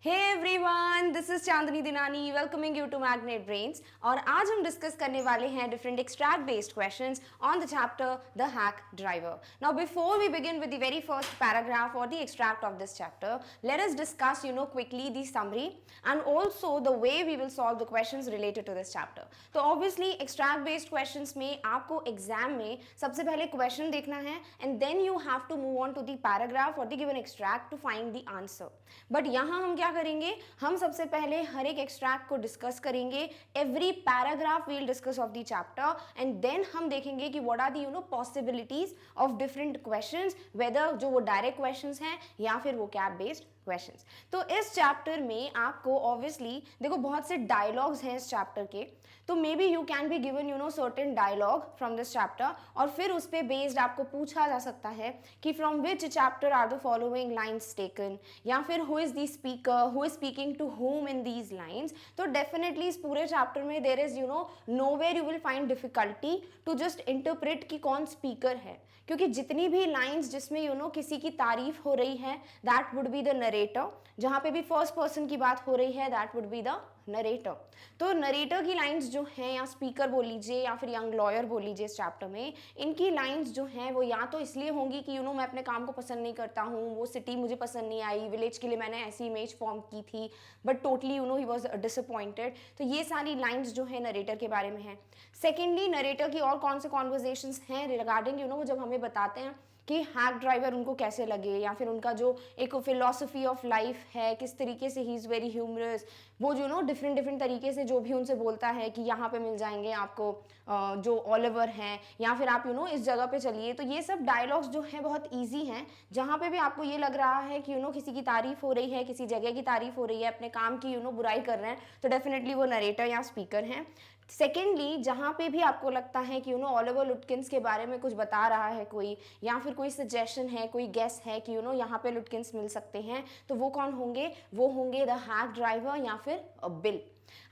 Hey everyone, this is Chandni Dinani welcoming you to Magnet Brains. और आज हम डिस्कस करने वाले हैं different extract based questions on the chapter the hack driver. Now before we begin with the very first paragraph और the extract of this chapter, let us discuss quickly the summary and also the way we will solve the questions related to this chapter. तो obviously extract based questions में आपको exam में सबसे पहले question देखना है and then you have to move on to the paragraph और the given extract to find the answer. But यहाँ हम क्या करेंगे, हम सबसे पहले हर एक एक्सट्रैक्ट को डिस्कस करेंगे। Every paragraph we'll discuss of the chapter and then हम देखेंगे कि what are the possibilities of different questions, whether जो वो डायरेक्ट क्वेश्चंस हैं या फिर वो कैप बेस्ड क्वेश्चंस। तो इस चैप्टर में आपको ऑब्वियसली देखो बहुत से डायलॉग्स हैं इस चैप्टर के, तो maybe you can be given certain dialogue from this chapter और फिर उस पे बेस्ड आपको पूछा जा सकता है कि from which chapter are the following lines taken, या फिर who is the speaker, who is speaking to whom in these lines. तो डेफिनेटली इस पूरे चैप्टर में there is nowhere you will find difficulty to just interpret कि कौन speaker है, क्योंकि जितनी भी लाइन्स जिसमें किसी की तारीफ हो रही है that would be the narrator, जहां पे भी फर्स्ट पर्सन की बात हो रही है that would be the narrator. तो नरेटर की लाइंस जो हैं, या स्पीकर बोल लीजिए या फिर यंग लॉयर बोल लीजिए, इस चैप्टर में इनकी लाइंस जो हैं वो या तो इसलिए होंगी कि मैं अपने काम को पसंद नहीं करता हूँ, वो सिटी मुझे पसंद नहीं आई, विलेज के लिए मैंने ऐसी इमेज फॉर्म की थी but totally he was disappointed. तो ये सारी लाइंस जो है नरेटर के बारे में है। सेकेंडली नरेटर की और कौन से कॉन्वर्जेशंस हैं रिगार्डिंग वो जब हमें बताते हैं कि हैक ड्राइवर उनको कैसे लगे, या फिर उनका जो एक फिलॉसफी ऑफ लाइफ है, किस तरीके से ही इज़ वेरी ह्यूमरस, वो डिफरेंट तरीके से जो भी उनसे बोलता है कि यहाँ पे मिल जाएंगे आपको जो ओलिवर हैं, या फिर आप इस जगह पे चलिए। तो ये सब डायलॉग्स जो हैं बहुत ईजी हैं, जहाँ पे भी आपको ये लग रहा है कि किसी की तारीफ हो रही है, किसी जगह की तारीफ हो रही है, अपने काम की बुराई कर रहे हैं, तो डेफिनेटली वो नरेटर या स्पीकर हैं। सेकेंडली जहाँ पे भी आपको लगता है कि ओलिवर लुटकिंस के बारे में कुछ बता रहा है कोई, या फिर कोई सजेशन है, कोई गेस है कि यहाँ पे लुटकिंस मिल सकते हैं, तो वो कौन होंगे? वो होंगे द हैक ड्राइवर या फिर बिल।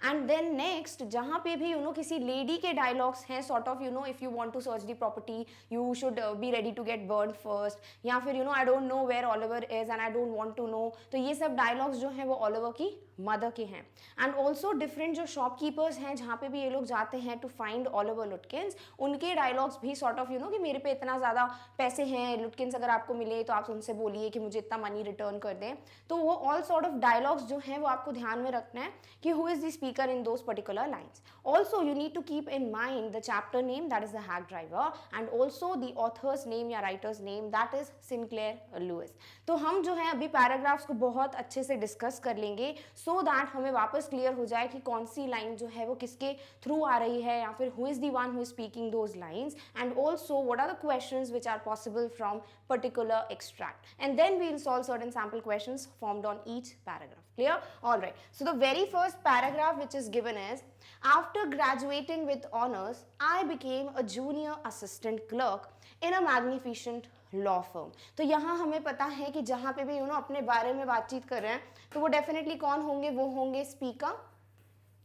एंड देन नेक्स्ट जहाँ पे भी किसी लेडी के डायलॉग्स हैं, sort of if you want to search the property you should be ready to get burn first, या फिर I don't know where Oliver is and I don't want to know. तो ये सब dialogues जो हैं वो Oliver की mother के हैं। एंड ऑल्सो डिफरेंट जो शॉपकीपर्स हैं जहाँ पे भी ये लोग जाते हैं टू फाइंड ओलिवर लुटकिंस, उनके डायलॉग्स भी सॉर्ट ऑफ कि मेरे पे इतना ज़्यादा पैसे हैं, लुटकिंस अगर आपको मिले तो आप उनसे बोलिए कि मुझे इतना मनी रिटर्न कर दें। तो वो ऑल सॉर्ट ऑफ डायलॉग्स जो हैं वो आपको ध्यान में रखना है कि who is the speaker in those particular lines. Also you need to keep in mind the chapter name, that is the hack driver, and also the author's name या writer's name, that is Sinclair Lewis. तो हम जो है अभी paragraphs को बहुत अच्छे से डिस्कस कर लेंगे so that हमें वापस क्लियर हो जाए कि कौन सी लाइन जो है वो किसके थ्रू आ रही है, या फिर who is the one who is speaking those lines, and also what are the questions which are possible from particular extract, and then we will solve certain sample questions formed on each paragraph. Clear? All right. So the very first paragraph which is given is, after graduating with honors I became a junior assistant clerk in a magnificent law firm. तो यहाँ हमें पता है कि जहाँ पे भी अपने बारे में बातचीत कर रहे हैं तो वो डेफिनेटली कौन होंगे? वो होंगे स्पीकर,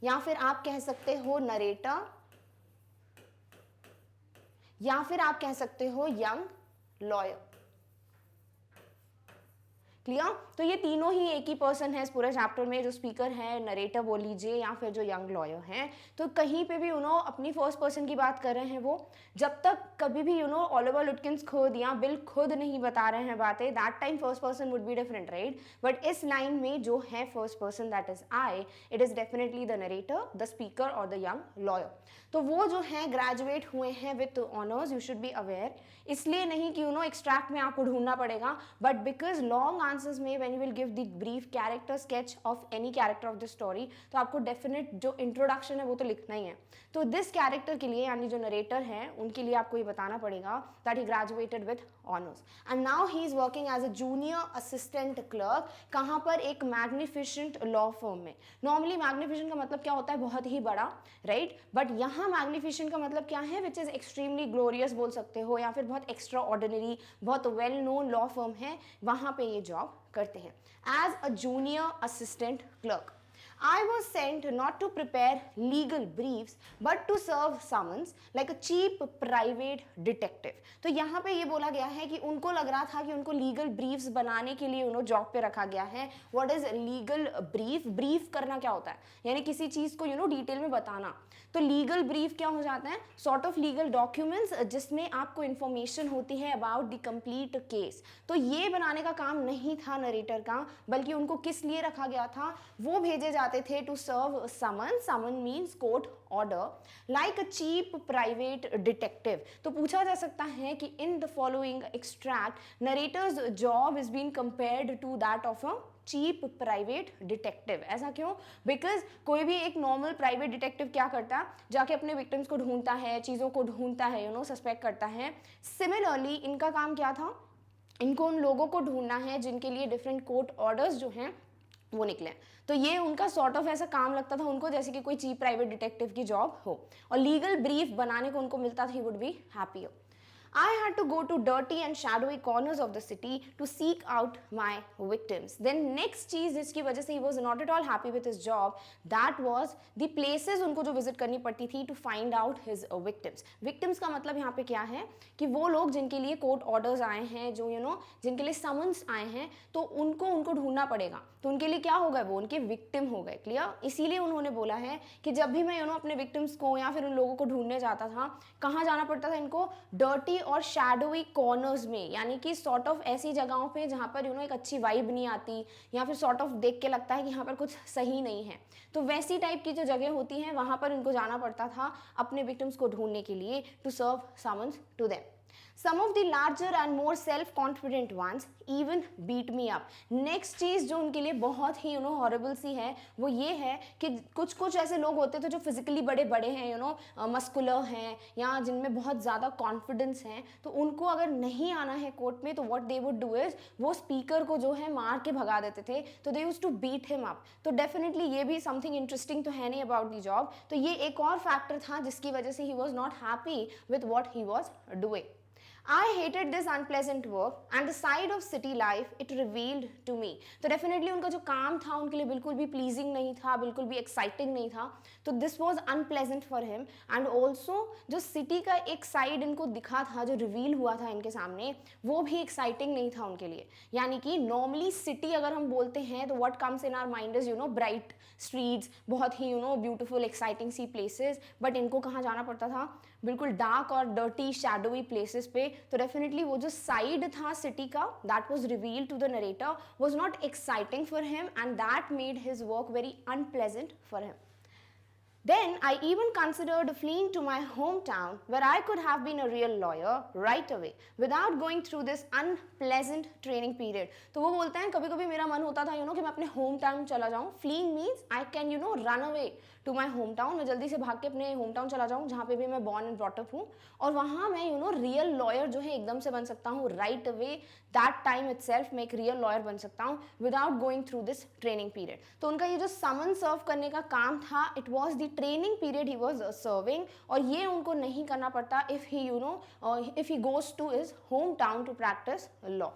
या फिर आप कह सकते हो नरेटर, या फिर आप कह सकते हो यंग लॉयर। क्लियर? तो ये तीनों ही एक ही पर्सन है इस पूरे चैप्टर में, जो स्पीकर है, नरेटर बोल लीजिए, या फिर जो यंग लॉयर हैं। तो कहीं पे भी अपनी फर्स्ट पर्सन की बात कर रहे हैं वो, जब तक कभी भी ओलिवर लुटकिंस खुद या बिल खुद नहीं बता रहे हैं बातें, that time first person would be different, right? But इस लाइन में जो है first person that is I, it is definitely the narrator, the speaker और द यंग लॉयर। तो वो जो है ग्रेजुएट हुए हैं with honours, you should be aware. इसलिए नहीं कि एक्सट्रैक्ट में आपको ढूंढना पड़ेगा, बट बिकॉज लॉन्ग आंसर्स में when you will give the brief character sketch of any character of the story, तो आपको डेफिनेट जो इंट्रोडक्शन है वो तो लिखना ही है। तो दिस कैरेक्टर के लिए, यानी जो नरेटर है, उनके लिए आपको ये बताना पड़ेगा that he graduated with honours and now he is working as a junior assistant clerk. कहाँ पर? एक मैग्निफिशेंट लॉ फर्म में। नॉर्मली मैग्निफिशेंट का मतलब क्या होता है? बहुत ही बड़ा, राइट? बट यहाँ मैग्निफिशेंट का मतलब क्या है? विच इज एक्सट्रीमली ग्लोरियस बोल सकते हो, या फिर बहुत एक्स्ट्रा ऑर्डिनरी, बहुत वेल नोन लॉ फर्म है, वहाँ पे ये जॉब करते हैं as a junior assistant clerk. I was sent not to prepare legal briefs but to serve summons like a cheap private detective. तो यहाँ पे ये बोला गया है कि उनको लग रहा था कि उनको लीगल ब्रीफ्स बनाने के लिए उन्होंने जॉब पे रखा गया है. What is legal brief? Brief करना क्या होता है, यानी किसी चीज को डिटेल में बताना. तो लीगल ब्रीफ क्या हो जाता है? सॉर्ट ऑफ लीगल डॉक्यूमेंट्स जिसमें आपको इन्फॉर्मेशन होती है अबाउट द कंप्लीट केस. तो ये बनाने का काम नहीं था नरेटर का, बल्कि उनको किस लिए रखा गया था? वो भेजे जाते थे to serve summon. Summon means court order like a cheap private detective. तो पूछा जा सकता है कि in the following extract narrator's job is been compared to that of a cheap private detective. ऐसा क्यों? बिकॉज कोई भी एक नॉर्मल प्राइवेट डिटेक्टिव क्या करता है? जाके अपने विक्टिम्स को ढूंढता है, चीज़ों को ढूंढता है, सस्पेक्ट करता है. सिमिलरली इनका काम क्या था? इनको उन लोगों को ढूंढना है जिनके लिए डिफरेंट कोर्ट ऑर्डर्स जो हैं वो निकले. तो ये उनका सॉर्ट ऑफ ऐसा काम लगता था उनको जैसे कि कोई चीप प्राइवेट डिटेक्टिव की जॉब हो, और लीगल ब्रीफ बनाने को उनको मिलता था. He would be happy. I had to go to dirty and shadowy corners of the city to seek out my victims. Then next चीज़ जिसकी वजह से he was not at all happy with his job, that was the places उनको जो visit करनी पड़ती थी to find out his victims. Victims का मतलब यहाँ पे क्या है कि वो लोग जिनके लिए कोर्ट ऑर्डर्स आए हैं, जो जिनके लिए समन्स आए हैं, तो उनको ढूंढना पड़ेगा. तो उनके लिए क्या हो गए? वो उनके विक्टिम हो गए. क्लियर? इसीलिए उन्होंने बोला है कि जब भी मैं अपने विक्टिम्स को या फिर उन लोगों को ढूंढने जाता था, कहाँ जाना पड़ता था इनको? डर्टी और शैडोवी कॉर्नर्स में, यानी कि सॉर्ट ऑफ ऐसी जगहों पे जहाँ पर एक अच्छी वाइब नहीं आती, या फिर सॉर्ट ऑफ देख के लगता है कि यहाँ पर कुछ सही नहीं है. तो वैसी टाइप की जो जगह होती हैं वहाँ पर इनको जाना पड़ता था अपने विक्टिम्स को ढूंढने के लिए, to serve summons to them. Some of the larger and more self-confident ones even beat me up. Next चीज़ जो उनके लिए बहुत ही हॉरेबल सी है वो ये है कि कुछ ऐसे लोग होते थे जो फिजिकली बड़े बड़े हैं, मस्कुलर हैं, या जिनमें बहुत ज़्यादा कॉन्फिडेंस है. तो उनको अगर नहीं आना है कोर्ट में तो what they would do is, वो स्पीकर को जो है मार के भगा देते थे. तो they used to beat him up. तो डेफिनेटली ये भी समथिंग इंटरेस्टिंग तो है नहीं अबाउट द जॉब. तो ये एक और फैक्टर था जिसकी वजह से he was not happy with what he was doing. I hated this unpleasant work and the side of city life it revealed to me. तो डेफिनेटली उनका जो काम था उनके लिए बिल्कुल भी प्लीजिंग नहीं था, बिल्कुल भी एक्साइटिंग नहीं था. तो this was unpleasant for him. And also जो सिटी का एक साइड इनको दिखा था, जो रिवील हुआ था इनके सामने, वो भी एक्साइटिंग नहीं था उनके लिए. यानी कि नॉर्मली सिटी अगर हम बोलते हैं तो what comes in our mind is bright streets, बहुत ही beautiful exciting sea places. But इनको कहाँ जाना पड़ता था? बिल्कुल डार्क और डर्टी शैडोवी प्लेसेस पे. तो डेफिनेटली वो जो साइड था सिटी का, that was revealed to the narrator, was not exciting for him and that made his work very unpleasant for him. Then I even considered fleeing to my hometown where I could have been a real lawyer right away without going through this unpleasant training period. तो वो बोलते हैं कभी कभी मेरा मन होता था कि मैं अपने होम टाउन चला जाऊँ. Fleeing means I can run away to my hometown. मैं जल्दी से भाग के अपने होम टाउन चला जाऊँ जहाँ पे भी मैं born and brought up हूँ, और वहाँ मैं रियल लॉयर जो है एकदम से बन सकता हूँ right away. That time itself मैं एक रियल लॉयर बन सकता हूँ without going through this training period. तो उनका ये जो समन सर्व करने का काम था, it was the training period he was serving, और ये उनको नहीं करना पड़ता if he goes to his home town to practise law.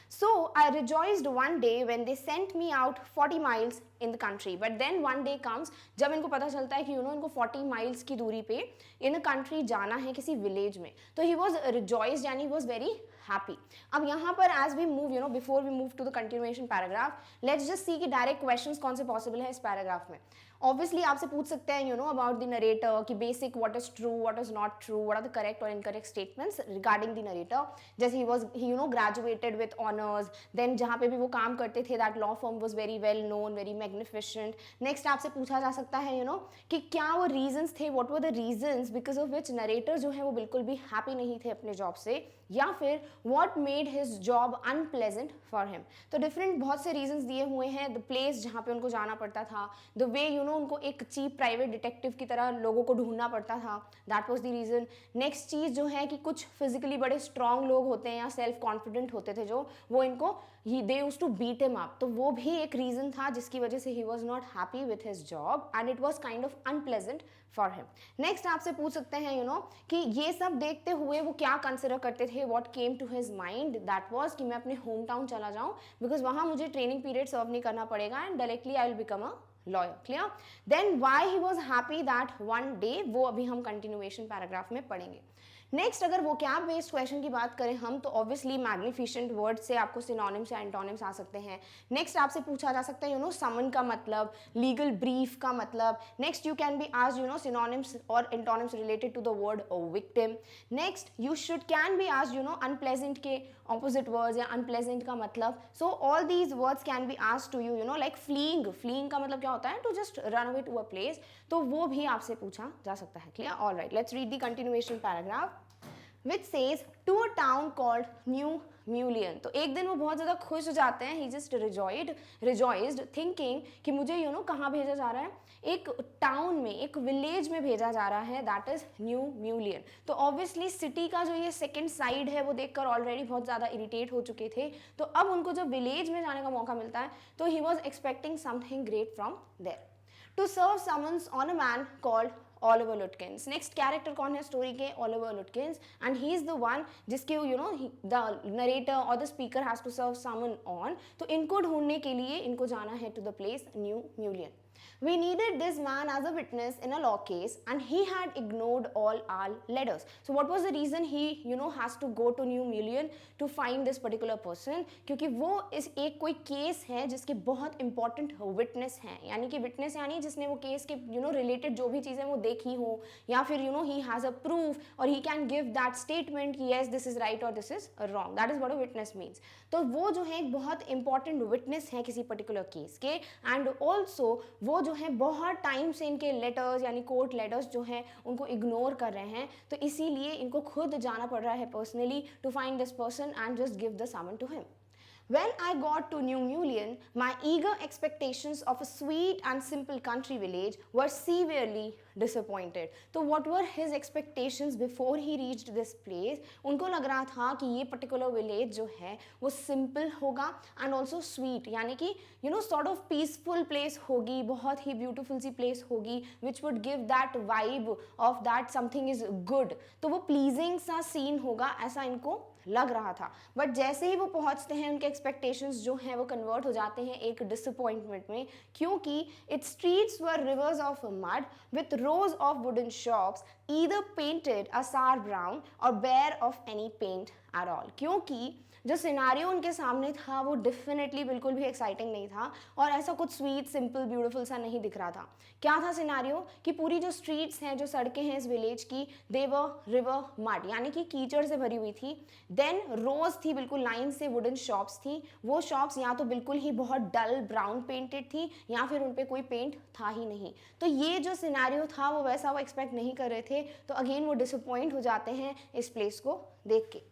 So I rejoiced one day when they sent me out 40 miles in the country. But then one day comes जब इनको पता चलता है कि इनको 40 miles की दूरी पे in a country जाना है, किसी village में. तो he was rejoiced यानी he was very happy. अब यहाँ पर as we move, before we move to the continuation paragraph, let's just see कि direct questions कौन से possible है इस paragraph में. Obviously आपसे पूछ सकते हैं about the narrator कि basic what is true, what is not true, what are the correct or incorrect statements regarding the narrator. जैसे he graduated with honors, then जहाँ पे भी वो काम करते थे that law firm was very well known, very magnificent. Next आपसे पूछा जा सकता है कि क्या वो reasons थे, what were the reasons because of which narrator जो है वो बिल्कुल भी happy नहीं थे अपने job से, या फिर what made his job unpleasant for him. तो different बहुत से reasons दिए हुए हैं. the place जहाँ पे उनको जाना पड़ता था, the way उनको एक चीप प्राइवेट डिटेक्टिव की तरह लोगों को ढूंढना पड़ता था, that was the reason. Next चीज़ जो है कि कुछ फिजिकली बड़े स्ट्रांग लोग होते हैं या सेल्फ कॉन्फिडेंट होते थे जो, वो इनको they used to beat him up. तो वो भी एक रीजन था जिसकी वजह से he was not happy with his job and it was kind of unpleasant for him. Next आपसे पूछ सकते हैं कि ये सब देखते हुए वो क्या कंसिडर करते थे what came to his mind that was कि मैं अपने होम टाउन चला जाऊँ because वहाँ मुझे ट्रेनिंग पीरियड सर्व नहीं करना पड़ेगा and directly I will become a lawyer. Clear? Then why he was happy that one day, वो अभी हम continuation paragraph में पढ़ेंगे. नेक्स्ट अगर वो क्या बेस्ड क्वेश्चन की बात करें हम तो ऑब्वियसली मैग्निफिशेंट वर्ड से आपको सिनोनिम्स या एंटोनिम्स आ सकते हैं. नेक्स्ट आपसे पूछा जा सकता है यू नो समन का मतलब, लीगल ब्रीफ का मतलब. Next you can be asked you know synonyms और antonyms related to the word victim. Next you should can be asked you know unpleasant के ऑपोजिट वर्ड्स या अनप्लेजेंट का मतलब. So all these words can be asked to you know like fleeing. Fleeing का मतलब क्या होता है? To just run away to a place. तो वो भी आपसे पूछा जा सकता है. Clear? Alright, let's read the continuation paragraph which says to a town called New Mullion. तो एक दिन वो बहुत ज़्यादा खुश हो जाते हैं. He just rejoiced thinking कि मुझे यू नो कहाँ भेजा जा रहा है? एक टाउन में, एक विलेज में भेजा जा रहा है. That is New Mullion. तो ऑब्वियसली सिटी का जो ये सेकेंड साइड है वो देखकर ऑलरेडी बहुत ज़्यादा इरिटेट हो चुके थे. तो अब उनको जब विलेज में जाने का मौका मिलता है तो he was expecting something great from there. To serve summons on a man called Oliver Lutkins. Next character कौन है स्टोरी के? Oliver Lutkins. And he is the one जिसके you know the narrator or the speaker has to serve someone on. तो इनको ढूंढने के लिए इनको जाना है to the place New Mullion. We needed this man as a witness in a law case and he had ignored all our letters. So what was the reason he you know has to go to New Mullion to find this particular person? क्योंकि वो इस एक कोई case है जिसके बहुत important witness हैं. यानी कि विटनेस यानी जिसने वो केस के यू नो रिलेटेड जो भी चीज़ें वो देखी हो या फिर you know he has a proof और he can give that statement कि येस दिस इज राइट और this is wrong. That is what a witness means. तो वो जो है एक बहुत इंपॉर्टेंट विटनेस है किसी पर्टिकुलर केस के. एंड ऑल्सो वो जो है बहुत टाइम से इनके लेटर्स यानी कोर्ट लेटर्स जो हैं उनको इग्नोर कर रहे हैं. तो इसीलिए इनको खुद जाना पड़ रहा है personally to find this person and just give the summon to him. When I got to New Mullion, my eager expectations of a sweet and simple country village were severely disappointed. तो what were his expectations before he reached this place? उनको लग रहा था कि ये particular village जो है वो simple होगा and also sweet, यानी कि you know sort of peaceful place होगी, बहुत ही beautiful सी place होगी which would give that vibe of that something is good. तो वो pleasing सा scene होगा ऐसा इनको लग रहा था. बट जैसे ही वो पहुंचते हैं उनके एक्सपेक्टेशंस जो हैं वो कन्वर्ट हो जाते हैं एक डिसअपॉइंटमेंट में, क्योंकि its streets were rivers of mud with rows of wooden shops either painted a sour brown or bare of any paint at all. क्योंकि जो सिनारियो उनके सामने था वो डेफिनेटली बिल्कुल भी एक्साइटिंग नहीं था और ऐसा कुछ स्वीट सिंपल ब्यूटीफुल सा नहीं दिख रहा था. क्या था सिनारियो? कि पूरी जो स्ट्रीट्स हैं जो सड़कें हैं इस विलेज की दे वर रिवर मड यानी कि कीचड़ से भरी हुई थी. देन रोज थी बिल्कुल लाइन से, वुडन शॉप्स थी. वो शॉप्स या तो बिल्कुल ही बहुत डल ब्राउन पेंटेड थी या फिर उन पर कोई पेंट था ही नहीं. तो ये जो सिनारियो था वो वैसा वो एक्सपेक्ट नहीं कर रहे थे. तो अगेन वो डिसअपॉइंट हो जाते हैं इस प्लेस को देख के.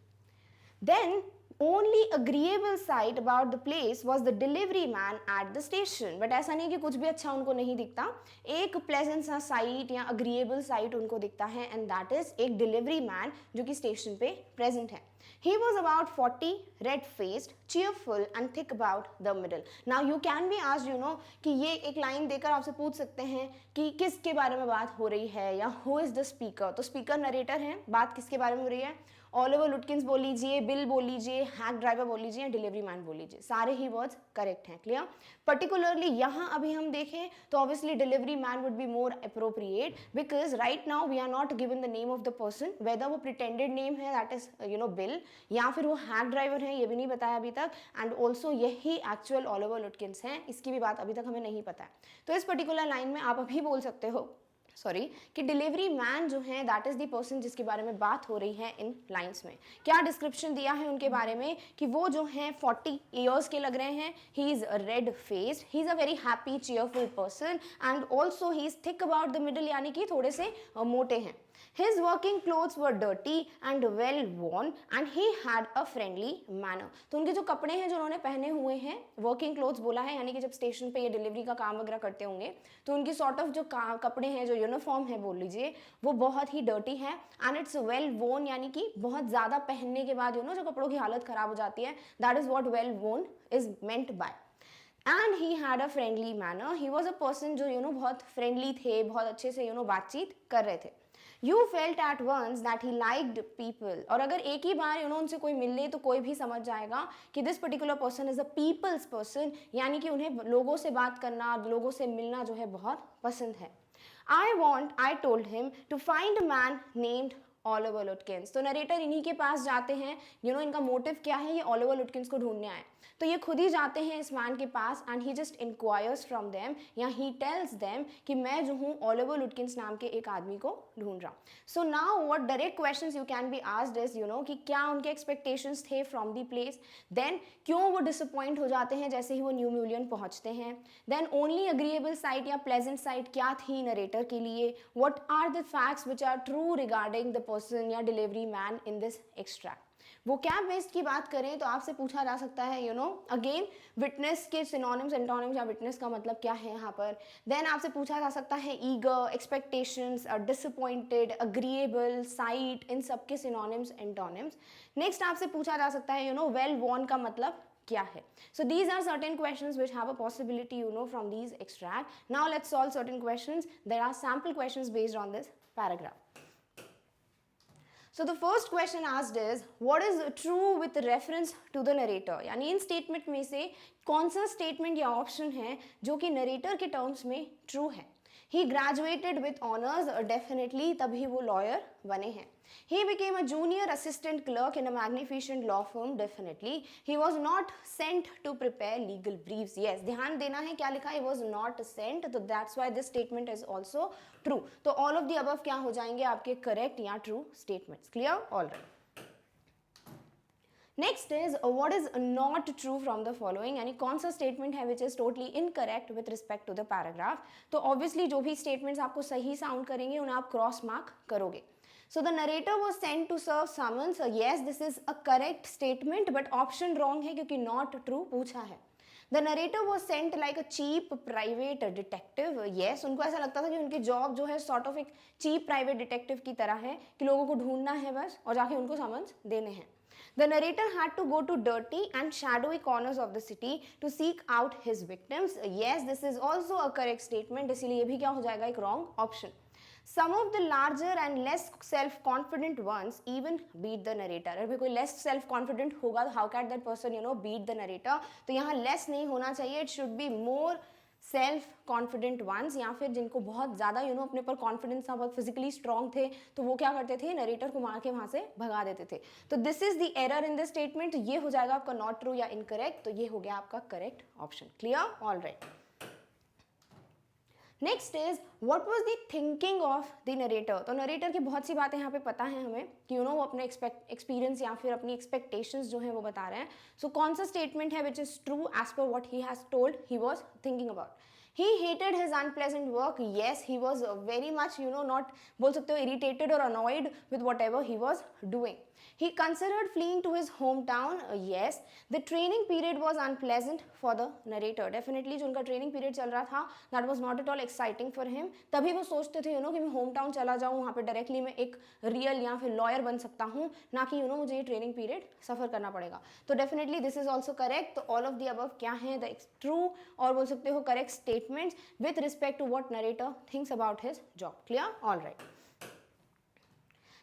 Then only agreeable sight about the place was the delivery man at the station. But ऐसा नहीं कि कुछ भी अच्छा उनको नहीं दिखता. एक pleasant सा साइट या agreeable साइट उनको दिखता है and that is एक delivery man जो कि स्टेशन पे present है. He was about 40, red-faced, cheerful and thick about the middle. Now you can be asked, you know, कि ये एक लाइन देकर आपसे पूछ सकते हैं कि किसके बारे में बात हो रही है या who is the speaker. तो स्पीकर नरेटर है, बात किसके बारे में हो रही है? ऑलिवर लुटकिंस बोल लीजिए, बिल बोल लीजिए, हैक ड्राइवर बोल लीजिए, डिलीवरी मैन बोल लीजिए, सारे ही वर्ड्स करेक्ट हैं. क्लियर? पर्टिकुलरली यहाँ अभी हम देखें तो obviously delivery man would be more appropriate because right now we are not given the name of the person, whether वो प्रिटेंडेड नेम है that is you know Bill या फिर वो हैक ड्राइवर है ये भी नहीं बताया अभी तक. एंड ऑल्सो यही एक्चुअल ऑलिवर लुटकिंस हैं, इसकी भी बात अभी तक हमें नहीं पता है. तो इस पर्टिकुलर लाइन में आप अभी बोल सकते हो कि डिलीवरी मैन जो है दैट इज द पर्सन जिसके बारे में बात हो रही है इन लाइंस में. क्या डिस्क्रिप्शन दिया है उनके बारे में कि वो जो हैं 40 ईयर्स के लग रहे हैं. He is red faced, he is a very happy cheerful person and also he is thick about the middle यानी कि थोड़े से मोटे हैं. His working clothes were dirty and well worn and he had a friendly manner. तो उनके जो कपड़े हैं जो उन्होंने पहने हुए हैं, वर्किंग क्लोथ्स बोला है यानी कि जब स्टेशन पे ये डिलीवरी का काम वगैरह करते होंगे तो उनकी सॉर्ट ऑफ जो कपड़े हैं जो यूनिफॉर्म है बोल लीजिए वो बहुत ही डर्टी है एंड इट्स वेल वोन यानी कि बहुत ज़्यादा पहनने के बाद जो कपड़ों की हालत ख़राब हो जाती है. दैट इज़ वॉट वेल वोन is meant bye. And he had a friendly manner. He was a person जो बहुत फ्रेंडली थे, बहुत अच्छे से बातचीत कर रहे थे. You felt at once that he liked people, और अगर एक ही बार उनसे कोई मिल ले तो कोई भी समझ जाएगा कि this particular person is a people's person, यानी कि उन्हें लोगों से बात करना, लोगों से मिलना जो है बहुत पसंद है. I told him to find a man named Oliver Lutkins. तो नरेटर इन्हीं के पास जाते हैं, इनका मोटिव क्या है, ये ऑलिवर लुटकिंस को ढूंढने आए. तो ये खुद ही जाते हैं इस मैन के पास and he just inquires from them, या ही टेल्स देम कि मैं जो हूँ ऑलिवर लुटकिंस नाम के एक आदमी को ढूंढ रहा हूँ. So now what direct questions you can be asked is कि क्या उनके एक्सपेक्टेशंस थे फ्रॉम द प्लेस, देन क्यों वो डिसअपॉइंट हो जाते हैं जैसे ही वो न्यू म्यूलियन पहुंचते हैं, देन ओनली अग्रीएबल साइड या प्लेजेंट साइड क्या थी नरेटर के लिए, what are the facts which are true regarding the person या delivery man in this extract. Vocab based की बात करें तो आपसे पूछा जा सकता है अगेन विटनेस के सिनोनिम्स एंटोनिम्स, या विटनेस का मतलब क्या है यहाँ पर. देन आपसे पूछा जा सकता है eager, expectations, disappointed, agreeable, sight, इन सब के सिनोनिम्स एंटोनिम्स. नेक्स्ट आपसे पूछा जा सकता है वेल वॉर्न का मतलब क्या है. So these are certain questions which have a possibility from these extract. Now let's solve certain questions. There are sample questions based on this paragraph. So the first question asked is what is true with reference to the narrator, यानी इन statement में से कौन सा statement या option है जो कि narrator के टर्म्स में ट्रू है. ही ग्रेजुएटेड विथ ऑनर्स, डेफिनेटली तभी वो लॉयर बने हैं. He became a junior assistant clerk in a magnificent law firm, definitely. He was not sent to prepare legal briefs. Yes, ध्यान देना है क्या लिखा है, he was not sent, तो that's why this statement is also true. तो all of the above क्या हो जाएंगे आपके correct या true statements. Clear? All right. Next is what is not true from the following, यानी कौन सा स्टेटमेंट है which is totally incorrect with respect to the paragraph. तो ऑब्वियसली जो भी स्टेटमेंट्स आपको सही साउंड करेंगे उन्हें आप क्रॉस मार्क करोगे. So the narrator was sent to serve summons. Yes, this is a correct statement, but option wrong है क्योंकि not true पूछा है. The narrator was sent like a cheap private detective. Yes, उनको ऐसा लगता था कि उनकी जॉब जो है sort of एक cheap private detective की तरह है कि लोगों को ढूंढना है बस और जाके उनको summons देने हैं. The narrator had to go to dirty and shadowy corners of the city to seek out his victims. Yes, this is also a correct statement. इसीलिए ये भी क्या हो जाएगा, एक wrong option. Some of the larger and less self-confident ones even beat the narrator. अगर कोई less self-confident होगा तो how can that person beat the narrator? तो यहाँ less नहीं होना चाहिए, it should be more self confident once, या फिर जिनको बहुत ज़्यादा अपने पर कॉन्फिडेंस था, बहुत फिजिकली स्ट्रॉन्ग थे, तो वो क्या करते थे, नरेटर को मार के वहाँ से भगा देते थे. तो this is the error in this statement. ये हो जाएगा आपका नॉट ट्रू या इनकरेक्ट, तो ये हो गया आपका correct option. Clear? All right. Next is what was the thinking of the narrator. तो नरेटर की बहुत सी बातें यहाँ पे पता है हमें कि वो अपने एक्सपीरियंस या फिर अपनी एक्सपेक्टेशंस जो है वो बता रहे हैं. सो कौन सा स्टेटमेंट है which is true as per what he has told he was thinking about. He hated his unpleasant work. Yes, he was very much, not बोल सकते हो irritated or annoyed with whatever he was doing. He considered fleeing to his hometown. Yes, the training period was unpleasant for the narrator. Definitely जो उनका training period चल रहा था that was not at all exciting for him. तभी वो सोचते थे कि मैं होम टाउन चला जाऊँ, वहाँ पे डायरेक्टली मैं एक रियल या फिर लॉयर बन सकता हूँ, ना कि मुझे ये ट्रेनिंग पीरियड सफ़र करना पड़ेगा. तो definitely this is also correct. तो ऑल ऑफ द अबव क्या है, द ट्रू और बोल सकते हो correct statements with respect to what narrator thinks about his job. Clear? All right.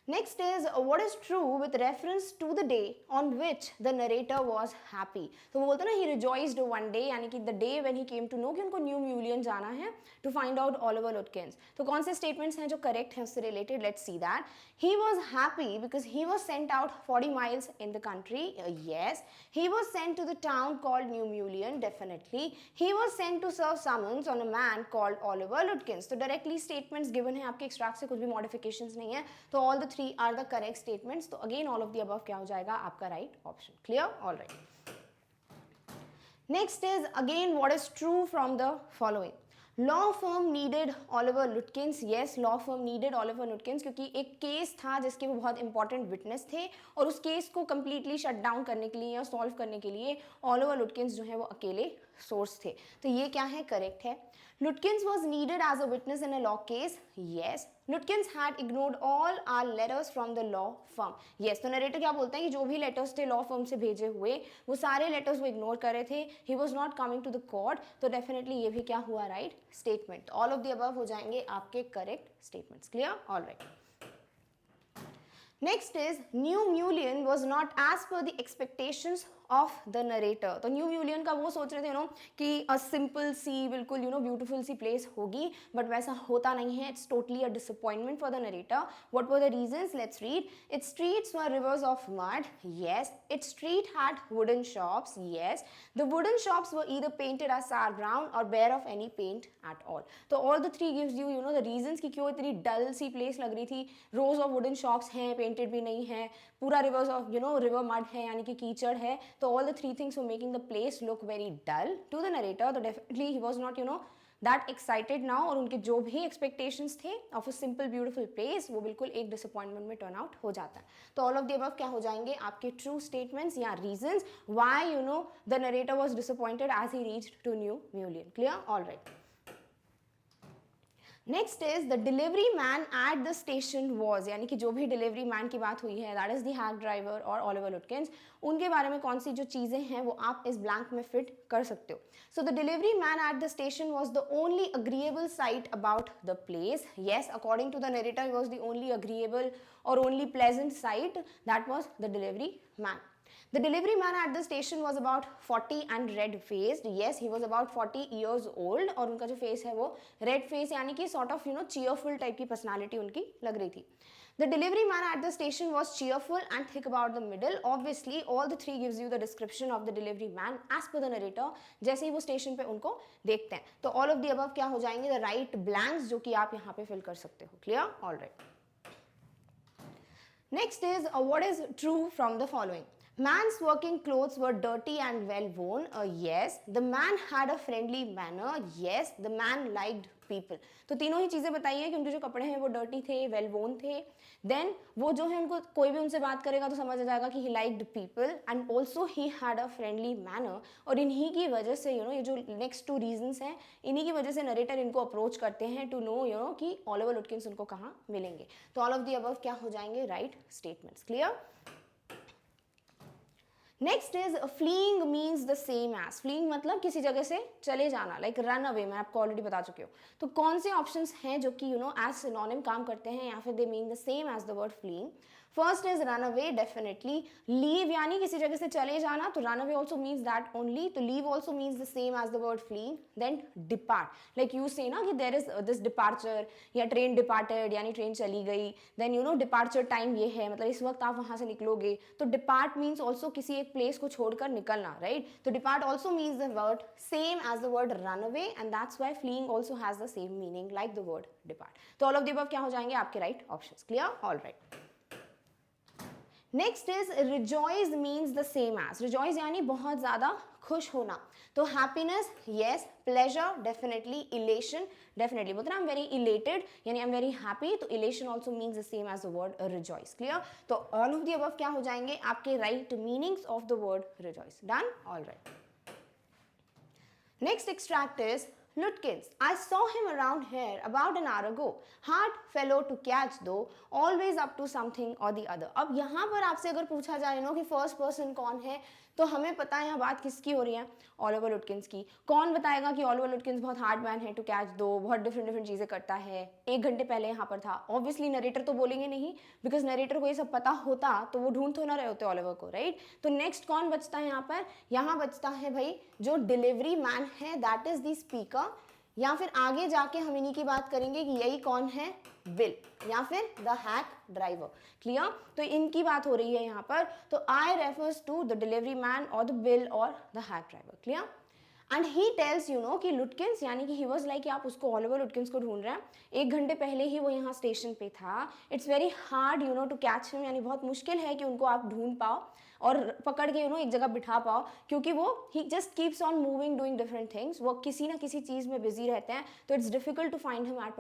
Next is what is true with reference to the day on which the narrator was happy. तो वो बोलते हैं ना he rejoiced one day, यानी कि the day when he came to know कि उनको new म्यूलियन जाना है to find out Oliver Lutkins. तो कौन से statements हैं जो correct हैं उससे related? Let's see that. He was happy because he was sent out 40 miles in the country. Yes. He was sent to the town called New Mullion. Definitely. He was sent to serve summons on a man called Oliver Lutkins. तो directly statements given है आपके extract से, कुछ भी modifications नहीं है. तो all the three are the correct statements. तो again all of the above क्या हो जाएगा, आपका right option. Clear? All right. Next is again what is true from the following. Law firm needed Oliver लुटकिंस. Yes, law firm needed Oliver लुटकिंस क्योंकि एक case था जिसके वो बहुत इंपॉर्टेंट विटनेस थे और उस केस को कंप्लीटली शट डाउन करने के लिए या सॉल्व करने के लिए ऑलिवर लुटकिंस जो है वो अकेले सोर्स थे. तो ये क्या है, करेक्ट है. Lutkins was needed as a witness in a law case. Yes. Lutkins had ignored all our letters from the law firm. Yes. तो नरेटर क्या बोलते हैं कि जो भी लेटर्स थे लॉ फर्म से भेजे हुए वो सारे लेटर्स वो इग्नोर कर रहे थे. He was not coming to the court. तो डेफिनेटली ये भी क्या हुआ, right statement. All of the above हो जाएंगे आपके correct statements. Clear? All right. Next is New Mullion was not as per the expectations of the narrator. तो New Mullion का वो सोच रहे थे कि अ सिंपल सी बिल्कुल ब्यूटीफुल सी प्लेस होगी, बट वैसा होता नहीं है. It's totally a disappointment for the narrator. What were the reasons? Let's read. Its streets were rivers of mud. Yes. Its street had wooden shops. Yes. The wooden shops were either painted as sour brown or bare of any paint at all. तो all the three gives you the reasons कि क्यों इतनी डल सी place लग रही थी. रोज of wooden shops हैं, painted भी नहीं है, पूरा रिवर्स ऑफ रिवर मड है यानी कि कीचड़ है. तो all the three things were making the place look very dull to the narrator. So definitely he was not that excited now, और उनके जो भी expectations थे of a simple beautiful place वो बिल्कुल एक disappointment में turn out हो जाता है. तो all of the above क्या हो जाएंगे? आपके true statements या reasons why the narrator was disappointed as he reached to New Mullion. Clear? All right. Next is the delivery man at the station was, यानी कि जो भी डिलीवरी मैन की बात हुई है, that is the hack driver और Oliver लुटकिंस, उनके बारे में कौन सी जो चीज़ें हैं वो आप इस ब्लैंक में फिट कर सकते हो. So the delivery man at the station was the only agreeable sight about the place. Yes, according to the narrator was the only agreeable और only pleasant sight, that was the delivery man. The delivery man at the station was about 40 and red-faced. Yes, he was about 40 years old और उनका जो face है वो red face यानी कि sort of cheerful type की personality उनकी लग रही थी. The delivery man at the station was cheerful and thick about the middle. Obviously, all the three gives you the description of the delivery man as per the narrator. जैसे ही वो station पे उनको देखते हैं, तो all of the above क्या हो जाएंगे? The right blanks जो कि आप यहाँ पे fill कर सकते हो. Clear? All right. Next is what is true from the following. Man's working clothes were dirty and well worn. Yes. The man had a friendly manner. Yes. The man liked people. तो तीनों ही चीज़ें बताई हैं कि उनके जो कपड़े हैं वो डर्टी थे, वेल वोन थे. देन वो जो है उनको कोई भी उनसे बात करेगा तो समझ आ जाएगा कि ही liked people and also he had a friendly manner. और इन्हीं की वजह से ये जो नेक्स्ट टू रीजंस हैं, इन्हीं की वजह से नरेटर इनको अप्रोच करते हैं टू नो कि ओलिवर लुटकिंस उनको कहाँ मिलेंगे. तो ऑल ऑफ द अबव क्या हो जाएंगे? Right statements. Clear? Next is fleeing means the same as. Fleeing मतलब किसी जगह से चले जाना, लाइक रन अवे. मैं आपको ऑलरेडी बता चुकी हूँ. तो कौन से ऑप्शंस हैं जो कि एज सिनोनिम काम करते हैं या फिर they mean the same as the word fleeing? First is run away, definitely. Leave यानी किसी जगह से चले जाना, तो run away also means that only. तो leave also means the same as the word fleeing. Then depart, like you say ना कि देर इज दिस डिपार्चर या ट्रेन डिपार्टेड यानी ट्रेन चली गई. देन डिपार्चर टाइम ये है, मतलब इस वक्त आप वहां से निकलोगे. तो डिपार्ट मीन्स ऑल्सो किसी एक प्लेस को छोड़कर निकलना, राइट? तो depart also means the word same as the word run away and that's why fleeing also has the same meaning like the word depart. तो ऑल ऑफ द अबव क्या हो जाएंगे? आपके right options. Clear? All right. Next is rejoice means the same as. Rejoice यानी बहुत ज़्यादा खुश होना. तो happiness, yes. Pleasure, definitely. Elation, definitely. मतलब आई एम वेरी इलेटेड यानी आई एम वेरी हैप्पी. तो elation also means the same as the word rejoice. Clear? तो ऑल ऑफ द अबव क्या हो जाएंगे? आपके right meanings of the word rejoice. Done? All right. Next extract is Lutkins. I saw him around here about an hour ago. Hard fellow to catch though, always up to something or the other. अब यहाँ पर आपसे अगर पूछा जाए कि first person कौन है, तो हमें पता है यहाँ बात किसकी हो रही है? ओलिवर लुटकिंस की. कौन बताएगा कि ओलिवर लुटकिंस बहुत हार्ड मैन है टू कैच दो, बहुत डिफरेंट चीज़ें करता है, 1 घंटे पहले यहाँ पर था? ऑब्वियसली नरेटर तो बोलेंगे नहीं, बिकॉज नरेटर को ये सब पता होता तो वो ढूंढ तो ना रहे होते ओलिवर को, राइट? तो नेक्स्ट कौन बचता है यहाँ पर? यहाँ बचता है भाई जो डिलीवरी मैन है, दैट इज द स्पीकर. या फिर आगे जाके हम इन्हीं की बात करेंगे कि यही कौन है? बिल या फिर द हैक ड्राइवर. क्लियर? तो इनकी बात हो रही है यहाँ पर. तो I refers to the delivery man और द बिल और the hack driver. Clear? And he tells कि लुटकिंस यानी कि ही वॉज लाइक कि आप उसको ओलिवर लुटकिंस को ढूंढ रहे हैं, 1 घंटे पहले ही वो यहाँ स्टेशन पे था. It's very hard to catch him, यानी बहुत मुश्किल है कि उनको आप ढूंढ पाओ और पकड़ के एक जगह बिठा पाओ, क्योंकि वो he just keeps on moving doing different things. वो किसी ना किसी चीज़ में बिजी रहते हैं. तो it's difficult to find him at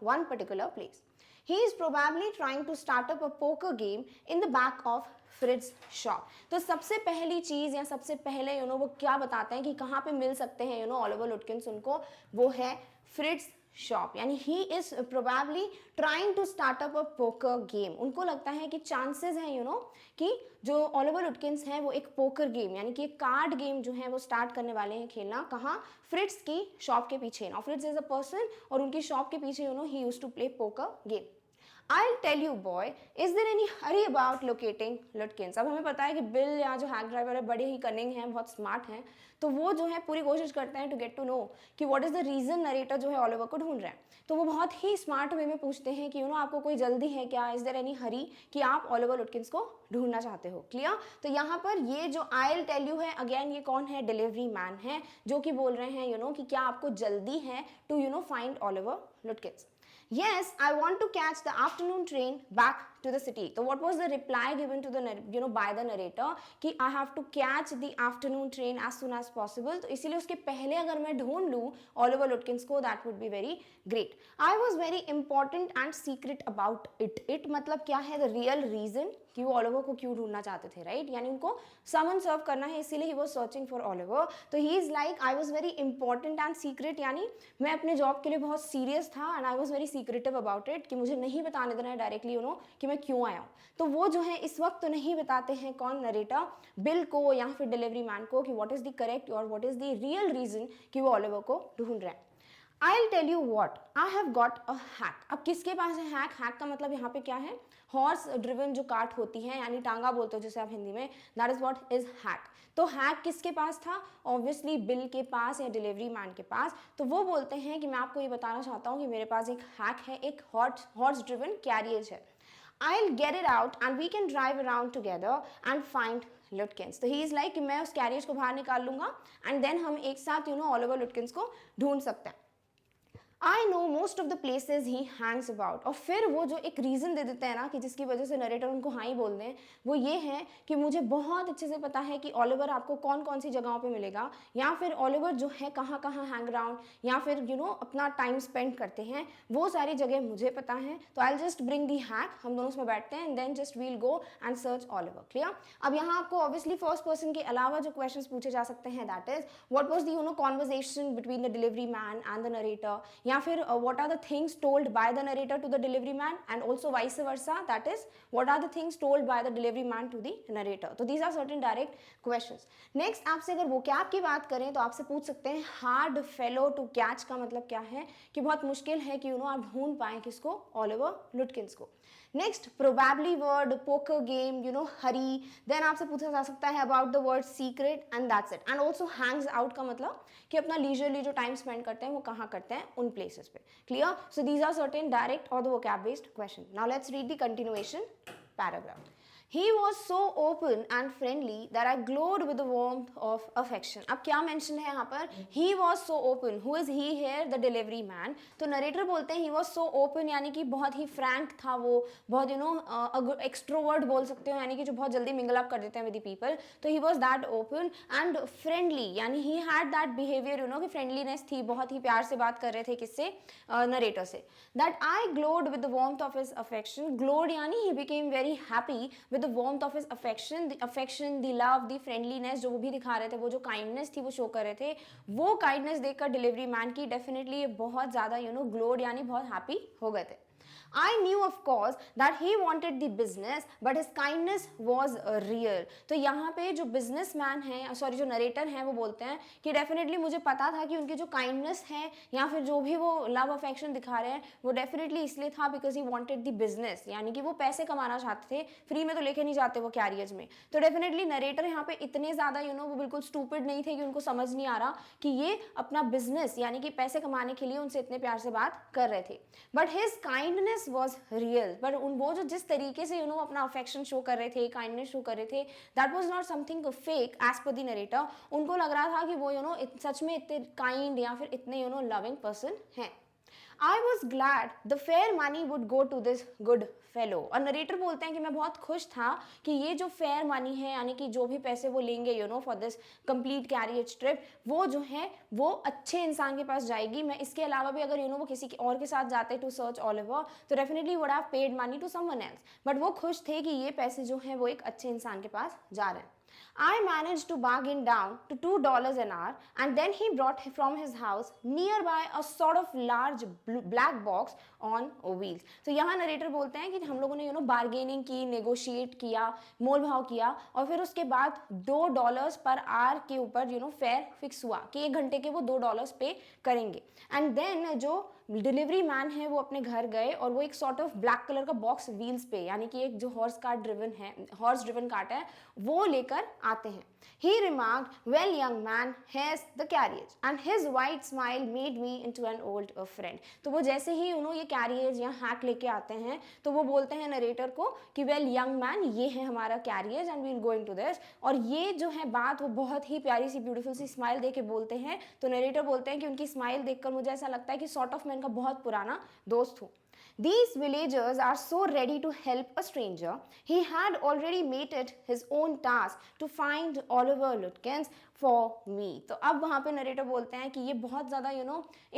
one particular place. He is probably trying to start up a poker game in the back of Fritz shop. तो सबसे पहली चीज़ या सबसे पहले वो क्या बताते हैं कि कहाँ पे मिल सकते हैं ओलिवर लुटकिंस उनको? वो है फ्रिट्स शॉप. यानी he is probably trying to start up a poker game. उनको लगता है कि चांसेस हैं कि जो ओलिवर लुटकिंस हैं वो एक पोकर गेम यानी कि एक कार्ड गेम जो है वो स्टार्ट करने वाले हैं खेलना. कहाँ? फ्रिट्स की शॉप के पीछे. Now Fritz is a person और उनकी शॉप के पीछे ही used to play poker game. I'll tell you boy, is there any hurry about locating Lutkins? अब हमें पता है कि बिल या जो हैक ड्राइवर है बड़े ही कनिंग हैं, बहुत स्मार्ट हैं, तो वो जो है पूरी कोशिश करते हैं टू गेट टू नो कि what is the reason narrator जो है ऑलिवर को ढूंढ रहा है। तो वो बहुत ही स्मार्ट वे में पूछते हैं कि आपको कोई जल्दी है क्या, इज देयर एनी हरी, कि आप ऑलिवर लुटकिंस को ढूंढना चाहते हो। क्लियर? तो यहाँ पर ये जो आई टेल यू है, अगेन ये कौन है, डिलीवरी मैन है, जो कि बोल रहे हैं कि क्या आपको जल्दी है to find Oliver Lutkins. Yes, I want to catch the afternoon train back to the city. So what was the reply given to the by the narrator कि I have to catch the afternoon train as soon as possible. तो इसीलिए उसके पहले अगर मैं ढूंढ लूँ Oliver Lutkins को, that would be very great. I was very important and secret about it. It मतलब क्या है, the real reason कि वो ऑलिवर को क्यों ढूंढना चाहते थे, राइट? यानी उनको समन सर्व करना है, इसीलिए he was searching for Oliver. तो he is like I was very important and secret, यानी मैं अपने जॉब के लिए बहुत सीरियस था and I was very secretive about it, कि मुझे नहीं बताने देना है डायरेक्टली कि मैं क्यों आया हूँ। तो वो जो है इस वक्त तो नहीं बताते हैं कौन, नरेटर, बिल को या फिर डिलीवरी मैन को, कि व्हाट इज द करेक्ट और what is the real reason कि वो ऑलिवर को ढूंढ रहे हैं। I'll tell you what, I have got a hack. अब किसके पास है हैक? हैक का मतलब यहाँ पे क्या है, हॉर्स ड्रिवन जो कार्ट होती है, यानी टांगा बोलते हो जैसे आप हिंदी में, that is what is hack. तो हैक किसके पास था? ऑब्वियसली बिल के पास या डिलीवरी मैन के पास। तो वो बोलते हैं कि मैं आपको ये बताना चाहता हूँ कि मेरे पास एक हैक है, एक हॉर्स ड्रिवन कैरियज है। I'll get it out and we can drive around together and find लुटकिंस। तो ही इज लाइक कि मैं उस कैरियज को बाहर निकाल लूंगा एंड देन हम एक साथ ऑलिवर लुटकिंस को ढूंढ सकते हैं। I know most of the places he Hanks about. और फिर वो जो एक रीज़न दे देते हैं ना कि जिसकी वजह से नरेटर उनको हाँ ही बोल दें, वो ये है कि मुझे बहुत अच्छे से पता है कि ऑलिवर आपको कौन कौन सी जगहों पे मिलेगा, या फिर ऑलिवर जो है कहाँ कहाँ हैंग अराउंड या फिर अपना टाइम स्पेंड करते हैं, वो सारी जगह मुझे पता है। तो I just bring the hack, हम दोनों उसमें बैठते हैं and then just we'll go and search Oliver. Clear? अब यहाँ आपको ऑब्वियसली फर्स्ट पर्सन के अलावा जो क्वेश्चन पूछे जा सकते हैं, that is what was the conversation between the delivery man and the narrator, या फिर what are the things told by the narrator to the delivery man, and also vice versa, that is what are the things told by the delivery man to the narrator. तो these are certain direct questions. Next आपसे अगर vocab की बात करें तो आपसे पूछ सकते हैं hard fellow to catch का मतलब क्या है, कि बहुत मुश्किल है कि आप ढूंढ पाएं किसको, ऑलिवर लुटकिंस को। Next probably word, poker game, hurry. Then आपसे पूछा जा सकता है about the word secret and that's it. And also hangs out का मतलब कि अपना लीजरली जो टाइम स्पेंड करते हैं वो कहाँ करते हैं, उन प्लेसेस पे। Clear? So these are certain direct और the vocab based question. Now let's read the continuation paragraph. He was so open and friendly that I glowed with the warmth of affection. अब क्या mention है यहाँ पर? He was so open. Who is he here? The delivery man. तो narrator बोलते हैं he was so open, यानी कि बहुत ही फ्रैंक था वो, बहुत एक्सट्रोवर्ट बोल सकते हो, यानी कि जो बहुत जल्दी मिंगल अप कर देते हैं विद द पीपल। तो he was that open and friendly, यानी he had that behavior, कि फ्रेंडलीनेस थी, बहुत ही प्यार से बात कर रहे थे किससे, नरेटर से। That I glowed with the warmth of his affection. Glowed यानी he became very happy with the warmth of his affection, the love, the friendliness जो वो भी दिखा रहे थे, वो जो kindness थी वो शो कर रहे थे, वो kindness देखकर डिलीवरी मैन की डेफिनेटली बहुत ज़्यादा ग्लोड यानी बहुत हैप्पी हो गए थे। I knew of course that he wanted the business, but his kindness was real. तो यहाँ पे जो businessman है, सॉरी जो नरेटर हैं, वो बोलते हैं कि डेफिनेटली मुझे पता था कि उनकी जो काइंडनेस है या फिर जो भी वो लव अफेक्शन दिखा रहे हैं वो डेफिनेटली इसलिए था because he wanted the business, यानी कि वो पैसे कमाना चाहते थे, फ्री में तो लेके नहीं जाते वो कैरियर्स में। तो डेफिनेटली नरेटर यहाँ पे इतने ज़्यादा वो बिल्कुल स्टूपिड नहीं थे कि उनको समझ नहीं आ रहा कि ये अपना बिजनेस यानी कि पैसे कमाने के लिए उनसे इतने प्यार से बात कर रहे थे। But his kindness was real, पर वो जो जिस तरीके से अपना अफेक्शन शो कर रहे थे, काइंडनेस शो कर रहे थे, that was not something fake as per the narrator. उनको लग रहा था कि वो सच में इतने काइंड या फिर इतने लविंग पर्सन हैं। I was glad the fair money would go to this good fellow. और नरेटर बोलते हैं कि मैं बहुत खुश था कि ये जो फेयर मनी है यानी कि जो भी पैसे वो लेंगे for this complete carriage trip, वो जो है वो अच्छे इंसान के पास जाएगी। मैं इसके अलावा भी अगर वो किसी और के साथ जाते टू सर्च ऑलिवर तो definitely would have paid money to someone else, but वो खुश थे कि ये पैसे जो हैं वो एक अच्छे इंसान के पास जा रहे हैं। I managed to bargain down to $2 an hour, and then he brought from his house nearby a sort of large black box on wheels. तो यहाँ नरेटर बोलते हैं कि हम लोगों ने बार्गेनिंग की, नेगोशिएट किया, मोल भाव किया और फिर उसके बाद $2 पर आवर के ऊपर फेयर फिक्स हुआ कि 1 घंटे के वो $2 पे करेंगे। एंड देन जो डिलीवरी मैन है वो अपने घर गए और वो एक सॉर्ट ऑफ ब्लैक कलर का बॉक्स व्हील्स पे, यानी कि एक जो हॉर्स ड्रिवन कार्ट है वो लेकर आते हैं. He remarked, "Well, young man, here's the carriage," and his wide smile made me into an old friend. तो वो जैसे ही ये कैरियज या हैक लेके आते हैं तो वो बोलते हैं नरेटर को कि वेल यंग मैन, ये है हमारा carriage and we will go into this. और ये जो है बात वो बहुत ही प्यारी सी ब्यूटीफुल सी स्माइल दे के बोलते हैं. तो नरेटर बोलते हैं कि उनकी स्माइल देखकर मुझे ऐसा लगता है कि सॉर्ट ऑफ मैं इनका बहुत पुराना दोस्त हूँ. These villagers are so ready to help a stranger. He had already made it his own task to find Oliver Lutkins for me. तो अब वहाँ पे नरेटर बोलते हैं कि ये बहुत ज़्यादा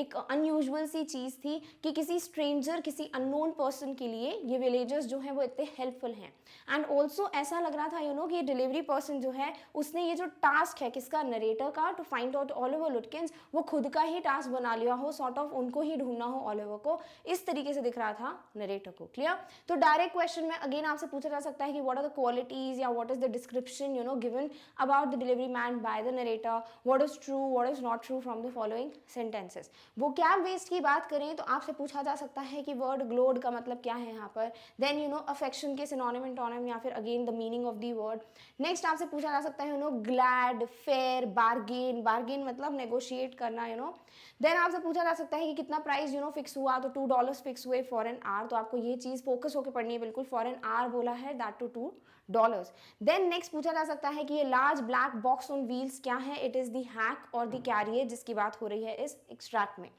एक अनयूजुअल सी चीज़ थी कि किसी स्ट्रेंजर, किसी अननोन पर्सन के लिए ये विलेजर्स जो हैं वो इतने हेल्पफुल हैं. एंड ऑल्सो ऐसा लग रहा था कि ये डिलीवरी पर्सन जो है उसने ये जो टास्क है किसका, नरेटर का, to find out Oliver Lutkins, वो खुद का ही टास्क बना लिया हो, सॉर्ट ऑफ उनको ही ढूंढना हो ऑलिवर को. इस तरीके से दिख रहा था नरेटर को. क्लियर? तो डायरेक्ट क्वेश्चन में अगेन आपसे पूछा जा सकता है कि व्हाट आर द क्वालिटीज या what is the description given about the delivery man by the narrator, what is true, what is not true from the following sentences. Vocab वेस्ट की बात करें तो आपसे पूछा जा सकता है कि वर्ड ग्लोड का मतलब क्या है यहाँ पर, देन अफेक्शन के सिनोनिम एंटोनिम या फिर again the meaning of the word. Next आपसे पूछा जा सकता है ग्लैड, फेयर, बार्गेन. बार्गेन मतलब नेगोशिएट करना. देन आपसे पूछा जा सकता है कि कितना प्राइस फिक्स हुआ, तो $2 फिक्स हुए फॉर एन आवर. तो आपको ये चीज़ फोकस होकर पढ़नी है बिल्कुल. फॉर एन आवर बोला है, दैट टू $2. देन नेक्स्ट पूछा जा सकता है कि ये large black box on wheels क्या है. इट इज़ द हैक और द कैरियर जिसकी बात हो रही है इस एक्सट्रैक्ट में.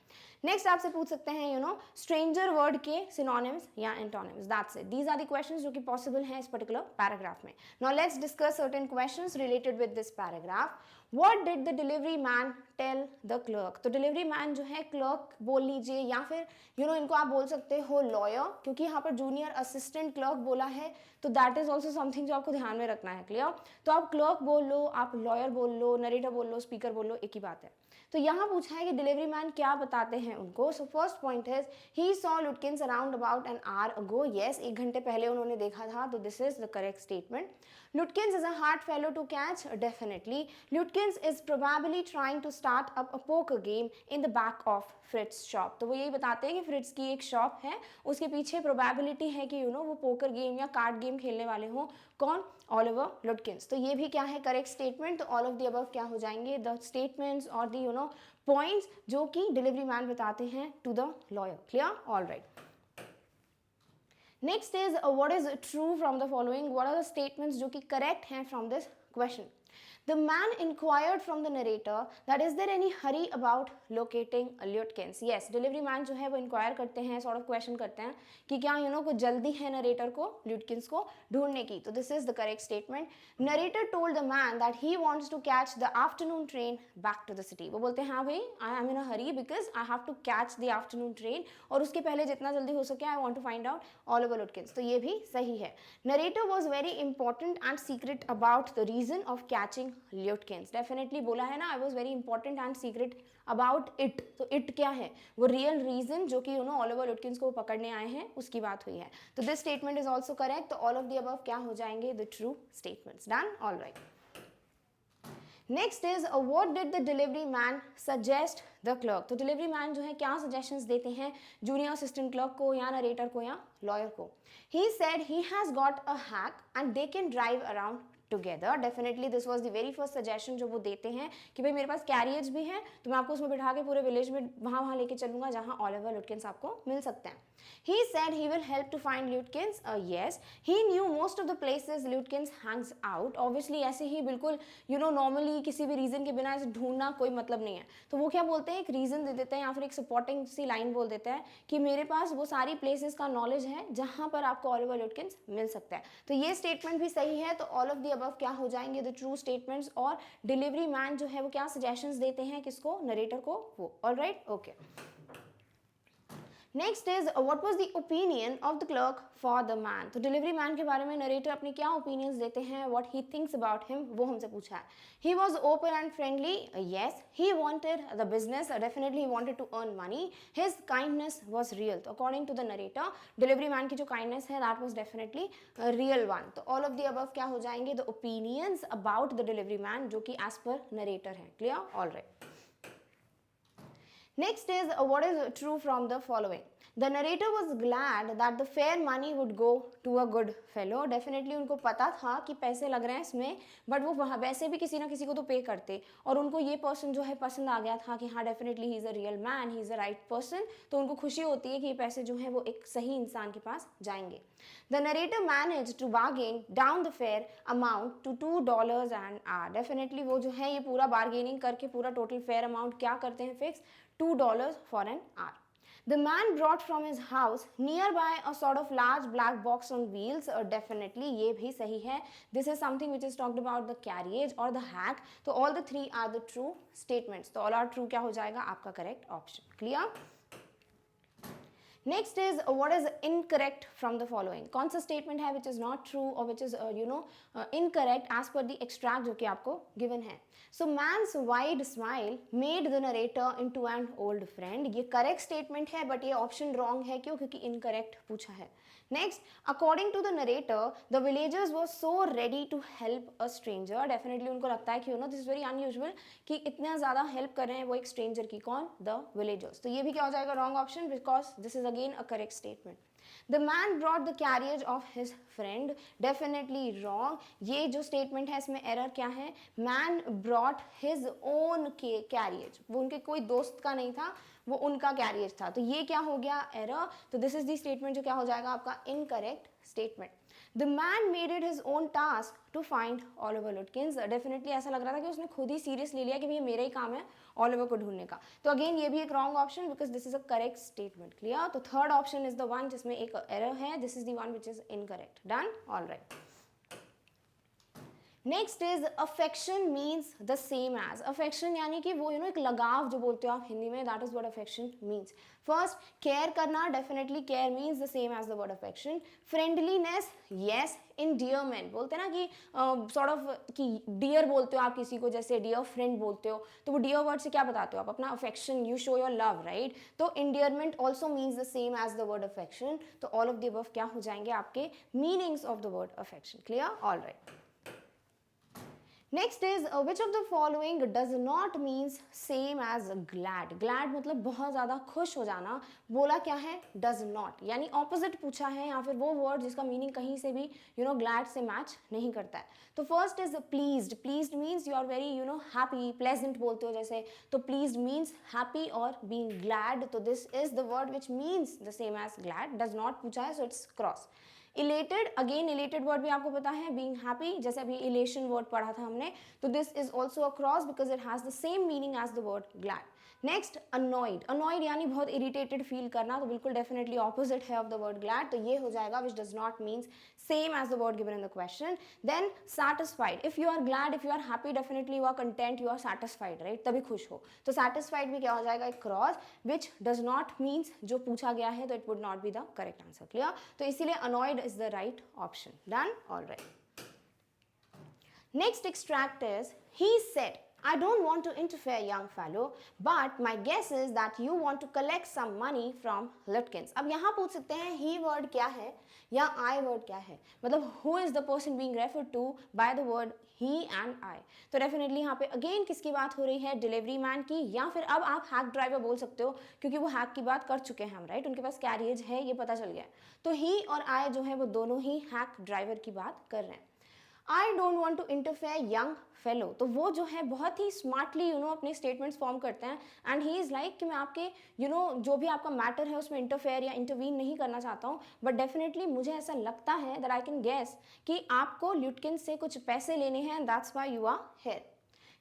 नेक्स्ट आपसे पूछ सकते हैं स्ट्रेंजर वर्ड के सिनोनिम्स या antonyms. That's it. These are the questions जो कि पॉसिबल हैं इस पर्टिकुलर पैराग्राफ में. Now let's discuss certain questions related with this paragraph. What did the delivery man tell the clerk? तो डिलीवरी मैन जो है क्लर्क बोल लीजिए या फिर इनको आप बोल सकते हो लॉयर, क्योंकि यहाँ पर जूनियर असिस्टेंट क्लर्क बोला है. तो दैट इज ऑल्सो समथिंग जो आपको ध्यान में रखना है. क्लियर? तो आप क्लर्क बोल लो, आप लॉयर बोल लो, नरेटर बोल लो, स्पीकर बोल लो, एक ही बात है. तो यहाँ पूछा है कि डिलीवरी मैन क्या बताते हैं उनको. सो फर्स्ट पॉइंट है he saw लुटकिंस around about an hour ago. Yes, 1 घंटे पहले उन्होंने देखा था. तो this is the correct statement. Lutkins is a hard fellow to catch, definitely. Lutkins is probably trying to start up a poker game in the back of Fritz's shop. तो वो यही बताते हैं कि फ्रिट्स की एक शॉप है, उसके पीछे प्रोबेबिलिटी है कि वो पोकर गेम या कार्ड गेम खेलने वाले हों. कौन? Oliver Lutkins. तो ये भी क्या है, करेक्ट स्टेटमेंट. तो ऑल ऑफ द अबव क्या हो जाएंगे, द स्टेटमेंट्स और द पॉइंट्स जो कि डिलीवरी मैन बताते हैं to the lawyer. Clear? All right. Next is what is true from the following. What are the statements जो कि correct हैं from this question. The man inquired from the narrator that is there any hurry about locating Lutkins. Yes, delivery man जो है वो inquire करते हैं, sort of question करते हैं कि क्या कोई जल्दी है narrator को Lutkins को ढूंढने की. तो this is the correct statement. Narrator told the man that he wants to catch the afternoon train back to the city. वो बोलते हैं हाँ भाई, I am in a hurry because I have to catch the afternoon train और उसके पहले जितना जल्दी हो सके I want to find out Oliver Lutkins. तो ये भी सही है. Narrator was very important and secret about the reason of catching Lutkins. Definitely बोला है ना, I was very important and secret about it. तो इट क्या है, वो रियल रीजन जो कि ऑलिवर लुटकिंस को पकड़ने आए हैं उसकी बात हुई है. तो this statement is also correct. तो ऑल ऑफ द अबव क्या हो जाएंगे, the true statements. Done? All right. Next is what did the delivery man suggest the clerk. तो डिलीवरी मैन जो है क्या सजेशंस देते हैं जूनियर असिस्टेंट क्लर्क को या नरेटर को या लॉयर को. He said he has got a hack and they can drive around together. Definitely this was the very first suggestion जो वो देते हैं कि भाई मेरे पास कैरियर्स भी है तो मैं आपको उसमें बिठा के पूरे विलेज में वहाँ लेके चलूंगा जहाँ ऑलिवर लुटकिंस आपको मिल सकते हैं. He said he will help to find Lutkins. Yes, he knew most of the places Lutkins hangs out. Obviously ऐसे ही बिल्कुल normally किसी भी रीजन के बिना ऐसे ढूंढना कोई मतलब नहीं है. तो वो क्या बोलते हैं, एक रीजन दे देते हैं या फिर एक सपोर्टिंग सी लाइन बोल देते हैं कि मेरे पास वो सारी प्लेसेस का नॉलेज है जहाँ पर आपको ऑलिवर लुटकिंस मिल सकता है. तो ये स्टेटमेंट भी सही है. तो ऑल ऑफ द अबव क्या हो जाएंगे, द ट्रू स्टेटमेंट्स. और डिलीवरी मैन जो है वो क्या सजेशंस देते हैं किसको, नरेटर को. वो all right. Okay. Next is what was the opinion of the clerk for the man. तो डिलीवरी मैन के बारे में नरेटर अपने क्या ओपिनियंस देते हैं, what he thinks about him, वो हमसे पूछा है. He was open and friendly. Yes, he wanted the business. Definitely he wanted to earn money. His kindness was real. तो according to the narrator delivery man की जो kindness है that was definitely real one. तो all of the above क्या हो जाएंगे, the opinions about the delivery man जो कि एज पर नरेटर है. Clear? All right. Next is what is true from the following. The narrator was glad that the fair money would go to a good fellow. Definitely उनको पता था कि पैसे लग रहे हैं इसमें, बट वो वहाँ वैसे भी किसी ना किसी को तो पे करते, और उनको ये पर्सन जो है पसंद आ गया था कि हाँ definitely he is a real man, he is a right person, तो उनको खुशी होती है कि ये पैसे जो हैं वो एक सही इंसान के पास जाएंगे. The narrator managed to bargain down the fair amount to $2 an hour. Definitely वो जो है ये पूरा bargaining करके पूरा total fair amount क्या करते हैं fix? $2 for an hour. The man brought from his house nearby a sort of large black box on wheels. Definitely ये भी सही है. This is something which is talked about the carriage or the hack. तो all the three are the true statements. तो all are true क्या हो जाएगा आपका correct option. Clear? Next is what is incorrect from the following. कौन सा statement है which is not true or which is incorrect as per the extract जो कि आपको given है. So man's wide smile made the narrator into an old friend. ये correct statement है but ये option wrong है. क्यों? क्योंकि incorrect पूछा है. Next, according to the narrator, the villagers were so ready to help a stranger. Definitely उनको लगता है कि this is very unusual कि इतना ज़्यादा help कर रहे हैं वो एक stranger की. कौन? The villagers. तो ये भी क्या हो जाएगा wrong option because this is again a correct statement. The man brought the carriage of his friend. Definitely wrong. ये जो statement है इसमें error क्या है? Man brought his own carriage. वो उनके कोई दोस्त का नहीं था, वो उनका कैरियर था. तो ये क्या हो गया? एरर. तो दिस इज द स्टेटमेंट जो क्या हो जाएगा आपका incorrect statement. The man made it his own task to find Oliver Lutkins. Definitely ऐसा लग रहा था कि उसने खुद ही सीरियस ले लिया कि ये मेरा ही काम है ऑलिवर को ढूंढने का. तो अगेन ये भी एक wrong option because this is a correct statement. Clear? तो third option is the one जिसमें एक एरर है. This is the one which is incorrect. Done? All right. Next is affection means the same as. Affection यानी कि वो एक लगाव जो बोलते हो आप हिंदी में, that is what affection means. First, care करना. Definitely care means the same as the word affection. Friendliness, yes. Endearment बोलते हैं ना कि सॉर्ट ऑफ कि डियर बोलते हो आप किसी को, जैसे डियर फ्रेंड बोलते हो, तो वो डियर वर्ड से क्या बताते हो आप? अपना affection, you show your love, right? तो endearment also means the same as the word affection. तो ऑल ऑफ द अबव क्या हो जाएंगे आपके meanings of the word affection. Clear? All right. Next is which of the following does not means same as glad. glad मतलब बहुत ज़्यादा खुश हो जाना. बोला क्या है? does not, यानी opposite पूछा है या फिर वो word जिसका meaning कहीं से भी glad से match नहीं करता है. तो first is pleased. pleased means you are very happy, pleasant बोलते हो जैसे, तो pleased means happy और being glad. तो this is the word which means the same as glad. does not पूछा है so it's cross. Elated, again elated word भी आपको पता है बीइंग हैप्पी, जैसे अभी इलेशन वर्ड पढ़ा था हमने, तो this is also a cross because it has the same meaning as the word glad. Next, annoyed. Annoyed यानी बहुत इरिटेटेड फील करना, तो बिल्कुल डेफिनेटली ऑपोजिट है ऑफ द वर्ड ग्लैड, तो ये हो जाएगा which does not means same as the word given in the question. Then satisfied. If you are glad, if you are happy, definitely you are content, you are satisfied, right? तभी खुश हो. तो satisfied भी क्या हो जाएगा? एक cross which does not means जो पूछा गया है, तो it would not be the correct answer. Clear? तो इसीलिए annoyed is the right option. Done? All right. Next extract is, he said, I don't want to interfere, young fellow, but my guess is that you want to collect some money from Lutkins. अब यहाँ पूछ सकते हैं he word क्या है या I word क्या है, मतलब who is the person being referred to by the word he and I. तो डेफिनेटली यहाँ पे अगेन किसकी बात हो रही है? डिलीवरी मैन की, या फिर अब आप हैक ड्राइवर बोल सकते हो क्योंकि वो हैक की बात कर चुके हैं हम, राइट? उनके पास कैरियज है, ये पता चल गया. तो ही और आई जो है वो दोनों ही हैक ड्राइवर की बात कर रहे हैं. I don't want to interfere young fellow, तो वो जो है बहुत ही स्मार्टली अपने स्टेटमेंट्स फॉर्म करते हैं एंड ही इज़ लाइक कि मैं आपके जो भी आपका मैटर है उसमें इंटरफेयर या इंटरवीन नहीं करना चाहता हूँ, बट डेफिनेटली मुझे ऐसा लगता है दैट आई कैन गेस कि आपको ल्यूटकिन से कुछ पैसे लेने हैं and that's why you are here.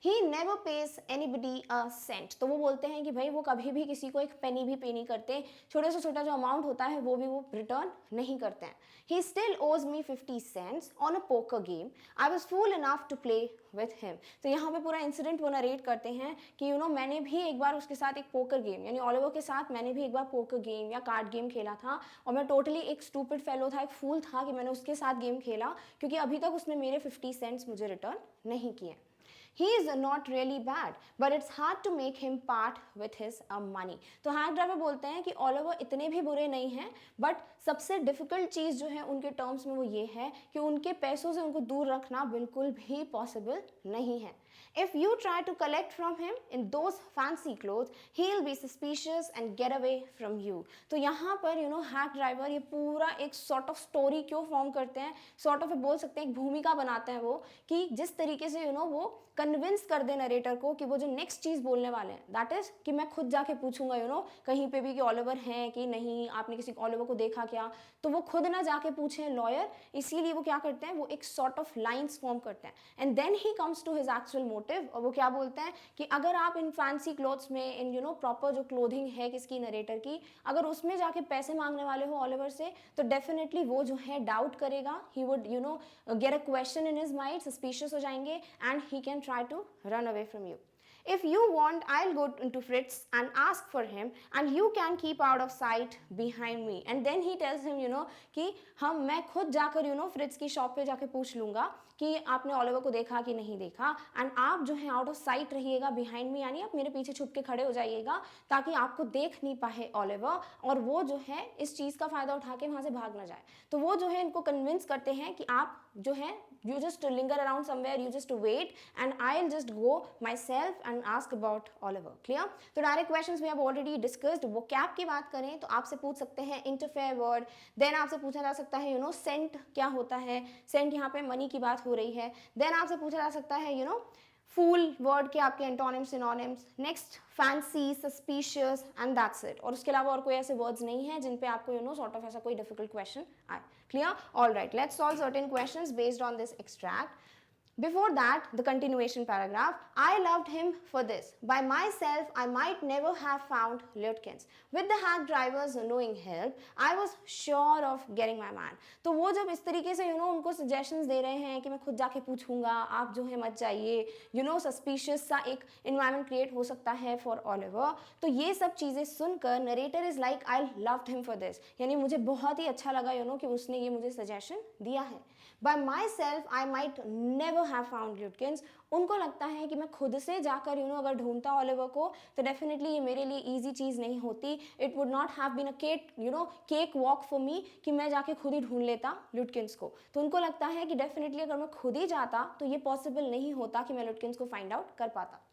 He never pays anybody a cent. तो वो बोलते हैं कि भाई वो कभी भी किसी को एक पेनी भी पे नहीं करते, छोटे से छोटा जो अमाउंट होता है वो भी वो रिटर्न नहीं करते हैं. He still owes me 50 cents on a poker game. I was fool enough to play with him. तो यहाँ पे पूरा इंसिडेंट वो नरेट करते हैं कि मैंने भी एक बार उसके साथ एक पोकर गेम, यानी ऑलिवर के साथ मैंने भी एक बार पोकर गेम या कार्ड गेम खेला था, और मैं टोटली एक स्टूपिड फेलो था, एक फूल था कि मैंने उसके साथ गेम खेला क्योंकि अभी तक उसने मेरे 50 सेंट्स मुझे रिटर्न नहीं किए. He is not really bad, but it's hard to make him part with his money. तो हैक ड्राइवर बोलते हैं कि ऑलिवर इतने भी बुरे नहीं हैं, बट सबसे डिफिकल्ट चीज़ जो है उनके टर्म्स में वो ये है कि उनके पैसों से उनको दूर रखना बिल्कुल भी पॉसिबल नहीं है. If you try to collect from him in those fancy clothes, he'll be suspicious and get away from you. तो यहाँ पर हैक ड्राइवर ये पूरा एक सॉर्ट ऑफ स्टोरी क्यों फॉर्म करते हैं, सॉर्ट ऑफ बोल सकते हैं एक भूमिका बनाते हैं वो, कि जिस तरीके से वो कन्विंस कर दे नरेटर को कि वो जो नेक्स्ट चीज़ बोलने वाले हैं दैट इज कि मैं खुद जाके पूछूंगा कहीं पे भी कि ऑलिवर है कि नहीं, आपने किसी ऑलिवर को देखा क्या, तो वो खुद ना जाके पूछें लॉयर, इसीलिए वो क्या करते हैं, वो एक सॉर्ट ऑफ लाइंस फॉर्म करते हैं and then he comes to his actual motive. और वो क्या बोलते हैं कि अगर आप इन फैंसी क्लोथ्स में, इन प्रॉपर जो क्लोथिंग है किसकी, नरेटर की, अगर उसमें जाके पैसे मांगने वाले हो ऑलिवर से, तो डेफिनेटली वो जो है डाउट करेगा, he would get a question in his mind, suspicious हो जाएंगे and he can try to run away from you. If you want, I'll go into Fritz and ask for him and you can keep out of sight behind me. And then he tells him, कि मैं खुद जाकर Fritz की shop पे जाके पूछ लूँगा कि आपने ऑलिवर को देखा कि नहीं देखा, एंड आप जो है आउट ऑफ साइट रहिएगा बिहाइंड मी, यानी आप मेरे पीछे छुप के खड़े हो जाइएगा ताकि आपको देख नहीं पाए ऑलिवर, और वो जो है इस चीज़ का फ़ायदा उठा के वहाँ से भाग ना जाए। तो वो जो है इनको कन्विंस करते हैं कि आप जो है you just linger around somewhere, you just wait and I'll just go myself and ask about Oliver. Clear? तो direct questions we have already discussed. vocab की बात करें तो आपसे पूछ सकते हैं interfere word, then आपसे पूछा जा सकता है sent क्या होता है, sent यहाँ पे money की बात हो रही है, then आपसे पूछा जा सकता है फूल वर्ड के आपके antonyms synonyms, next fancy, suspicious and that's it. और उसके अलावा और कोई ऐसे वर्ड्स नहीं हैं जिन पे आपको सॉर्ट ऑफ ऐसा कोई डिफिकल्ट क्वेश्चन आए। Clear? All right, let's solve certain questions based on this extract. Before that, the continuation paragraph, I loved him for this. By myself, I might never have found Lutkins. With the hack driver's knowing help, I was sure of getting my man. तो वो जब इस तरीके से उनको suggestions दे रहे हैं कि मैं खुद जाके पूछूंगा, आप जो है मत जाइए, suspicious सा एक environment create हो सकता है for Oliver, तो ये सब चीज़ें सुनकर narrator is like, I loved him for this. यानी मुझे बहुत ही अच्छा लगा कि उसने ये मुझे suggestion दिया है। By myself, I might never have found Lutkins. उनको लगता है कि मैं खुद से जाकर अगर ढूंढता ऑलिवर को तो डेफिनेटली ये मेरे लिए ईजी चीज़ नहीं होती। It would not have been a cakewalk for me कि मैं जाके खुद ही ढूंढ लेता लुटकिंस को। तो उनको लगता है कि डेफिनेटली अगर मैं खुद ही जाता तो ये पॉसिबल नहीं होता कि मैं लुटकिंस को फाइंड आउट कर पाता।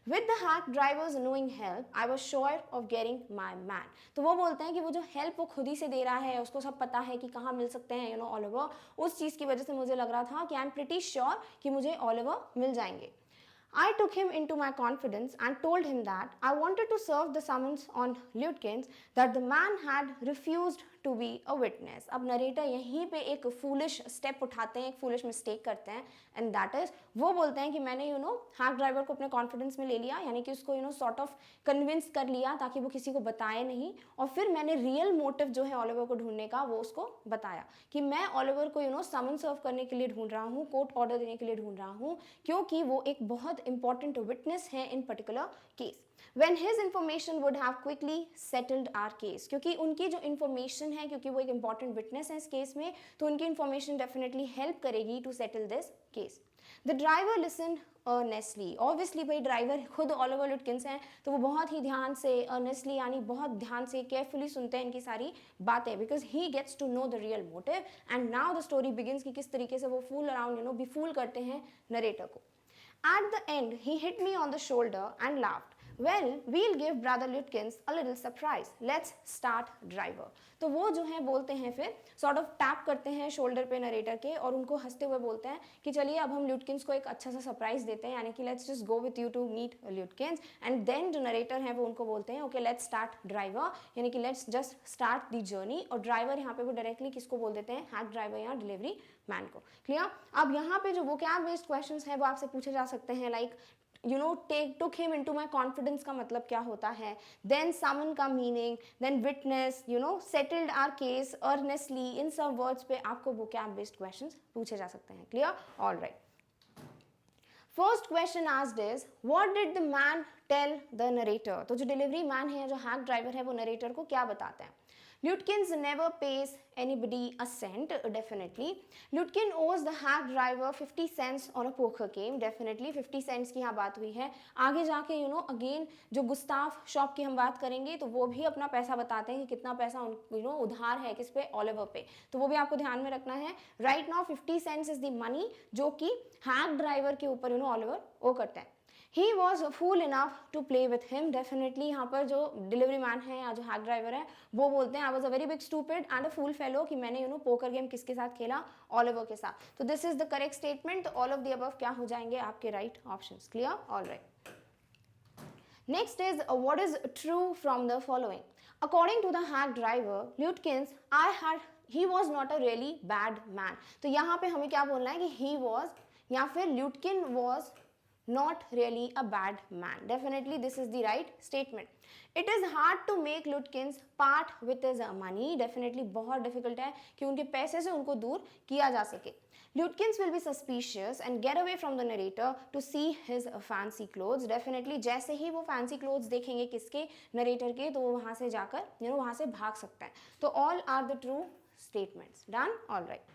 With the hack driver's knowing help, I was sure of getting my man. तो वो बोलते हैं कि वो जो हेल्प वो खुद ही से दे रहा है, उसको सब पता है कि कहाँ मिल सकते हैं ऑलिवर, उस चीज़ की वजह से मुझे लग रहा था कि आई एम प्रिटी श्योर कि मुझे ऑलिवर मिल जाएंगे। I took him into my confidence and told him that I wanted to serve the summons on Lutkins, that the man had refused to be a witness. अब narrator यहीं पे एक foolish step उठाते हैं, एक foolish mistake करते हैं, and that is वो बोलते हैं कि मैंने हैक ड्राइवर को अपने कॉन्फिडेंस में ले लिया, यानी कि उसको सॉर्ट ऑफ कन्विंस कर लिया ताकि वो किसी को बताए नहीं, और फिर मैंने रियल मोटिव जो है ऑलिवर को ढूंढने का वो उसको बताया कि मैं ऑलिवर को समन सर्व करने के लिए ढूंढ रहा हूँ, कोर्ट ऑर्डर देने के लिए ढूंढ रहा हूँ, क्योंकि वो एक बहुत इंपॉर्टेंट विटनेस है इन particular case. When his information would have quickly settled our case, क्योंकि उनकी जो information है, क्योंकि वो एक important witness है इस केस में, तो उनकी information definitely help करेगी to settle this case. The driver listened earnestly. Obviously भाई ड्राइवर खुद ऑलिवर लुटकिंस हैं तो वो बहुत ही ध्यान से earnestly यानी बहुत ध्यान से carefully सुनते हैं इनकी सारी बातें, because he gets to know the real motive and now the story begins कि किस तरीके से वो fool around befool करते हैं नरेटर को। At the end, he hit me on the shoulder and laughed. Well, we'll give brother Lutkins a little surprise. Let's start driver. तो वो जो है बोलते हैं फिर sort of टैप करते हैं शोल्डर पे नरेटर के और उनको हंसते हुए बोलते हैं कि चलिए अब हम ल्यूटकिंस को एक अच्छा सा सरप्राइज देते हैं, यानी कि let's just go with you to meet Lutkins, and then जो नरेटर है वो उनको बोलते हैं ओके लेट्स स्टार्ट ड्राइवर, यानी कि let's just start the journey. और ड्राइवर यहाँ पे वो डायरेक्टली किसको बोल देते हैं, हैक ड्राइवर या डिलीवरी मैन को। क्लियर? अब यहाँ पे जो वोकैब बेस्ड क्वेश्चंस हैं वो आपसे पूछे जा सकते हैं, like took him into my confidence का मतलब क्या होता है, then summon का meaning, then witness, settled our case earnestly, इन सब words पे आपको vocab based questions पूछे जा सकते हैं। Clear? All right. First question asked is, what did the man tell the narrator, तो जो डिलीवरी मैन है, जो हैक ड्राइवर है, वो नरेटर को क्या बताते हैं? Lutkins never pays anybody a cent, definitely. Lutkin owes the hack driver 50 cents on a poker game, definitely 50 cents की यहाँ बात हुई है. आगे जाके अगेन जो गुस्ताफ शॉप की हम बात करेंगे तो वो भी अपना पैसा बताते हैं कि कितना पैसा उधार है किस पे, ओलिवर पे, तो वो भी आपको ध्यान में रखना है. Right now 50 cents is the money जो कि हैक ड्राइवर के ऊपर ओलिवर ओ करते हैं. He was fool enough to play with him. Definitely यहाँ पर जो डिलीवरी मैन है या जो हैक ड्राइवर है वो बोलते हैं I was a very big stupid and a fool fellow कि मैंने पोकर गेम किसके साथ खेला, ओलिवर के साथ. तो this is the correct statement. तो ऑल ऑफ द अबव क्या हो जाएंगे आपके right options. Clear? All right. Next is what is true from the following. According to the hack driver Lutkins, he was not a really bad man. तो यहाँ पे हमें क्या बोलना है कि he was या फिर Lutkin was not really a bad man. Definitely this is the right statement. It is hard to make Lutkins part with his money. Definitely बहुत difficult है कि उनके पैसे से उनको दूर किया जा सके. Lutkins will be suspicious and get away from the narrator to see his fancy clothes. Definitely जैसे ही वो fancy clothes देखेंगे किसके, narrator के, तो वो वहाँ से जाकर वहाँ से भाग सकता है. तो all are the true statements. Done? All right.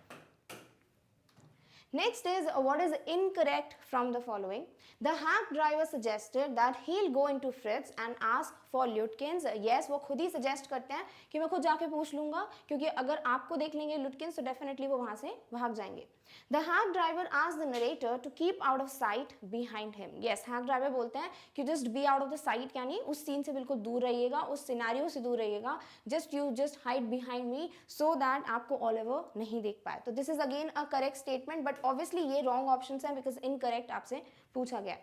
Next is what is incorrect from the following. The hack driver suggested that he'll go into Fritz and ask for Lutkins. Yes, वो खुद ही suggest करते हैं कि मैं खुद जाके पूछ लूँगा, क्योंकि अगर आपको देख लेंगे Lutkins तो definitely वो वहाँ से भाग जाएंगे. The hack driver asked the narrator to keep out of sight behind him. Yes, hack driver बोलते हैं कि just be out of the sight, यानी उस सीन से बिल्कुल दूर रहिएगा, उस सिनेरियो से दूर रहिएगा. Just hide behind me so that आपको ओलिवर नहीं देख पाए. तो this is again a correct statement, but obviously ये wrong options हैं because incorrect आपसे पूछा गया.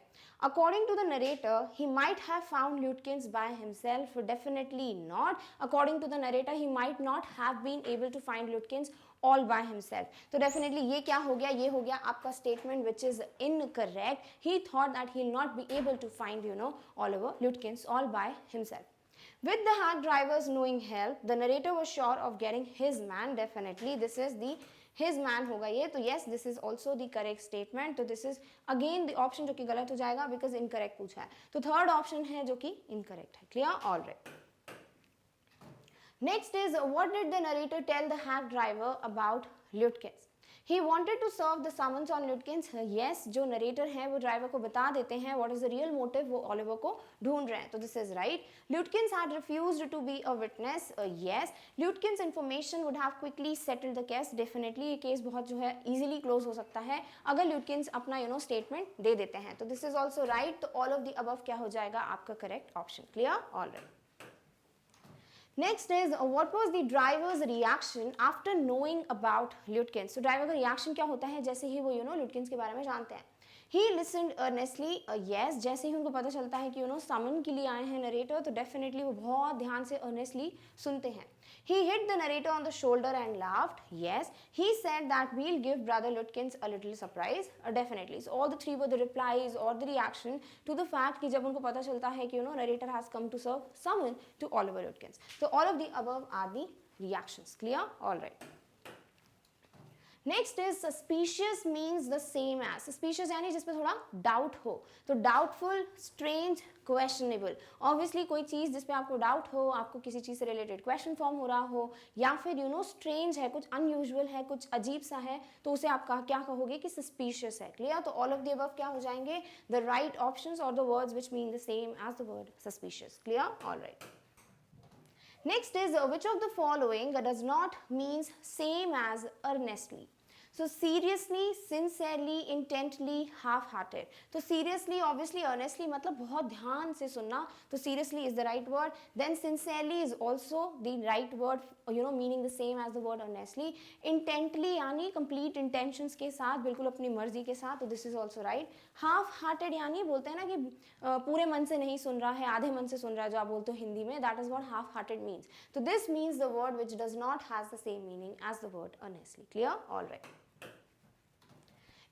According to the narrator, he might have found Lutkins by himself. Definitely not. According to the narrator, he might not have been able to find Lutkins all by himself. तो definitely ये क्या हो गया, ये हो गया आपका statement which is incorrect. He thought that he'll not be able to find Oliver Lutkins all by himself. With the hack driver's knowing help, the narrator was sure of getting his man. Definitely this is the his man होगा ये. तो yes, this is also the correct statement. तो this is again the option जो कि गलत हो जाएगा because incorrect पूछा है. तो third option है जो कि incorrect है. Clear? All right. Next is what did the narrator tell the hack driver about Lutkins? He wanted to serve the summons on Lutkins. Yes, जो narrator है वो driver को बता देते हैं what is the real motive, वो Oliver को ढूंढ रहे हैं. तो this is right. Lutkins had refused to be a witness. Yes, Lutkins information would have quickly settled the case. Definitely ये case बहुत जो है easily close हो सकता है अगर Lutkins अपना statement दे देते हैं. तो this is also right. तो all of the above क्या हो जाएगा आपका correct option. Clear? All right. Next is what was the driver's reaction after knowing about Lutkins? तो driver का reaction क्या होता है जैसे ही वो Lutkins के बारे में जानते हैं. He listened earnestly. Yes, जैसे ही उनको पता चलता है कि summon के लिए आए हैं narrator, तो definitely वो बहुत ध्यान से earnestly सुनते हैं. He hit the narrator on the shoulder and laughed. Yes, he said that we'll give brother Lutkins a little surprise. Definitely. So all the three were the replies or the reaction to the fact कि जब उनको पता चलता है कि narrator has come to serve summon to Oliver Lutkins. So all of the above are the reactions. Clear? All right. Next is suspicious means the same as. Suspicious यानी जिसमें थोड़ा doubt हो. तो doubtful, strange, questionable. Obviously कोई चीज़ जिसपे आपको doubt हो, आपको किसी चीज़ से related question form हो रहा हो, या फिर strange है, कुछ unusual है, कुछ अजीब सा है, तो उसे आप क्या कहोगे कि suspicious है. Clear? तो all of the above क्या हो जाएंगे? The right options or the words which mean the same as the word suspicious. Clear? All right. Next is which of the following does not means same as earnestly. So seriously, sincerely, intently, half-hearted. तो seriously, obviously, earnestly मतलब बहुत ध्यान से सुनना. तो seriously is the right word. Then sincerely is also the right word, meaning the same as the word earnestly. Intently यानी complete intentions के साथ, बिल्कुल अपनी मर्जी के साथ. तो this is also right. Half-hearted यानी बोलते हैं ना कि पूरे मन से नहीं सुन रहा है, आधे मन से सुन रहा है, जो आप बोलते हो हिंदी में. That is what half-hearted means. So this means the word which does not has the same meaning as the word earnestly. Clear? All right.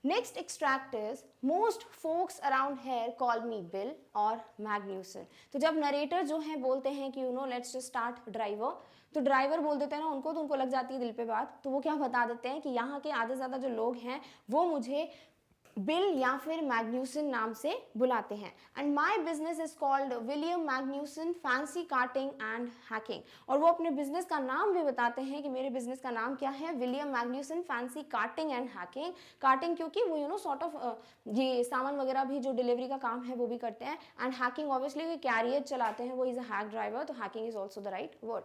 Next extract is most folks around here call me Bill or Magnuson. तो जब narrator जो हैं बोलते हैं कि let's just start driver, तो driver बोल देते हैं ना उनको, तो उनको लग जाती है दिल पे बात. तो वो क्या बता देते हैं कि यहाँ के आधे ज़्यादा जो लोग हैं वो मुझे बिल या फिर मैग्न्यूसन नाम से बुलाते हैं। And my business is called William Magnuson fancy carting and hacking. और वो अपने बिजनेस का नाम भी बताते हैं कि मेरे बिजनेस का नाम क्या है, William Magnuson fancy carting and hacking. Carting क्योंकि वो सॉर्ट ऑफ ये सामान वगैरह भी जो डिलीवरी का काम है वो भी करते हैं। एंड हैकिंग ऑब्वियसली कैरियर चलाते हैं, वो इज अ हैक ड्राइवर, तो hacking is also the right word.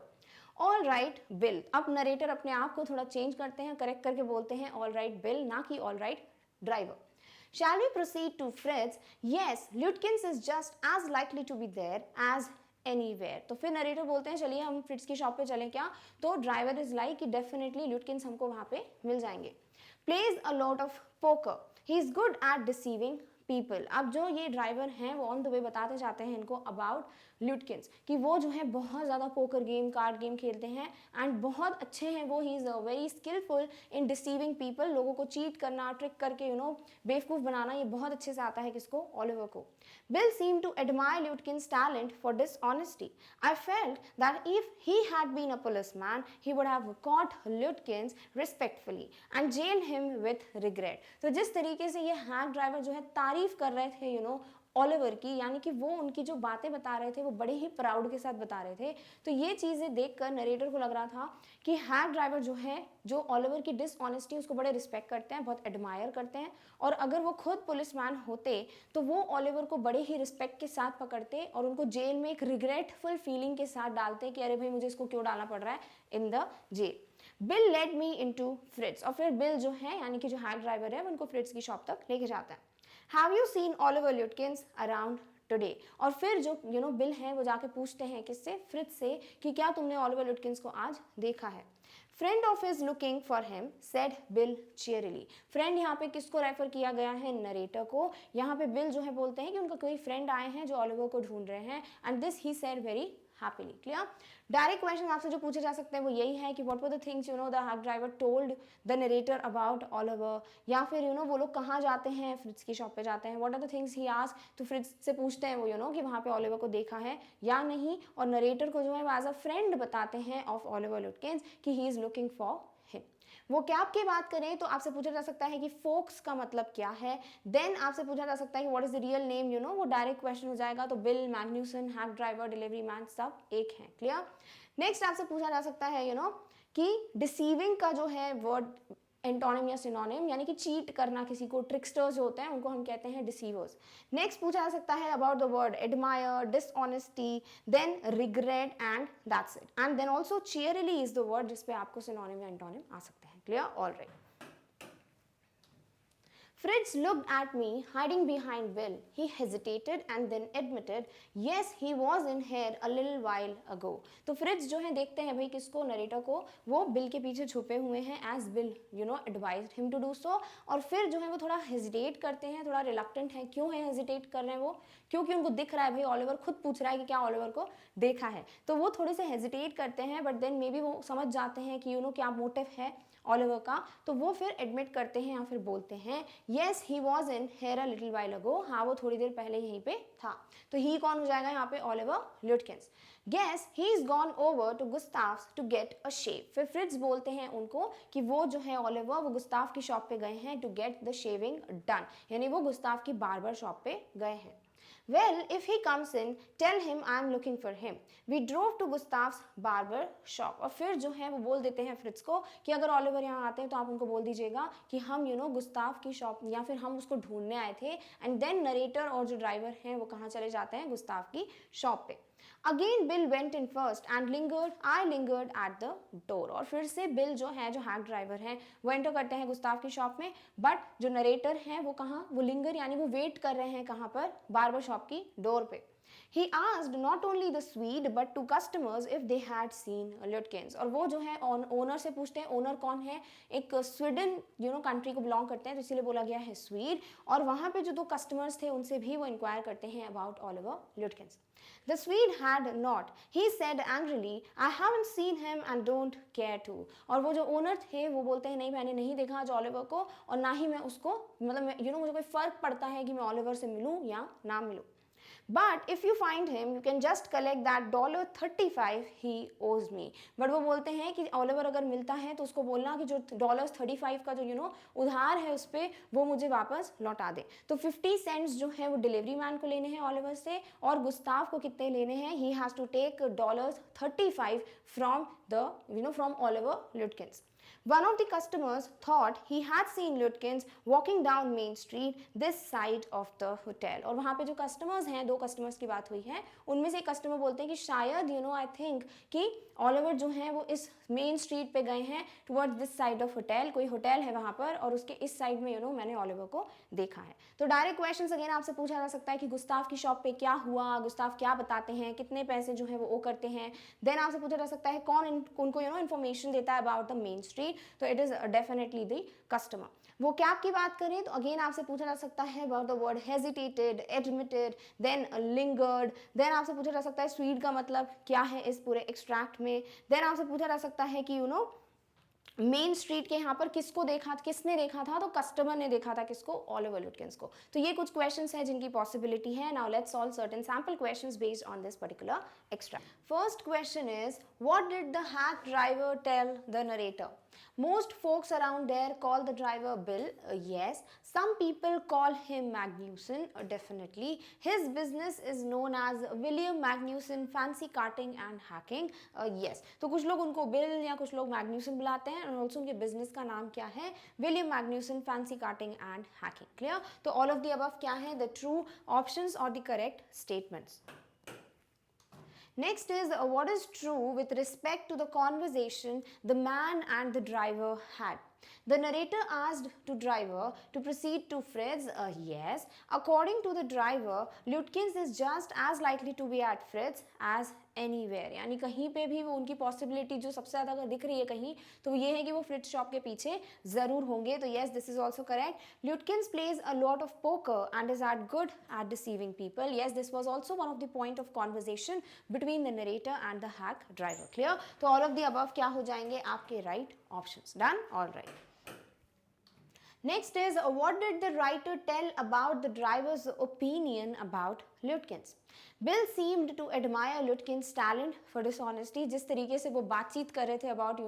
All right bill. अब नरेटर अपने आप को थोड़ा चेंज करते हैं, करेक्ट करके बोलते हैं ऑल राइट बिल, ना कि all right driver. Shall we proceed to Fritz? Yes, Lutkins is just as likely to be there as anywhere. तो फिर नरेटर बोलते हैं चलिए हम फ्रिट्ज की शॉप पे चलें क्या, तो ड्राइवर इज लाइक कि डेफिनेटली ल्यूटकिंस हमको वहाँ पे मिल जाएंगे। Plays a lot of poker, he is good at deceiving people. अब जो ये ड्राइवर हैं वो ऑन द वे बताते जाते हैं इनको अबाउट ल्यूटकिंस कि वो जो है बहुत ज़्यादा पोकर गेम, कार्ड गेम खेलते हैं एंड बहुत अच्छे हैं वो। He is very skilful in deceiving people, लोगों को चीट करना, ट्रिक करके बेवकूफ़ बनाना, ये बहुत अच्छे से आता है किसको, ओलिवर को। Bill seemed to admire Lutkin's talent for dishonesty. I felt that if he had been a policeman, he would have caught Lutkins respectfully and jailed him with regret. तो जिस तरीके से ये हैक ड्राइवर जो है तारीफ कर रहे थे ओलिवर की, यानी कि वो उनकी जो बातें बता रहे थे वो बड़े ही प्राउड के साथ बता रहे थे, तो ये चीज़ें देखकर नरेटर को लग रहा था कि हैक ड्राइवर जो है जो ओलिवर की डिसऑनेस्टी उसको बड़े रिस्पेक्ट करते हैं, बहुत एडमायर करते हैं, और अगर वो खुद पुलिसमैन होते तो वो ओलिवर को बड़े ही रिस्पेक्ट के साथ पकड़ते और उनको जेल में एक रिग्रेटफुल फीलिंग के साथ डालते कि अरे भाई मुझे इसको क्यों डालना पड़ रहा है in the jail. Bill led me into Fritz, और फिर बिल जो है यानी कि जो हैक ड्राइवर है उनको फ्रिट्ज की शॉप तक लेके जाता है। Have you seen Oliver Lutkins around today? और फिर जो बिल है वो जाके पूछते हैं किससे, फ्रिट्ज से, कि क्या तुमने ओलिवर ल्यूटकिंस को आज देखा है। Friend of his looking for him said Bill cheerily. Friend यहाँ पे किसको रेफर किया गया है, नरेटर को। यहाँ पे बिल जो है बोलते हैं कि उनका कोई फ्रेंड आए हैं जो ओलिवर को ढूंढ रहे हैं, and this he said very happily. Clear? Direct question आपसे जो पूछे जा सकते हैं वो यही है कि what were the things the hack driver told the narrator about Oliver, या फिर वो लोग कहाँ जाते हैं, फ्रिट्ज की शॉप पे जाते हैं। What are the things he ask, तो फ्रिट्ज से पूछते हैं वो कि वहाँ पे ओलिवर को देखा है या नहीं, और नरेटर को जो है वो एज अ फ्रेंड बताते हैं ऑफ ओलिवर लुटकिंस कि he is looking for him. वो कैप की बात करें तो आपसे पूछा जा सकता है कि फोक्स का मतलब क्या है। देन आपसे पूछा जा सकता है कि what is the real name, वो डायरेक्ट क्वेश्चन हो जाएगा, तो Bill, Magnuson, hack driver, delivery man सब एक हैं। क्लियर? नेक्स्ट आपसे पूछा जा सकता है कि डिसीविंग का जो है वर्ड एंटोनिम या सिनोनिम, यानी कि चीट करना किसी को, ट्रिक्स्टर्स होते हैं उनको हम कहते हैं डिसीवर्स। नेक्स्ट पूछा जा सकता है about the word admire, dishonesty, then regret, and that's it. And then also cheerily is the word जिस पे आपको सिनोनिम या एंटोनिम आ सकते हैं। Clear? All right. Fritz looked at me, hiding behind Bill. He hesitated and then admitted, yes, he was in here a little while ago. तो Fritz जो है देखते हैं भाई किसको, नरेटर को, वो बिल के पीछे छुपे हुए हैं as Bill advised him to do so, और फिर जो है वो थोड़ा हेजिटेट करते हैं, थोड़ा रिलक्टेंट है। क्यों है हेजिटेट कर रहे हैं वो, क्योंकि उनको दिख रहा है भाई, ओलिवर खुद पूछ रहा है कि क्या ओलिवर को देखा है, तो वो थोड़े से हेजिटेट करते हैं, बट देन मे बी वो समझ जाते हैं कि क्या मोटिव है ओलिवर का, तो वो फिर एडमिट करते हैं या फिर बोलते हैं yes he was in here a little while ago, हाँ वो थोड़ी देर पहले यहीं पे था। तो ही कौन हो जाएगा यहाँ पे, Oliver Lutkins. Guess he is gone over to Gustav's to get a shave. फिर फ्रिट्ज बोलते हैं उनको कि वो जो है ओलिवर वो गुस्ताव की शॉप पे गए हैं to get the shaving done, यानी वो गुस्ताव की बार्बर शॉप पे गए हैं। Well, if he comes in, tell him I'm looking for him. We drove to Gustav's barber shop. और फिर जो है वो बोल देते हैं फ्रिट्ज को कि अगर ओलिवर यहाँ आते हैं तो आप उनको बोल दीजिएगा कि हम गुस्ताव की शॉप, या फिर हम उसको ढूंढने आए थे। एंड देन नरेटर और जो ड्राइवर हैं वो कहाँ चले जाते हैं, गुस्ताव की शॉप पे। Again bill went in first and lingered, I lingered at the door. और फिर से बिल जो है, जो हैक ड्राइवर हैं, वो एंटर करते हैं गुस्ताव की शॉप में, बट जो नरेटर हैं वो कहाँ, वो लिंगर यानी वो वेट कर रहे हैं कहाँ पर, बार्बर शॉप की डोर पे। He asked not only the Swede but to customers if they had seen Lutkins. और वो जो है ओनर से पूछते हैं, ओनर कौन है, एक स्वीडन कंट्री को बिलोंग करते हैं, तो इसीलिए बोला गया है स्वीड। और वहाँ पे जो 2 कस्टमर्स थे उनसे भी वो इंक्वायर करते हैं about Oliver Lutkins. The Swede had not. He said angrily, I haven't seen him and don't care to. और वो जो ओनर थे वो बोलते हैं नहीं मैंने नहीं देखा आज ओलिवर को, और ना ही मैं उसको, मतलब मुझे कोई फर्क पड़ता है कि मैं ओलिवर से मिलूं या ना मिलूं। But if you find him you can just collect that $35 ही ओज मी। बट वो बोलते हैं कि ओलिवर अगर मिलता है तो उसको बोलना कि जो $35 का जो उधार है उस पर वो मुझे वापस लौटा दे। तो 50 सेंट्स जो है वो डिलीवरी मैन को लेने हैं ओलिवर से, और गुस्ताव को कितने लेने हैं, he has to take $35 from from Oliver Lutkins. One of the customers thought he had seen Lutkins walking down Main Street this side of the hotel. और वहाँ पे जो customers हैं, 2 customers की बात हुई है, उनमें से एक customer बोलते हैं कि शायद I think कि ओलिवर जो है वो इस मेन स्ट्रीट पे गए हैं towards this side of hotel, कोई होटल है वहाँ पर और उसके इस साइड में मैंने ओलिवर को देखा है। तो डायरेक्ट क्वेश्चंस अगेन आपसे पूछा जा सकता है कि गुस्ताव की शॉप पे क्या हुआ, गुस्ताव क्या बताते हैं, कितने पैसे जो है वो करते हैं। देन आपसे पूछा जा सकता है कौन उनको इन्फॉर्मेशन देता है अबाउट द मेन स्ट्रीट, तो it is definitely the customer. वो कैब की बात करें तो अगेन आपसे पूछा जा सकता है about the word hesitated, admitted, then lingered. Then आपसे पूछा जा सकता है स्वीट का मतलब क्या है इस पूरे एक्सट्रैक्ट में। देन आपसे पूछा जा सकता है कि मेन स्ट्रीट के यहाँ पर किसको देखा, किसने देखा था, तो कस्टमर ने देखा था किसको, ओलिवर लुटकिंस को। तो ये कुछ क्वेश्चंस हैं जिनकी पॉसिबिलिटी है। Now let's solve certain sample questions based on this particular extract. First question is what did the hack driver tell the narrator? Most folks around there call the driver Bill. Yes. Some people call him Magnuson. Definitely. His business is known as William Magnuson Fancy Carting and Hacking. Yes. तो कुछ लोग उनको bill या कुछ लोग मैग्न्यूसन बुलाते हैं, और ऑल्सो उनके बिजनेस का नाम क्या है, William Magnuson fancy carting and hacking. Clear? तो ऑल ऑफ द अबव क्या है, द ट्रू ऑप्शंस और the correct statements. Next is what is true with respect to the conversation the man and the driver had. The narrator asked the driver to proceed to Fritz. Yes. According to the driver, Lutkins is just as likely to be at Fritz as anywhere. यानी कहीं पे भी वो उनकी possibility जो सबसे ज़्यादा अगर दिख रही है कहीं, तो ये है कि वो फ्रिट्ज शॉप के पीछे ज़रूर होंगे। तो yes, this is also correct. Lutkins plays a lot of poker and is good at deceiving people. Yes, this was also one of the point of conversation between the narrator and the hack driver. Clear? तो all of the above क्या हो जाएंगे आपके right options. Done? All right. Next is what did the writer tell about the driver's opinion about Lutkins? Bill seemed to admire Lutkins' talent for dishonesty. जिस तरीके से वो बातचीत कर रहे थे about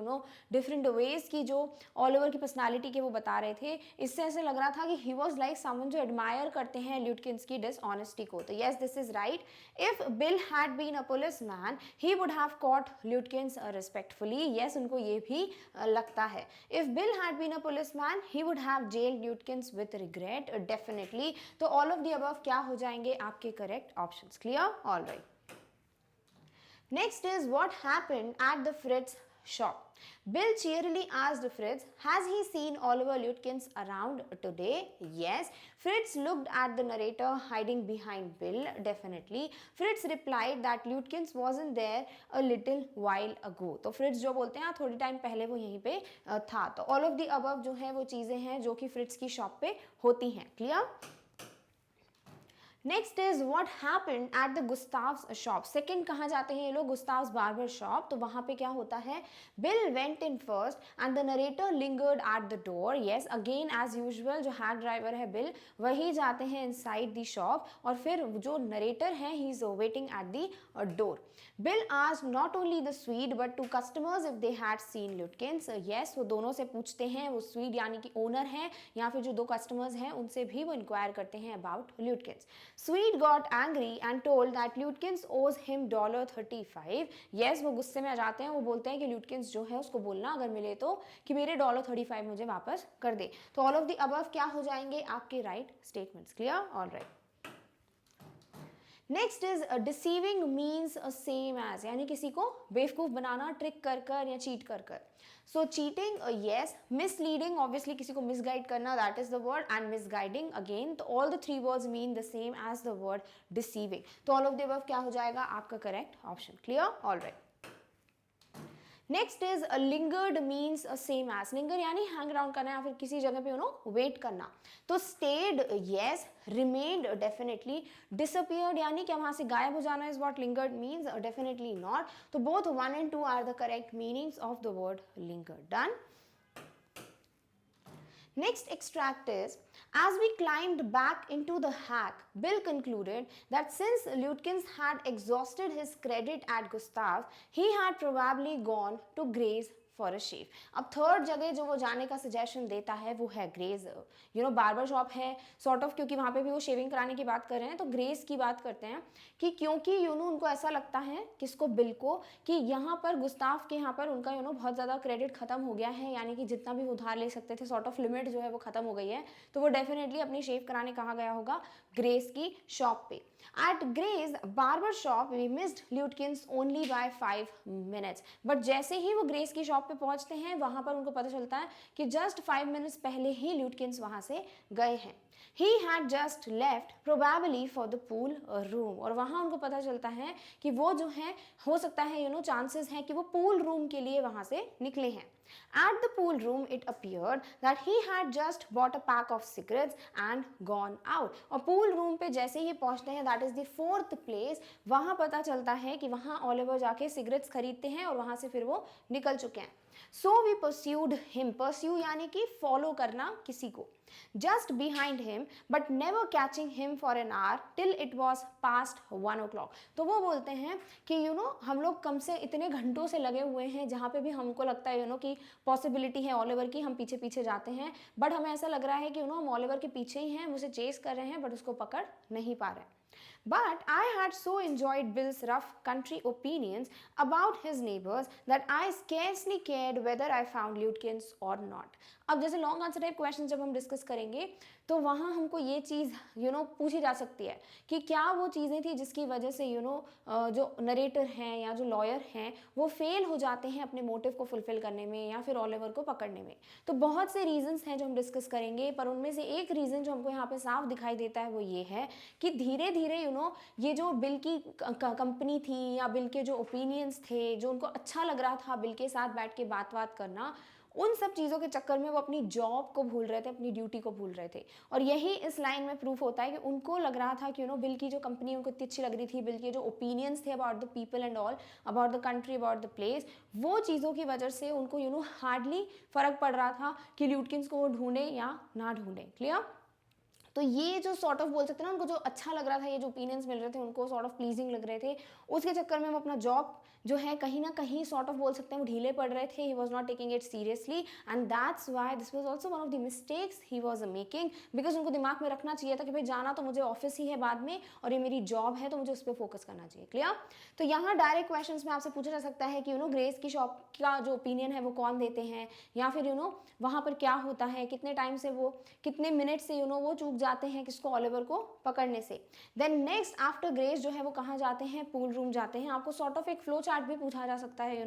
different ways की जो ओलिवर की पर्सनालिटी के वो बता रहे थे, इससे ऐसे लग रहा था कि he was like someone जो admire करते हैं Lutkins की dishonesty को। तो yes, this is right. If Bill had been a policeman, he would have caught Lutkins respectfully. Yes, उनको ये भी लगता है। If Bill had been a policeman, he would have jailed Lutkins with regret. Definitely. तो all of the above क्या हो जाएंगे आपके correct options. Clear? All right. Next is what happened at the Fritz shop. Bill cheerily asked Fritz, has he seen Oliver Lutkins around today? Yes. Fritz looked at the narrator hiding behind Bill. Definitely. Fritz replied that Lutkins wasn't there a little while ago. तो Fritz जो बोलते हैं थोड़ी time पहले वो यहीं पे था। तो all of the above जो है वो चीज़ें हैं जो कि Fritz की शॉप पे होती हैं। Clear? Next is what happened at the गुस्ताव्स shop. Second कहाँ जाते हैं ये लोग, गुस्ताव्स बार्बर शॉप। तो वहाँ पे क्या होता है, Bill went in first and the narrator lingered at the door. Yes, again as usual जो हैक ड्राइवर है बिल, वही जाते हैं इनसाइड द शॉप, और फिर जो नरेटर है he is waiting at the door. Bill asked not only the Swede but two customers if they had seen Lutkins. Yes, वो दोनों से पूछते हैं, वो स्वीड यानी कि ओनर है या फिर जो 2 कस्टमर्स हैं उनसे भी वो इंक्वायर करते हैं about लुटकिंस। Sweet got angry and told that Lutkins owes him $35. Yes, वो गुस्से में आ जाते हैं, वो बोलते हैं कि Lutkins जो है उसको बोलना अगर मिले तो कि मेरे $35 मुझे वापस कर दे। तो ऑल ऑफ द अबव क्या हो जाएंगे आपके right statements. Clear? All right. Next is deceiving means same as, यानी किसी को बेवकूफ़ बनाना, ट्रिक कर कर या चीट कर कर। So cheating yes, misleading obviously किसी को मिसगाइड करना, that is the word, and misguiding again. तो all the 3 words mean the same as the word deceiving. तो ऑल ऑफ द अबव क्या हो जाएगा आपका correct option. Clear? All right. Next is lingered means same as, linger यानी hang around करना या फिर किसी जगह पे वेट करना। तो stayed yes, remained definitely, disappeared यानी कि वहां से गायब हो जाना is what lingered means, definitely not. तो both 1 and 2 are the correct meanings of the word lingered. Done. Next extract is, as we climbed back into the hack, Bill concluded that since Lutkins had exhausted his credit at Gustav's, he had probably gone to Gray's for a shave. अब third जगह जो वो जाने का suggestion देता है वो है ग्रेज, बार्बर शॉप है सॉर्ट ऑफ, क्योंकि वहाँ पे भी वो शेविंग कराने की बात कर रहे हैं, तो ग्रेज की बात करते हैं कि क्योंकि उनको ऐसा लगता है किसको, बिल को, कि यहाँ पर गुस्ताफ के यहाँ पर उनका बहुत ज़्यादा क्रेडिट खत्म हो गया है, यानी कि जितना भी उधार ले सकते थे सॉर्ट ऑफ लिमिट जो है वो खत्म हो गई है, तो वो डेफिनेटली अपनी शेव कराने कहाँ गया होगा, ग्रेज की शॉप पे. At Gray's barber shop, we missed Lutkins only by 5 minutes. But जैसे ही वो ग्रेस की शॉप पे पहुंचते हैं, वहां पर उनको पता चलता है कि जस्ट 5 मिनट्स पहले ही ल्यूटकिंस वहां से गए हैं. He had just left probably for the pool room. और वहां उनको पता चलता है कि वो जो है, हो सकता है चांसेस हैं कि वो पूल रूम के लिए वहां से निकले हैं. At the pool room, it appeared that he had just bought a pack of cigarettes and gone out. और pool room पे जैसे ही पहुंचते हैं, that is the fourth place, वहां पता चलता है कि वहां ओलिवर जाके सिगरेट्स खरीदते हैं और वहां से फिर वो निकल चुके हैं. So we pursued him. Pursue यानी कि follow करना किसी को. Just behind him, but never catching him for an hour till it was past 1 o'clock. तो वो बोलते हैं कि हम लोग कम से इतने घंटों से लगे हुए हैं, जहाँ पे भी हमको लगता है कि पॉसिबिलिटी है ओलिवर की, हम पीछे पीछे जाते हैं, बट हमें ऐसा लग रहा है कि हम ओलिवर के पीछे ही हैं, उसे चेस कर रहे हैं, बट उसको पकड़ नहीं पा रहे. But I had so enjoyed Bill's rough country opinions about his neighbors that I scarcely cared whether I found Lutkins or not. अब जैसे लॉन्ग आंसर टाइप क्वेश्चन जब हम डिस्कस करेंगे, तो वहाँ हमको ये चीज़ पूछी जा सकती है कि क्या वो चीज़ें थी जिसकी वजह से जो नरेटर हैं या जो लॉयर हैं वो फेल हो जाते हैं अपने मोटिव को फुलफिल करने में या फिर ओलिवर को पकड़ने में. तो बहुत से रीजंस हैं जो हम डिस्कस करेंगे, पर उनमें से एक रीज़न जो हमको यहाँ पे साफ दिखाई देता है वो ये है कि धीरे धीरे ये जो बिल की कंपनी थी या बिल के जो ओपिनियंस थे, जो उनको अच्छा लग रहा था बिल के साथ बैठ के बात करना, उन सब चीज़ों के चक्कर में वो अपनी जॉब को भूल रहे थे, अपनी ड्यूटी को भूल रहे थे. और यही इस लाइन में प्रूफ होता है कि उनको लग रहा था कि बिल की जो कंपनी उनको इतनी अच्छी लग रही थी, बिल के जो ओपिनियंस थे about the people and all, about the country, about the place, वो चीज़ों की वजह से उनको हार्डली फर्क पड़ रहा था कि ल्यूटकिंस को वो ढूंढे या ना ढूंढे. क्लियर? तो ये जो सॉर्ट ऑफ बोल सकते हैं ना, उनको जो अच्छा लग रहा था, ये जो ओपिनियंस मिल रहे थे उनको सॉर्ट ऑफ प्लीजिंग लग रहे थे, उसके चक्कर में वो अपना जॉब जो है कहीं ना कहीं सॉर्ट ऑफ बोल सकते हैं वो ढीले पड़ रहे थे. He was not taking it seriously and that's why this was also one of the mistakes he was making, because उनको दिमाग में रखना चाहिए था कि भाई जाना तो मुझे ऑफिस ही है बाद में और ये मेरी जॉब है, तो मुझे उस पर फोकस करना चाहिए. क्लियर? तो यहाँ डायरेक्ट क्वेश्चन में आपसे पूछा जा सकता है कि ग्रेस की शॉप का जो ओपिनियन है वो कौन देते हैं, या फिर वहाँ पर क्या होता है, कितने टाइम से वो, कितने मिनट से वो चूक जाते हैं किसको, ओलिवर को पकड़ने से. देन नेक्स्ट आफ्टर ग्रेस जो है वो कहाँ जाते हैं, पूल रूम जाते हैं. आपको सॉर्ट ऑफ एक फ्लो चार्ट भी पूछा जा सकता है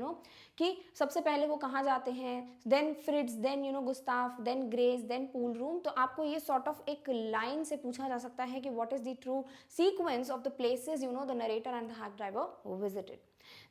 कि सबसे पहले वो कहाँ जाते हैं, then Fritz, then Gustaf, then Grace, then pool room. तो आपको ये सॉर्ट ऑफ एक लाइन से पूछा जा सकता है कि what is the true sequence of the places the narrator and the hack driver visited.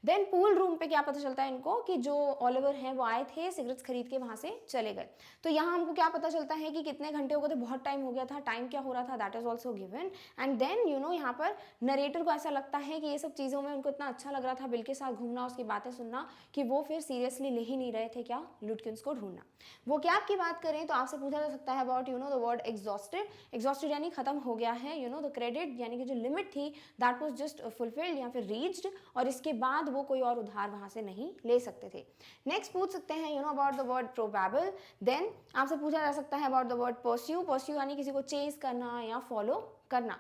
Then pool room पे क्या पता चलता है इनको कि जो ओलिवर हैं वो आए थे, सिगरेट्स खरीद के वहां से चले गए. तो यहाँ हमको क्या पता चलता है कि कितने घंटे हो गए थे, बहुत टाइम हो गया था, टाइम क्या हो रहा था, that is also given. And then यहाँ पर नरेटर को ऐसा लगता है कि ये सब चीज़ों में उनको इतना अच्छा लग रहा था बिल के साथ घूमना, उसकी बातें सुनना, कि वो फिर सीरियसली ले ही नहीं रहे थे क्या, ल्यूटकिंस को ढूंढना. वो क्या की बात करें तो आपसे पूछा जा सकता है about the word exhausted. Exhausted यानी खत्म हो गया है, द क्रेडिट यानी कि जो लिमिट थी दैट वाज जस्ट फुलफिल्ड या फिर रीच्ड, और इसके बाद वो कोई और उधार वहां से नहीं ले सकते थे. नेक्स्ट पूछ सकते हैं about the word probable. Then आपसे पूछा जा सकता है about the word pursue. Pursue यानी किसी को चेस करना या फॉलो करना.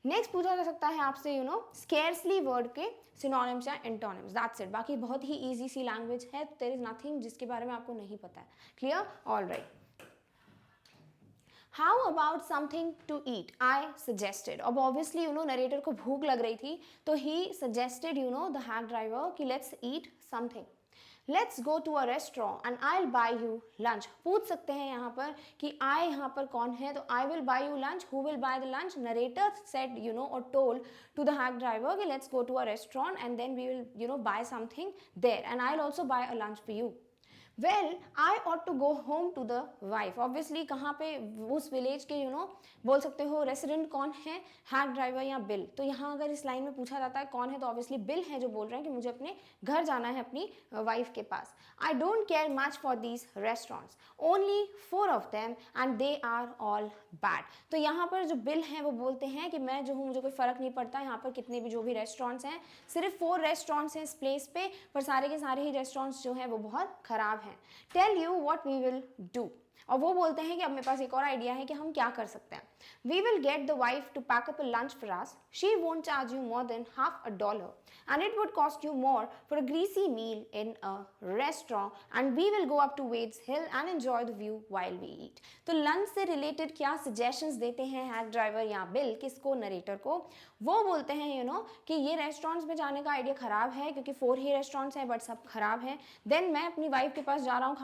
नेक्स्ट पूछा जा सकता है आपसे स्केर्सली वर्ड के सिनोनिम्स या एंटोनिम्स. That's it. बाकी बहुत ही इजी सी लैंग्वेज है, देयर इज नथिंग जिसके बारे में आपको नहीं पता है. Clear? Alright. How about something to eat? I suggested. अब obviously नरेटर को भूख लग रही थी, तो he suggested the hack driver कि let's eat something. Let's go to a restaurant and I'll buy you lunch. पूछ सकते हैं यहाँ पर कि I यहाँ पर कौन है, तो I will buy you lunch. Who will buy the lunch? Narrator said or told to the hack driver कि let's go to a restaurant and then we will buy something there and I'll also buy a lunch for you. Well I ought to go home to the wife. Obviously कहाँ पे, उस village के बोल सकते हो resident कौन है, hack driver या बिल। तो यहाँ अगर इस लाइन में पूछा जाता है कौन है, तो ऑब्वियसली बिल है जो बोल रहे हैं कि मुझे अपने घर जाना है अपनी वाइफ के पास। I don't care much for these restaurants, only 4 of them and they are all bad. तो यहाँ पर जो बिल हैं वो बोलते हैं कि मैं जो हूँ मुझे कोई फ़र्क नहीं पड़ता, यहाँ पर कितने भी जो भी रेस्टोरेंट्स हैं, सिर्फ 4 रेस्टोरेंट्स हैं इस प्लेस पे, पर सारे के सारे ही रेस्टोरेंट्स जो हैं वो बहुत ख़राब हैं। Tell you what we will do. और वो बोलते हैं कि अब मेरे पास एक और आइडिया है कि हम क्या कर सकते हैं। We will get the wife to pack up a lunch for us, she won't charge you more than $50 and it would cost you more for a greasy meal in a restaurant and we will go up to Wade's Hill and enjoy the view while we eat। तो lunch से related क्या suggestions देते हैं hack driver या bill, किसको, narrator को। वो बोलते हैं कि ये रेस्टोरेंट्स में जाने का आइडिया ख़राब है क्योंकि 4 ही रेस्टोरेंट्स हैं बट सब ख़राब हैं। देन मैं अपनी वाइफ के पास जा रहा हूँ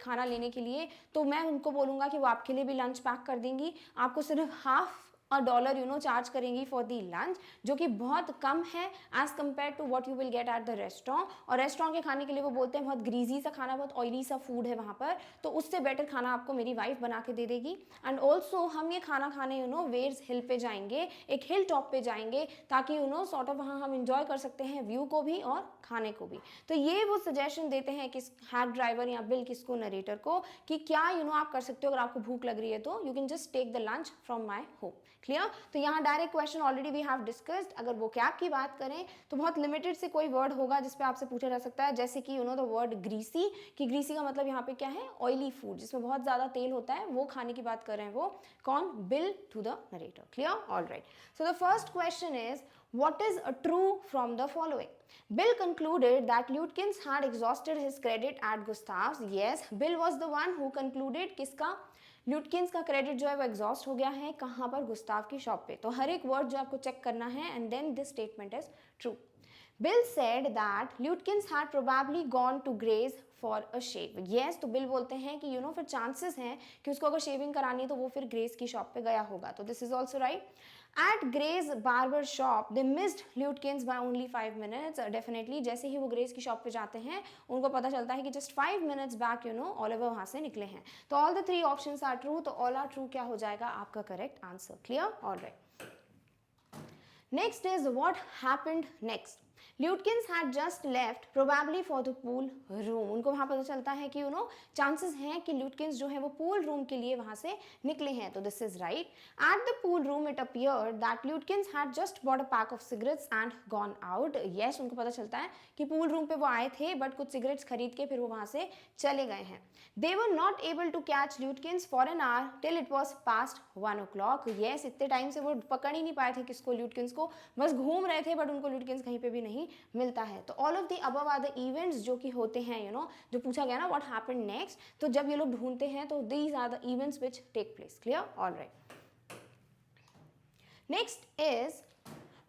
खाना लेने के लिए, तो मैं उनको बोलूँगा कि वो आपके लिए भी लंच पैक कर देंगी, आपको सिर्फ $1 चार्ज करेंगी फॉर दी लंच, जो कि बहुत कम है as compare to what you will get at the restaurant. और रेस्टोरेंट के खाने के लिए वो बोलते हैं बहुत ग्रीजी सा खाना, बहुत ऑयली सा फूड है वहाँ पर, तो उससे बेटर खाना आपको मेरी वाइफ बना के दे देगी। एंड ऑल्सो हम ये खाना खाने वेड्स हिल पे जाएंगे, एक हिल टॉप पे जाएंगे, ताकि सॉर्ट ऑफ वहाँ हम इंजॉय कर सकते हैं व्यू को भी और खाने को भी। तो ये वो सजेशन देते हैं किस हैक ड्राइवर या बिल, किसको, नरेटर को, कि क्या आप कर सकते हो अगर आपको भूख लग रही है तो you can just take the lunch from my home. Clear. तो यहाँ direct question already we have discussed. अगर वो कैब की बात करें तो बहुत लिमिटेड से कोई वर्ड होगा जिसपे आपसे पूछा जा सकता है, जैसे कि द वर्ड ग्रीसी, कि ग्रीसी का मतलब यहाँ पे क्या है, ऑयली फूड जिसमें बहुत ज़्यादा तेल होता है, वो खाने की बात कर रहे हैं वो कौन, Bill to the narrator. Clear, all right. So the first question is what is true from the following? Bill concluded that Lutkins had exhausted his credit at Gustav's. Yes, Bill was the one who concluded किसका, ल्यूटकिंस का credit जो है वो exhaust हो गया है, कहाँ पर, गुस्ताव की शॉप पे। तो हर एक वर्ड जो आपको चेक करना है and then this statement is true. Bill said that Lutkins had probably gone to Gray's for a shave. Yes, तो बिल बोलते हैं कि फिर चांसेस हैं कि उसको अगर शेविंग करानी है तो वो फिर ग्रेस की शॉप पे गया होगा। तो this is also right. At Gray's barber shop, they missed Lutkins by only 5 minutes. Definitely, जैसे ही वो ग्रेस की शॉप पे जाते हैं उनको पता चलता है कि जस्ट 5 minutes बैक ओलिवर वहाँ से निकले हैं। तो all the 3 options are true, तो ऑल आर ट्रू क्या हो जाएगा आपका correct answer. Clear, all right. Next is what happened next. Lutkins had just left probably for the pool room. उनको वहाँ पता चलता है कि चांसेस हैं कि ल्यूटकिंस जो है वो पूल रूम के लिए वहाँ से निकले हैं। तो this is right. At the pool room it appeared that Lutkins had just bought a pack of cigarettes and gone out. Yes, उनको पता चलता है कि पूल रूम पे वो आए थे बट कुछ सिगरेट्स खरीद के फिर वो वहाँ से चले गए हैं। They were not able to catch Lutkins for an hour till it was past 1 o'clock। Yes, इतने टाइम से वो पकड़ ही नहीं पाए थे किसको, ल्यूटकिंस को, बस घूम रहे थे बट उनको ल्यूटकिंस कहीं पे भी नहीं मिलता है। तो all of the above are the events जो कि होते हैं जो पूछा गया ना व्हाट हैपेंड नेक्स्ट, तो जब ये लोग ढूंढते हैं तो these are the events which take place. Clear, all right. Next is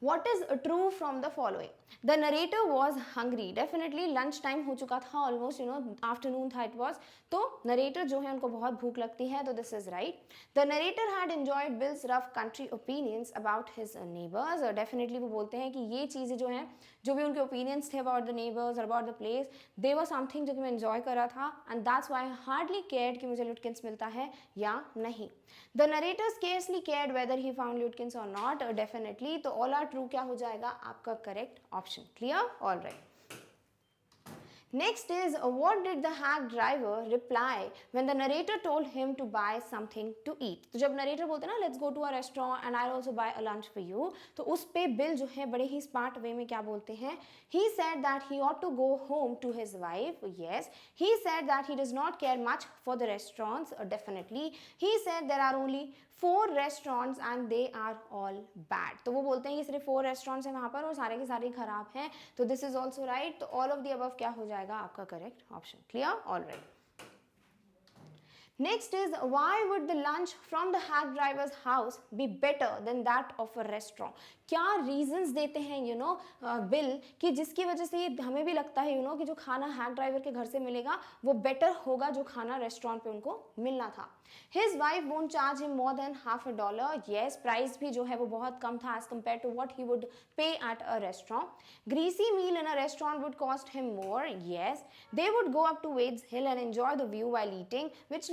what is true from the following? The narrator was hungry. Definitely lunch time हो चुका था, almost afternoon था it was. तो narrator जो है उनको बहुत भूख लगती है, तो this is right. The narrator had enjoyed Bill's rough country opinions about his neighbors. Definitely वो बोलते हैं कि ये चीज़ें जो हैं, जो भी उनके opinions थे about the neighbors or about the place, they were something जो कि मैं enjoy कर रहा था, and that's why I hardly cared कि मुझे Lutkins मिलता है या नहीं. The narrator scarcely cared whether he found Lutkins or not. Definitely, तो all are ट्रू क्या हो जाएगा आपका correct option. Clear, all right. Next is what did the hack driver reply when the narrator told him to buy something to eat? तो जब narrator बोलते हैं ना let's go to a restaurant and I'll also buy a lunch for you, तो उस पे bill जो है बड़े ही स्मार्ट वे में क्या बोलते हैं, he said that he ought to go home to his wife. Yes, he said that he does not care much for the restaurants. Definitely, he said there are only 4 restaurants and they are all bad. तो वो बोलते हैं कि सिर्फ 4 restaurants हैं वहाँ पर और सारे के सारे खराब हैं। तो this is also right. तो all of the above क्या हो जाएगा आपका correct option. Clear, all right. Next is, why would the lunch from the hack driver's house be better than that of a restaurant? क्या reasons देते हैं bill कि जिसकी वजह से ये हमें भी लगता है कि जो खाना हैक ड्राइवर के घर से मिलेगा वो बेटर होगा जो खाना रेस्टोरेंट पे उनको मिलना था. His wife won't charge him more than $50. Yes, price भी जो है वो बहुत कम था as compared to what he would pay at a restaurant. Greasy meal in a restaurant would cost him more. Yes, they would go up to Wades Hill and enjoy the view while eating, which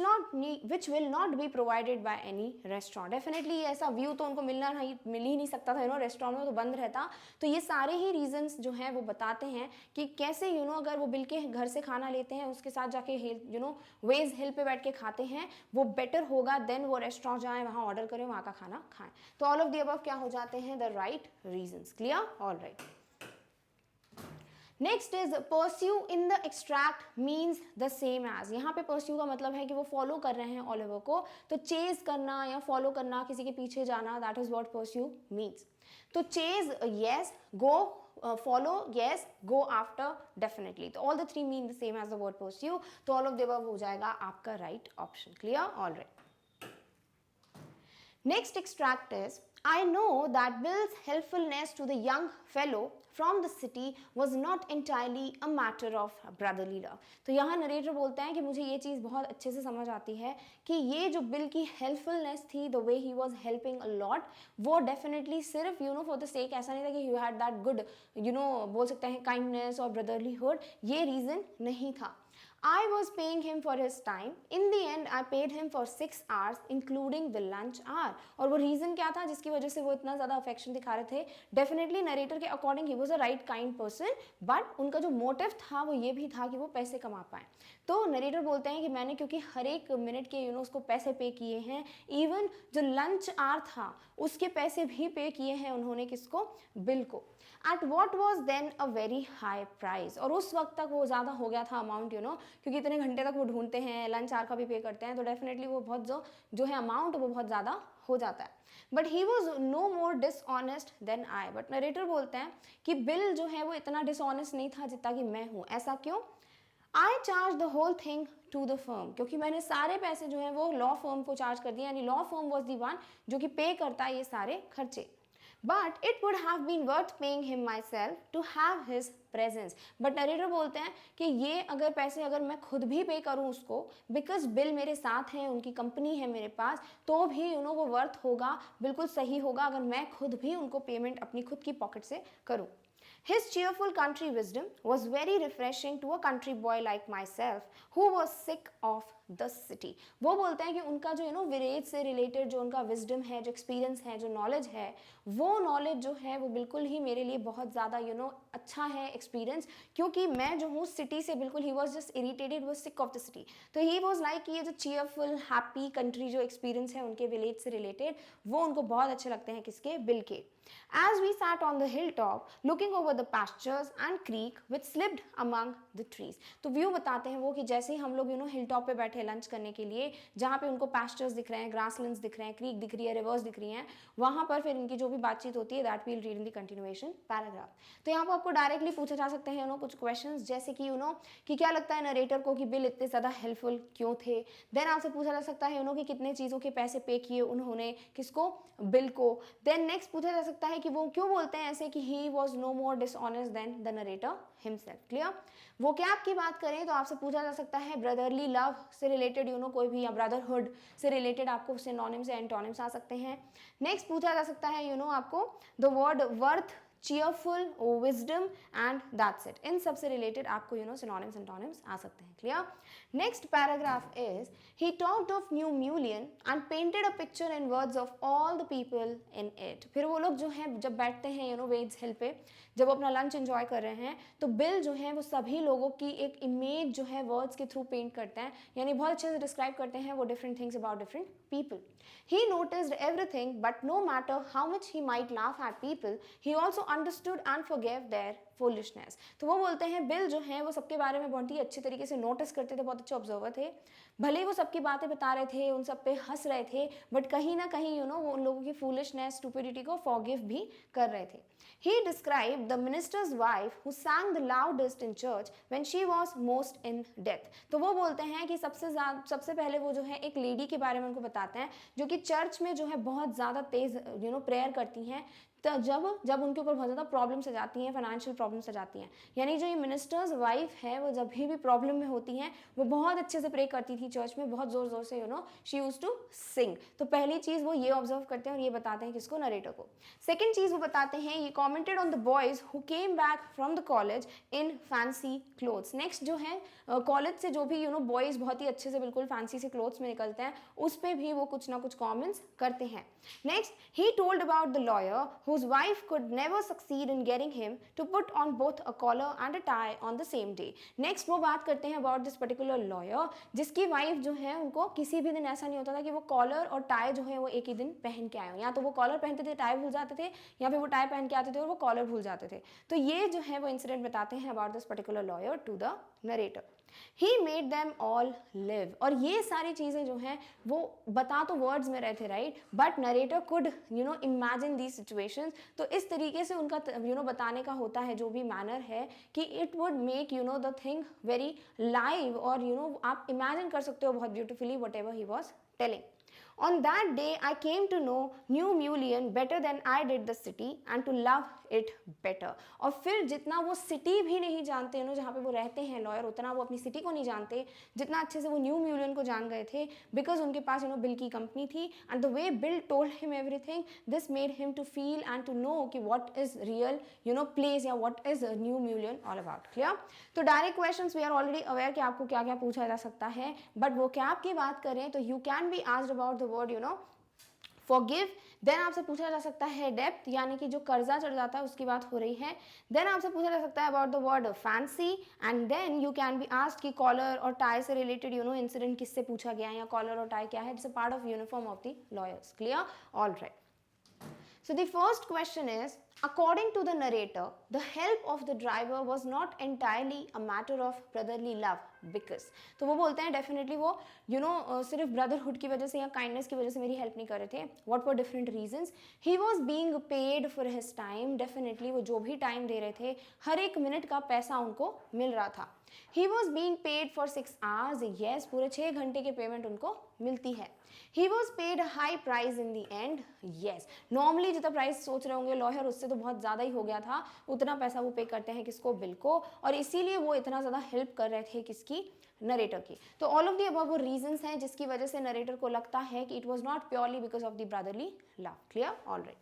will not be provided by any restaurant. Definitely ऐसा view तो उनको मिल ही नहीं सकता था restaurant में, तो बंद रहता. तो ये सारे ही रीजंस जो हैं वो बताते हैं कि कैसे अगर वो बिल के घर से खाना लेते हैं उसके साथ जाके वेज हिल पे बैठ के खाते हैं वो बेटर होगा देन वो रेस्टोरेंट जाएं वहाँ ऑर्डर करें वहाँ का खाना खाएं. तो ऑल ऑफ द अबव क्या हो जाते हैं the right reasons. Clear? All right. Next is pursue in the extract means the same as. यहाँ पे परस्यू का मतलब है कि वो फॉलो कर रहे हैं ओलिवर को, तो चेज करना या फॉलो करना, किसी के पीछे जाना, that is what pursue means. तो चेज यस, गो, follow yes, go after definitely. तो all the three mean the same as the word pursue. तो all of the above हो जाएगा आपका right option. Clear? All right. Next extract is, I know that Bill's helpfulness to the young fellow from the city was not entirely a matter of brotherly love. तो यहाँ narrator बोलते हैं कि मुझे ये चीज़ बहुत अच्छे से समझ आती है कि ये जो बिल की हेल्पफुलनेस थी, the way he was helping a lot, वो डेफिनेटली सिर्फ फॉर द सेक, ऐसा नहीं था कि यू हैड दैट गुड बोल सकते हैं काइंडनेस और ब्रदरलीहुड, ये रीज़न नहीं था. I was paying him for his time. In the end, I paid him for 6 hours, including the lunch hour. और वो रीज़न क्या था जिसकी वजह से वो इतना ज़्यादा अफेक्शन दिखा रहे थे? डेफिनेटली नरेटर के according he was a right kind person, but उनका जो मोटिव था वो ये भी था कि वो पैसे कमा पाए. तो नरेटर बोलते हैं कि मैंने क्योंकि हर एक मिनट के उसको पैसे पे किए हैं, इवन जो लंच आवर था उसके पैसे भी पे किए हैं उन्होंने, किसको? बिल को. At what was then a very high price. और उस वक्त तक वो ज़्यादा हो गया था अमाउंट क्योंकि इतने घंटे तक वो ढूंढते हैं, लंच आवर का भी पे करते हैं, तो डेफिनेटली वो बहुत जो है अमाउंट वो बहुत ज़्यादा हो जाता है. But he was no more dishonest than I. But narrator बोलते हैं कि बिल जो है वो इतना डिसऑनेस्ट नहीं था जितना कि मैं हूँ. ऐसा क्यों? I charge the whole thing to the firm. क्योंकि मैंने सारे पैसे जो हैं वो लॉ फर्म को चार्ज कर दिए, यानी law firm was the one जो कि पे करता है ये सारे खर्चे. But it would have been worth paying him myself to have his presence. But narrator बोलते हैं कि ये अगर पैसे अगर मैं खुद भी पे करूँ उसको, because बिल मेरे साथ हैं, उनकी कंपनी है मेरे पास, तो भी वो वर्थ होगा, बिल्कुल सही होगा अगर मैं खुद भी उनको पेमेंट अपनी खुद की पॉकेट से करूँ. His cheerful country wisdom was very refreshing to a country boy like myself who was sick of the city. वो बोलते हैं कि उनका जो विलेज से रिलेटेड जो उनका विजडम है, जो एक्सपीरियंस है, जो नॉलेज है, वो नॉलेज जो है वो बिल्कुल ही मेरे लिए बहुत ज़्यादा अच्छा है एक्सपीरियंस, क्योंकि मैं जो हूँ सिटी से बिल्कुल, he was just irritated, was sick of the city. तो ही वॉज लाइक ये जो चीयरफुल हैप्पी कंट्री जो एक्सपीरियंस है उनके विलेज से रिलेटेड, वो उनको बहुत अच्छे लगते हैं, किसके? बिल के. As we sat on the hilltop, looking over the pastures and creek which slipped among the trees. तो व्यू बताते हैं वो कि जैसे ही हम लोग hilltop पे बैठे लंच करने के लिए, जहाँ पे उनको pastures दिख रहे हैं, grasslands दिख रहे हैं, creek दिख रही है, rivers दिख रही हैं, वहाँ पर फिर इनकी जो भी बातचीत होती है that we'll read in the continuation paragraph. तो यहाँ पर आपको डायरेक्टली पूछा जा सकते हैं कुछ क्वेश्चंस, जैसे कि कि क्या लगता है नरेटर को कि बिल इतने ज़्यादा हेल्पफुल क्यों थे. देन आपसे पूछा जा सकता है कि कितने चीज़ों के पैसे पे किए उन्होंने, किसको? बिल को. देन नेक्स्ट पूछा जा सकता है कि वो क्यों बोलते हैं ऐसे कि he was no more dishonest than the narrator himself. Clear? वो क्या आपकी बात करें तो आपसे पूछा जा सकता है ब्रदरली लव से रिलेटेड कोई भी, या ब्रदरहुड से रिलेटेड आपको सिनोनिम्स या एंटोनिम्स आ सकते हैं. नेक्स्ट पूछा जा सकता है आपको the word worth, cheerful, wisdom and that's it. इन सब से रिलेटेड आपको synonyms antonyms आ सकते हैं. Clear? Next paragraph is he talked of New Mullion and painted a picture in words of all the people in it. फिर वो लोग जो हैं जब बैठते हैं वेड्स हिल पे, जब अपना लंच एंजॉय कर रहे हैं, तो बिल जो है वो सभी लोगों की एक इमेज जो है वर्ड्स के थ्रू पेंट करते हैं, यानी बहुत अच्छे से डिस्क्राइब करते हैं वो different things about different people. He noticed everything, but no matter how much he might laugh at people, he also understood and forgive their foolishness. तो वो बोलते हैं बिल जो है वो सबके बारे में बहुत ही अच्छे तरीके से नोटिस करते थे, बहुत अच्छे ऑब्जर्वर थे, भले ही वो सबकी बातें बता रहे थे, उन सब पे हंस रहे थे, बट कहीं ना कहीं वो उन लोगों की फूलिशनेस, स्टुपिडिटी को फॉरगिव भी कर रहे थे। He described the minister's wife who sang the loudest in church when she was most in death। तो वो बोलते हैं कि सबसे पहले वो जो है एक लेडी के बारे में उनको बताते हैं जो कि चर्च में जो है बहुत ज़्यादा तेज प्रेयर करती हैं, तो जब उनके ऊपर बहुत ज़्यादा प्रॉब्लम्स आ जाती हैं, फाइनेंशियल प्रॉब्लम्स आ जाती हैं, यानी जो ये मिनिस्टर्स वाइफ है वो जब भी प्रॉब्लम में होती हैं वो बहुत अच्छे से प्रे करती थी चर्च में, बहुत ज़ोर ज़ोर से शी यूज टू सिंग। तो पहली चीज़ वो ये ऑब्जर्व करते हैं और ये बताते हैं किसको, नरेटर को। सेकेंड चीज़ वो बताते हैं, ये commented on the boys who came back from the college in fancy clothes. Next जो है कॉलेज से जो भी बॉयज़ बहुत ही अच्छे से बिल्कुल फैंसी से क्लोथ्स में निकलते हैं, उस पर भी वो कुछ ना कुछ कॉमेंट्स करते हैं। Next he told about the lawyer whose wife could never succeed in getting him to put on both a collar and a tie on the same day। Next वो बात करते हैं about this particular lawyer जिसकी wife जो है उनको किसी भी दिन ऐसा नहीं होता था कि वो कॉलर और टाई जो है वो एक ही दिन पहन के आए हो, या तो वो कॉलर पहनते थे टाई भूल जाते थे, या फिर वो टाई पहन के आते थे और वो कॉलर भूल जाते थे। तो ये जो है वो इंसिडेंट बताते हैं about this particular lawyer to the narrator। He made them all live। और ये सारी चीज़ें जो हैं वो बता तो वर्ड्स में रहे थे, right, but narrator could imagine the situations. तो इस तरीके से उनका बताने का होता है जो भी मैनर है कि it would make the thing very live, और आप इमेजिन कर सकते हो बहुत beautifully what ever he was telling. On that day, I came to know New Mullion better than I did the city and to love it better। और फिर जितना वो सिटी भी नहीं जानते जहाँ पे वो रहते हैं लॉयर, उतना वो अपनी सिटी को नहीं जानते जितना अच्छे से वो न्यू म्यूलियन को जान गए थे, बिकॉज उनके पास बिल की कंपनी थी। And the way Bill told him everything, this made him to feel and to know कि व्हाट इज रियल प्लेस या what is New Mullion all about. Clear? तो direct questions we are already aware कि आपको क्या क्या पूछा जा सकता है, बट वो कैप की बात करें तो you can be asked about the word forgive. Then आपसे पूछा जा सकता है डेप्थ, यानी कि जो कर्जा चढ़ जाता है उसकी बात हो रही है। देन आपसे पूछा जा सकता है about the word fancy, and then you can be asked कि कॉलर और टाई से रिलेटेड इंसिडेंट किससे पूछा गया है, या कॉलर और टाई क्या है, it's a part of uniform of the lawyers. Clear? All right. So the first question is, according to the narrator, the help of the driver was not entirely a matter of brotherly love because। तो वो बोलते हैं definitely वो सिर्फ brotherhood की वजह से या काइंडनेस की वजह से मेरी हेल्प नहीं कर रहे थे। What were different reasons? He was being paid for his time. Definitely वो जो भी टाइम दे रहे थे हर एक मिनट का पैसा उनको मिल रहा था। He was being paid for 6 hours। Yes, पूरे 6 घंटे की पेमेंट उनको मिलती है। He was paid high price in the and. Yes, normally जितना प्राइस सोच रहे होंगे लॉयर, उससे तो बहुत ज़्यादा ही हो गया था, उतना पैसा वो पे करते हैं किसको? बिल को, और इसीलिए वो इतना ज़्यादा हेल्प कर रहे थे किसकी? नरेटर की। तो ऑल ऑफ दी अबव वो रीजंस हैं जिसकी वजह से नरेटर को लगता है कि it was not purely because of the brotherly love. Clear? All right.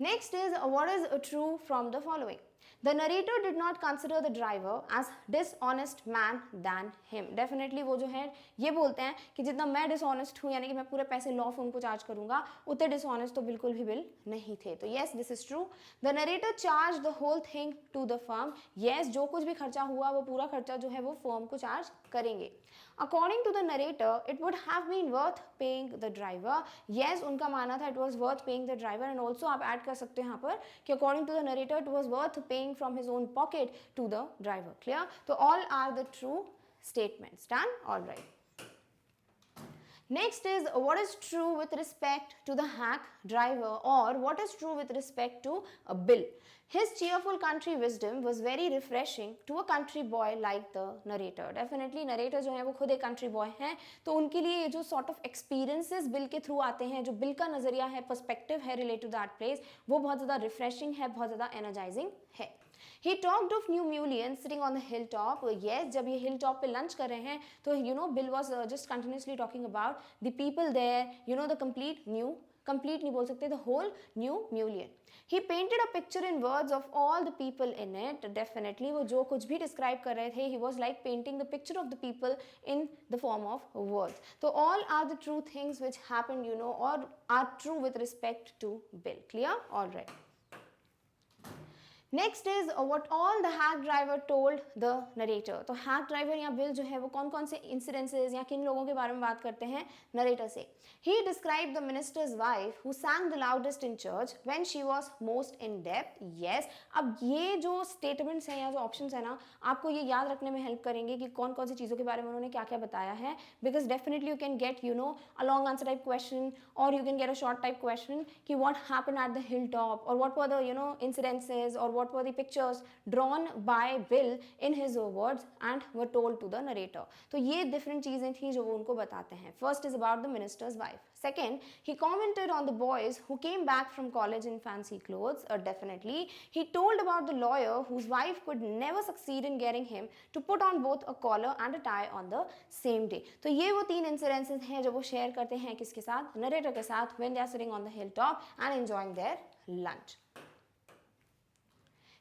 Next is what is true from the following? The narrator did not consider the driver as dishonest man than him। Definitely वो जो है ये बोलते हैं कि जितना मैं dishonest हूँ, यानी कि मैं पूरे पैसे लॉ फर्म को चार्ज करूंगा, उतने डिसऑनेस्ट तो बिल्कुल भी बिल नहीं थे। तो yes, this is true. The narrator charge the whole thing to the firm. Yes, जो कुछ भी खर्चा हुआ वो पूरा खर्चा जो है वो फर्म को चार्ज करेंगे। According to the narrator, it would have been worth paying the driver। Yes, उनका मानना था it was worth paying the driver, and also आप ऐड कर सकते हैं यहाँ पर कि according to the narrator it was worth paying from his own pocket to the driver। Clear? तो all are the true statements. Done? All right. Next is what is true with respect to the hack driver, or what is true with respect to a Bill? His cheerful country wisdom was very refreshing to a country boy like the narrator। Definitely narrator जो है वो खुद एक country boy हैं, तो उनके लिए ये जो sort of experiences बिल के थ्रू आते हैं, जो बिल का नज़रिया है, पर्सपेक्टिव है related to that place, वो बहुत ज़्यादा refreshing है, बहुत ज़्यादा energizing है। He talked of New Mullion sitting on the hilltop। Yes, जब ये hilltop पे lunch कर रहे हैं तो Bill was just continuously talking about the people there, the complete नहीं बोल सकते, the whole New Mullion। He painted a picture in words of all the people in it। Definitely वो जो कुछ भी describe कर रहे थे, he was like painting the picture of the people in the form of words। तो all are the true things which happened, or are true with respect to Bill। Clear? All right. Next is what all the hack driver told the narrator. तो hack driver या bill जो है वो कौन कौन से incidences या किन लोगों के बारे में बात करते हैं नरेटर से। He describe the minister's wife who sang the loudest in church when she was most in debt। yes, अब ये जो स्टेटमेंट्स हैं या जो ऑप्शंस है ना, आपको ये याद रखने में हेल्प करेंगे कि कौन कौन सी चीज़ों के बारे में उन्होंने क्या क्या बताया है, because definitely you can get a long answer type question और you can get a short type question कि what happened at the hill top और what were the incidences or what were the pictures drawn by Bill in his words and were told to the narrator। तो ये different चीजें थी जो वो उनको बताते हैं। First is about the minister's wife. Second, he commented on the boys who came back from college in fancy clothes. Definitely, he told about the lawyer whose wife could never succeed in getting him to put on both a collar and a tie on the same day। तो ये वो तीन incidences हैं जो वो share करते हैं किसके साथ, नरेटर के साथ, when they are sitting on the hilltop and enjoying their lunch।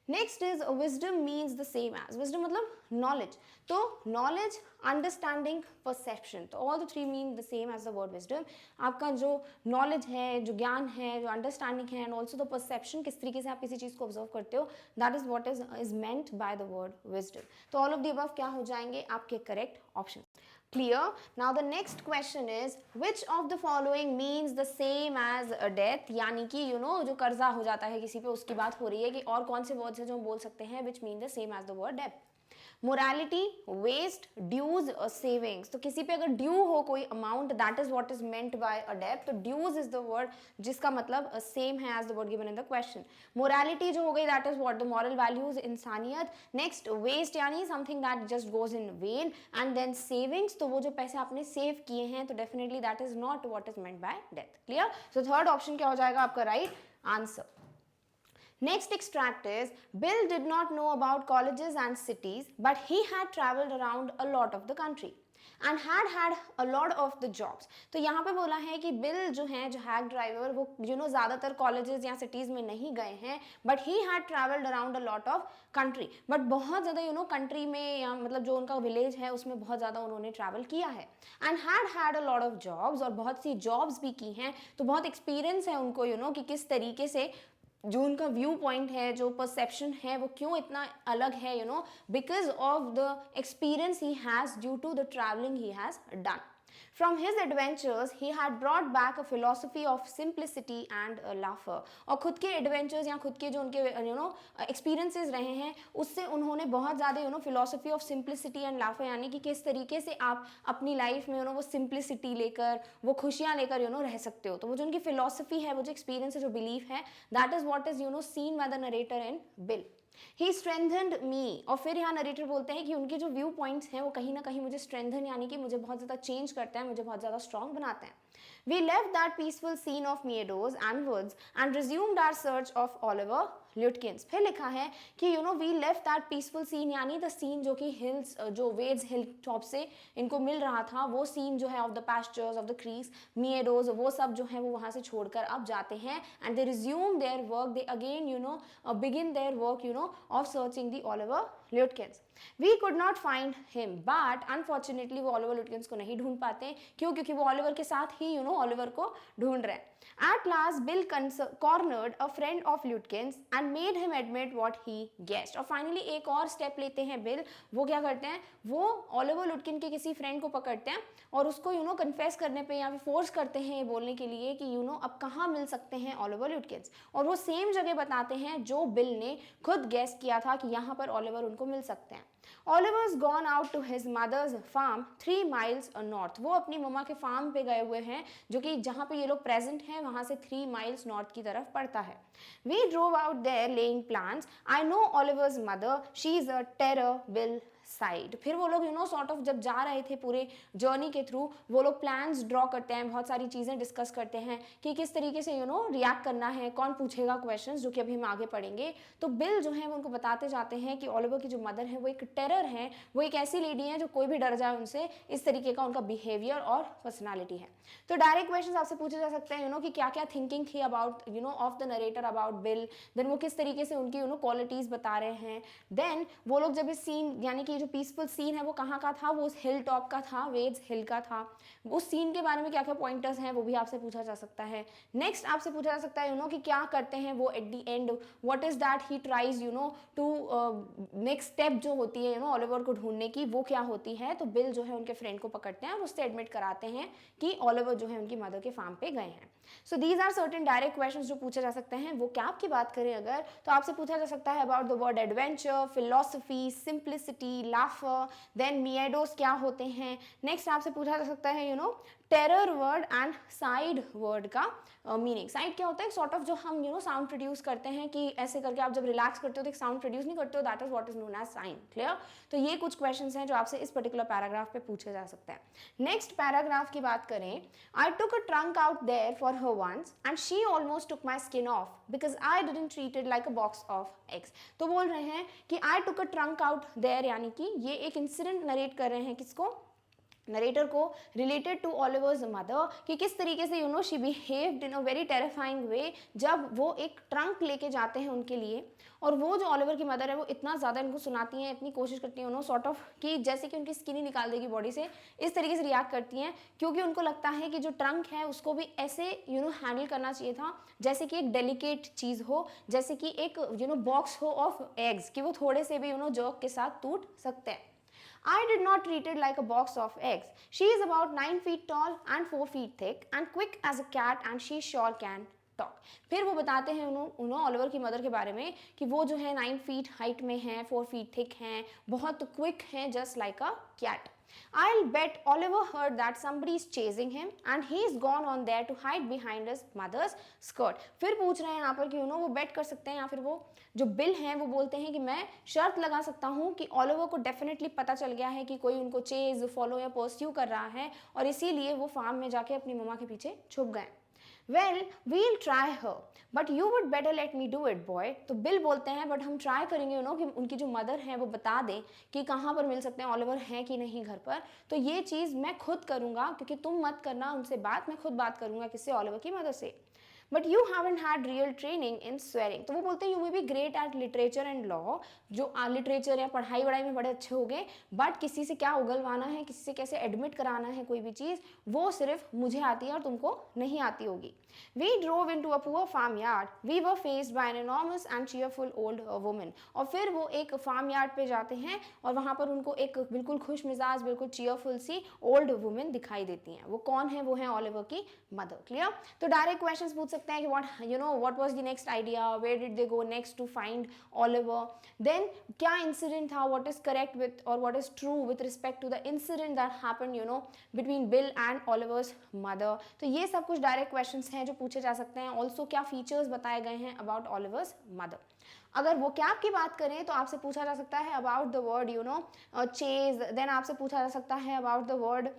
Next is wisdom means the same as. Wisdom मतलब नॉलेज, तो नॉलेज, अंडरस्टैंडिंग, परसेप्शन, तो all the three mean the same as the word wisdom. आपका जो knowledge है, जो ज्ञान है, जो अंडरस्टैंडिंग है, एंड ऑल्सो द परसेप्शन, किस तरीके से आप किसी चीज़ को ऑब्जर्व करते हो, that is what is meant by the word wisdom. तो ऑल ऑफ द अबव क्या हो जाएंगे आपके correct option. Clear? Now the next question is which of the following means the same as a death? यानी कि जो कर्जा हो जाता है किसी पे, उसकी बात हो रही है कि और कौन से वर्ड्स हैं जो हम बोल सकते हैं which mean the same as the word death? Morality, waste, dues और सेविंग्स। तो किसी पे अगर ड्यू हो कोई amount, that is what is meant by a डेब्ट। तो ड्यूज इज द वर्ड जिसका मतलब सेम है as the word given in the question. Morality जो हो गई that is what the moral values, इंसानियत। नेक्स्ट वेस्ट यानी something that just goes in vain. And then savings, तो वो जो पैसे आपने सेव किए हैं, तो definitely that is not what is meant by death. Clear? So third option क्या हो जाएगा आपका right answer. Next extract is Bill did not know about colleges and cities, but he had traveled around a lot of the country and had a lot of the jobs। तो यहाँ पे बोला है कि बिल जो है, जो hack driver, वो ज़्यादातर कॉलेजेस या सिटीज़ में नहीं गए हैं, but he had travelled around a lot of country, but बहुत ज़्यादा कंट्री में या मतलब जो उनका विलेज है उसमें बहुत ज़्यादा उन्होंने ट्रैवल किया है। And had a lot of jobs, और बहुत सी जॉब्स भी की हैं, तो बहुत एक्सपीरियंस है उनको कि किस तरीके से जो उनका व्यू पॉइंट है, जो परसेप्शन है, वो क्यों इतना अलग है, because of the experience he has due to the travelling he has done. From his adventures, he had brought back a philosophy of simplicity and a laughter। और खुद के एडवेंचर्स या खुद के जो उनके एक्सपीरियंसेस रहे हैं, उससे उन्होंने बहुत ज़्यादा फिलोसफी ऑफ सिंप्लिसिटी एंड लाफर, यानी कि किस तरीके से आप अपनी लाइफ में वो सिंप्लिसिटी लेकर, वो खुशियाँ लेकर रह सकते हो। तो वो जो उनकी फिलोसफी है, वो जो एक्सपीरियंस है, जो बिलीफ है, that is what is seen bye the narrator in bill. He strengthened me। और फिर यहाँ नरेटर बोलते हैं कि उनके जो व्यू पॉइंट्स हैं वो कहीं ना कहीं मुझे स्ट्रेंथन यानी कि मुझे बहुत ज़्यादा चेंज करते हैं, मुझे बहुत ज़्यादा स्ट्रॉन्ग बनाते हैं। We left that peaceful scene of meadows and woods and resumed our search of Oliver Lutkins। फिर लिखा है कि we left that peaceful scene, यानी द सीन जो कि हिल्स, जो वेड्स हिल टॉप से इनको मिल रहा था, वो सीन जो है of the pastures, of the creeks, meadows, वो सब जो है वो वहाँ से छोड़कर अब जाते हैं। And they resume their work, they again begin their work of searching the Oliver Lutkins. We could not find him, but unfortunately वो ऑलिवर लुटकिंस को नहीं ढूंढ पाते। क्यों? क्योंकि वो ऑलिवर के साथ ही ऑलिवर को ढूंढ रहे हैं। At last, Bill cornered a friend of Lutkins and made him admit what he guessed। और फाइनली एक और स्टेप लेते हैं बिल। वो क्या करते हैं, वो ऑलिवर लुटकिन के किसी फ्रेंड को पकड़ते हैं और उसको कन्फेस करने पे या फिर फोर्स करते हैं ये बोलने के लिए कि अब कहाँ मिल सकते हैं ऑलिवर लुटकिंस, और वो सेम जगह बताते हैं जो बिल ने खुद गेस किया था कि यहाँ पर ऑलिवर उनको मिल सकते हैं। Oliver's gone out to his mother's farm 3 miles north। वो अपनी मम्मा के फार्म पे गए हुए हैं, जो कि जहाँ पे ये लोग प्रेजेंट हैं वहाँ से 3 miles नॉर्थ की तरफ पड़ता है। We drove out there laying plans। I know Oliver's mother, she is a terror, Bill side. फिर वो लोग सॉर्ट ऑफ जब जा रहे थे पूरे जर्नी के थ्रू, वो लोग प्लान्स ड्रॉ करते हैं, बहुत सारी चीज़ें डिस्कस करते हैं कि किस तरीके से रिएक्ट करना है, कौन पूछेगा क्वेश्चंस, जो कि अभी हम आगे पढ़ेंगे। तो बिल जो है वो उनको बताते जाते हैं कि ऑलिवर की जो मदर है वो एक टेरर है, वो एक ऐसी लेडी है जो कोई भी डर जाए उनसे, इस तरीके का उनका बिहेवियर और पर्सनैलिटी है। तो डायरेक्ट क्वेश्चन आपसे पूछे जा सकते हैं कि क्या क्या थिंकिंग थी about of the narrator about Bill, then वो किस तरीके से उनकी क्वालिटीज़ बता रहे हैं। देन वो लोग जब इस सीन यानी कि ये जो पीसफुल सीन है वो कहाँ का था, वो उस हिल टॉप का था, वेड्स हिल का था। उस सीन के बारे में क्या क्या पॉइंटर्स हैं वो भी आपसे पूछा जा सकता है। नेक्स्ट आपसे पूछा जा सकता है कि क्या करते हैं वो at the end, what is that he tries to next step जो होती है ओलिवर को ढूंढने की, वो क्या होती है। तो बिल जो है उनके फ्रेंड को पकड़ते हैं और उससे एडमिट कराते हैं कि ओलिवर जो है उनकी मदर के फार्म पे गए हैं। So these are certain direct questions जो पूछे जा सकते हैं। वो कैप की बात करें अगर, तो आपसे पूछा जा सकता है about the word adventure, philosophy, simplicity, laughter, then meadows क्या होते हैं। नेक्स्ट आपसे पूछा जा सकता है terror word and side word का मीनिंग। साइड क्या होता है, सॉर्ट ऑफ जो हम साउंड प्रोड्यूस करते हैं कि ऐसे करके आप जब रिलैक्स करते हो तो एक साउंड प्रोड्यूस नहीं करते हो, that is what is known as sign. Clear. तो ये कुछ क्वेश्चंस हैं जो आपसे इस पर्टिकुलर पैराग्राफ पे पूछे जा सकते हैं। नेक्स्ट पैराग्राफ की बात करें, I took a trunk out there for her once and she almost took my skin off because I didn't treat it like a box of eggs. तो बोल रहे हैं कि I took a trunk out there, यानी कि ये एक incident narrate कर रहे हैं किसको, नरेटर को, रिलेटेड टू ओलिवर्स मदर, कि किस तरीके से she behaved in a very terrifying way जब वो एक ट्रंक लेके जाते हैं उनके लिए। और वो जो ओलिवर की मदर है वो इतना ज़्यादा इनको सुनाती हैं, इतनी कोशिश करती हैं सॉर्ट ऑफ कि जैसे कि उनकी स्किन ही निकाल देगी बॉडी से, इस तरीके से रिएक्ट करती हैं, क्योंकि उनको लगता है कि जो ट्रंक है उसको भी ऐसे हैंडल करना चाहिए था जैसे कि एक डेलिकेट चीज़ हो, जैसे कि एक बॉक्स हो ऑफ एग्स, कि वो थोड़े से भी जर्क के साथ टूट सकते हैं। I did not treat it like a box of eggs. She is about 9 feet tall and 4 feet thick and quick as a cat and she sure can talk. फिर वो बताते हैं ओलिवर की मदर के बारे में कि वो जो है 9 feet हाइट में हैं, 4 feet thick हैं, बहुत क्विक हैं, just like a cat. I'll bet Oliver heard that somebody is chasing him and he's gone on there to hide behind his mother's skirt. फिर पूछ रहे हैं यहाँ पर कि वो बेट कर सकते हैं, या फिर वो जो बिल हैं वो बोलते हैं कि मैं शर्त लगा सकता हूँ कि ओलिवर को डेफिनेटली पता चल गया है कि कोई उनको चेज, फॉलो या परस्यू कर रहा है, और इसीलिए वो फार्म में जाके अपनी मम्मा के पीछे छुप गए। Well, we'll try her, but you would better let me do it, boy. तो बिल बोलते हैं बट हम ट्राई करेंगे कि उनकी जो मदर है वो बता दें कि कहाँ पर मिल सकते हैं, ओलिवर है कि नहीं घर पर। तो ये चीज़ मैं खुद करूँगा, क्योंकि तुम मत करना उनसे बात, मैं खुद बात करूँगा किससे, ओलिवर की मदर से। But you haven't had real training in swearing. तो वो बोलते हैं you may be great at literature and law, जो लिटरेचर या पढ़ाई वढ़ाई में बड़े अच्छे हो गए, बट किसी से क्या उगलवाना है, किसी से कैसे एडमिट कराना है कोई भी चीज़, वो सिर्फ मुझे आती है और तुमको नहीं आती होगी। We drove into a poor farmyard. We were faced by an enormous and cheerful old woman. और फिर वो एक फार्म यार्ड पे जाते हैं और वहाँ पर उनको एक बिल्कुल खुश मिजाज, बिल्कुल चीयरफुल सी ओल्ड वुमेन दिखाई देती हैं। वो कौन है, वो है ओलिवर की मदर। क्लियर। तो डायरेक्ट क्वेश्चंस पूछ सकते हैं कि what was the next idea, where did they go next to find Oliver, then क्या इंसिडेंट था, व्हाट इज करेक्ट विथ और what is true with respect to the incident that happened between Bill and Oliver's mother. तो ये सब कुछ direct questions हैं जो पूछे जा सकते हैं। ऑल्सो क्या फीचर्स बताए गए हैं अबाउट ओलिवर्स मदर। अगर वो कैप की बात करें तो आपसे पूछा जा सकता है about the word chase, then आपसे पूछा जा सकता है about the word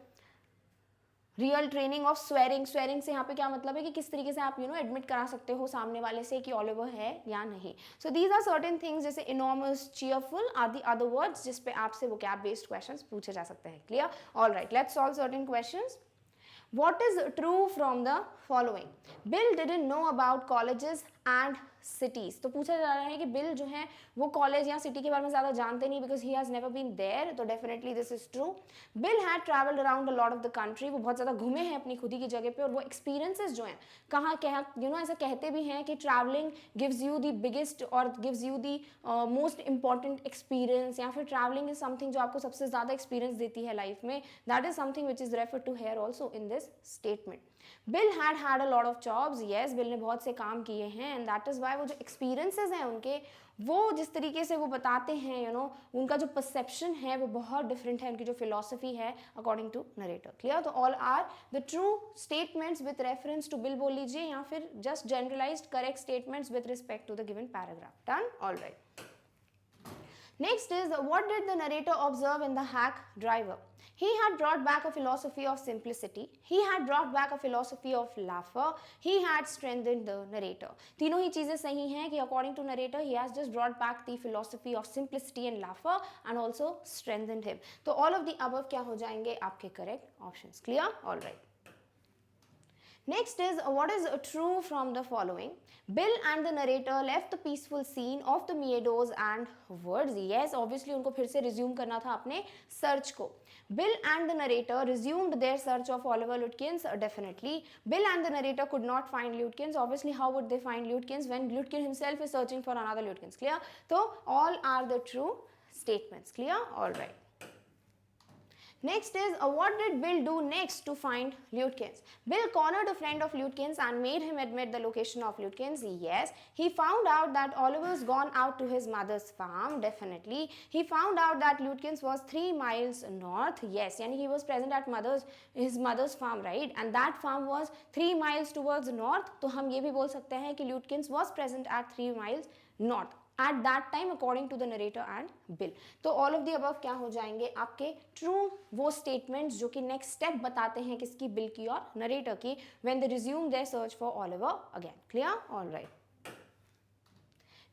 real training of swearing. Swearing से यहाँ पे क्या मतलब है कि किस तरीके से आप एडमिट करा सकते हो सामने वाले से कि ओलिवर है या नहीं। So these are certain things, जैसे enormous, cheerful are the other words जिस पे आपसे वो कैप बेस्ड क्वेश्चंस पूछे जा सकते हैं। Clear. All right, let's solve certain questions. What is true from the following? Bill didn't know about colleges and cities. तो पूछा जा रहा है कि बिल जो है वो कॉलेज या सिटी के बारे में ज़्यादा जानते नहीं, because he has never been there. तो definitely this is true. Bill had travelled around a lot of the country, वो बहुत ज़्यादा घूमे हैं अपनी खुद ही की जगह पे, और वो एक्सपीरियंसेस जो हैं कहाँ क्या ऐसा कहते भी हैं कि travelling gives you the biggest और gives you the most important experience, या फिर ट्रैवलिंग इज समथिंग जो आपको सबसे ज़्यादा एक्सपीरियंस देती है लाइफ में। That is something which is refer to here also in this statement. Bill had had a lot of jobs. Yes, Bill ने बहुत से काम किए हैं, एंड दैट इज वाई वो जो एक्सपीरियंसेस हैं उनके, वो जिस तरीके से वो बताते हैं उनका जो परसेप्शन है वो बहुत डिफरेंट है, उनकी जो फिलोसफी है अकॉर्डिंग टू नरेटर. क्लियर. तो all are the true statements with reference to Bill बोल लीजिए, या फिर just generalized correct statements with respect to the given paragraph. Done. All right. Next is, what did the narrator observe in the hack driver? He had brought back a philosophy of simplicity. He had brought back a philosophy of laughter. He had strengthened the narrator. तीनों ही चीजें सही हैं कि according to narrator he has just brought back the philosophy of simplicity and laughter and also strengthened him. तो all of the above क्या हो जाएंगे आपके correct options. Clear? All right. Next is what is true from the following. Bill and the narrator left the peaceful scene of the meadows and woods. Yes, obviously उनको फिर से resume करना था अपने search को. Bill and the narrator resumed their search of Oliver Lutyens. Definitely. Bill and the narrator could not find Lutyens. Obviously, how would they find Lutyens when Lutyen himself is searching for another Lutyens? Clear? So all are the true statements. Clear? All right. Next is what did Bill do next to find Lutyens? Bill cornered a friend of Lutyens and made him admit the location of Lutyens. Yes. He found out that Oliver's gone out to his mother's farm. Definitely. He found out that Lutyens was 3 miles north. Yes. Yani he was present at his mother's farm, right? And that farm was 3 miles towards north. तो हम ये भी बोल सकते हैं कि Lutyens was present at 3 miles north at that time according to the narrator and Bill. तो all of the above क्या हो जाएंगे आपके true वो statements जो कि next step बताते हैं किसकी, Bill की और narrator की, when they resume their search for Oliver again. Clear? All right.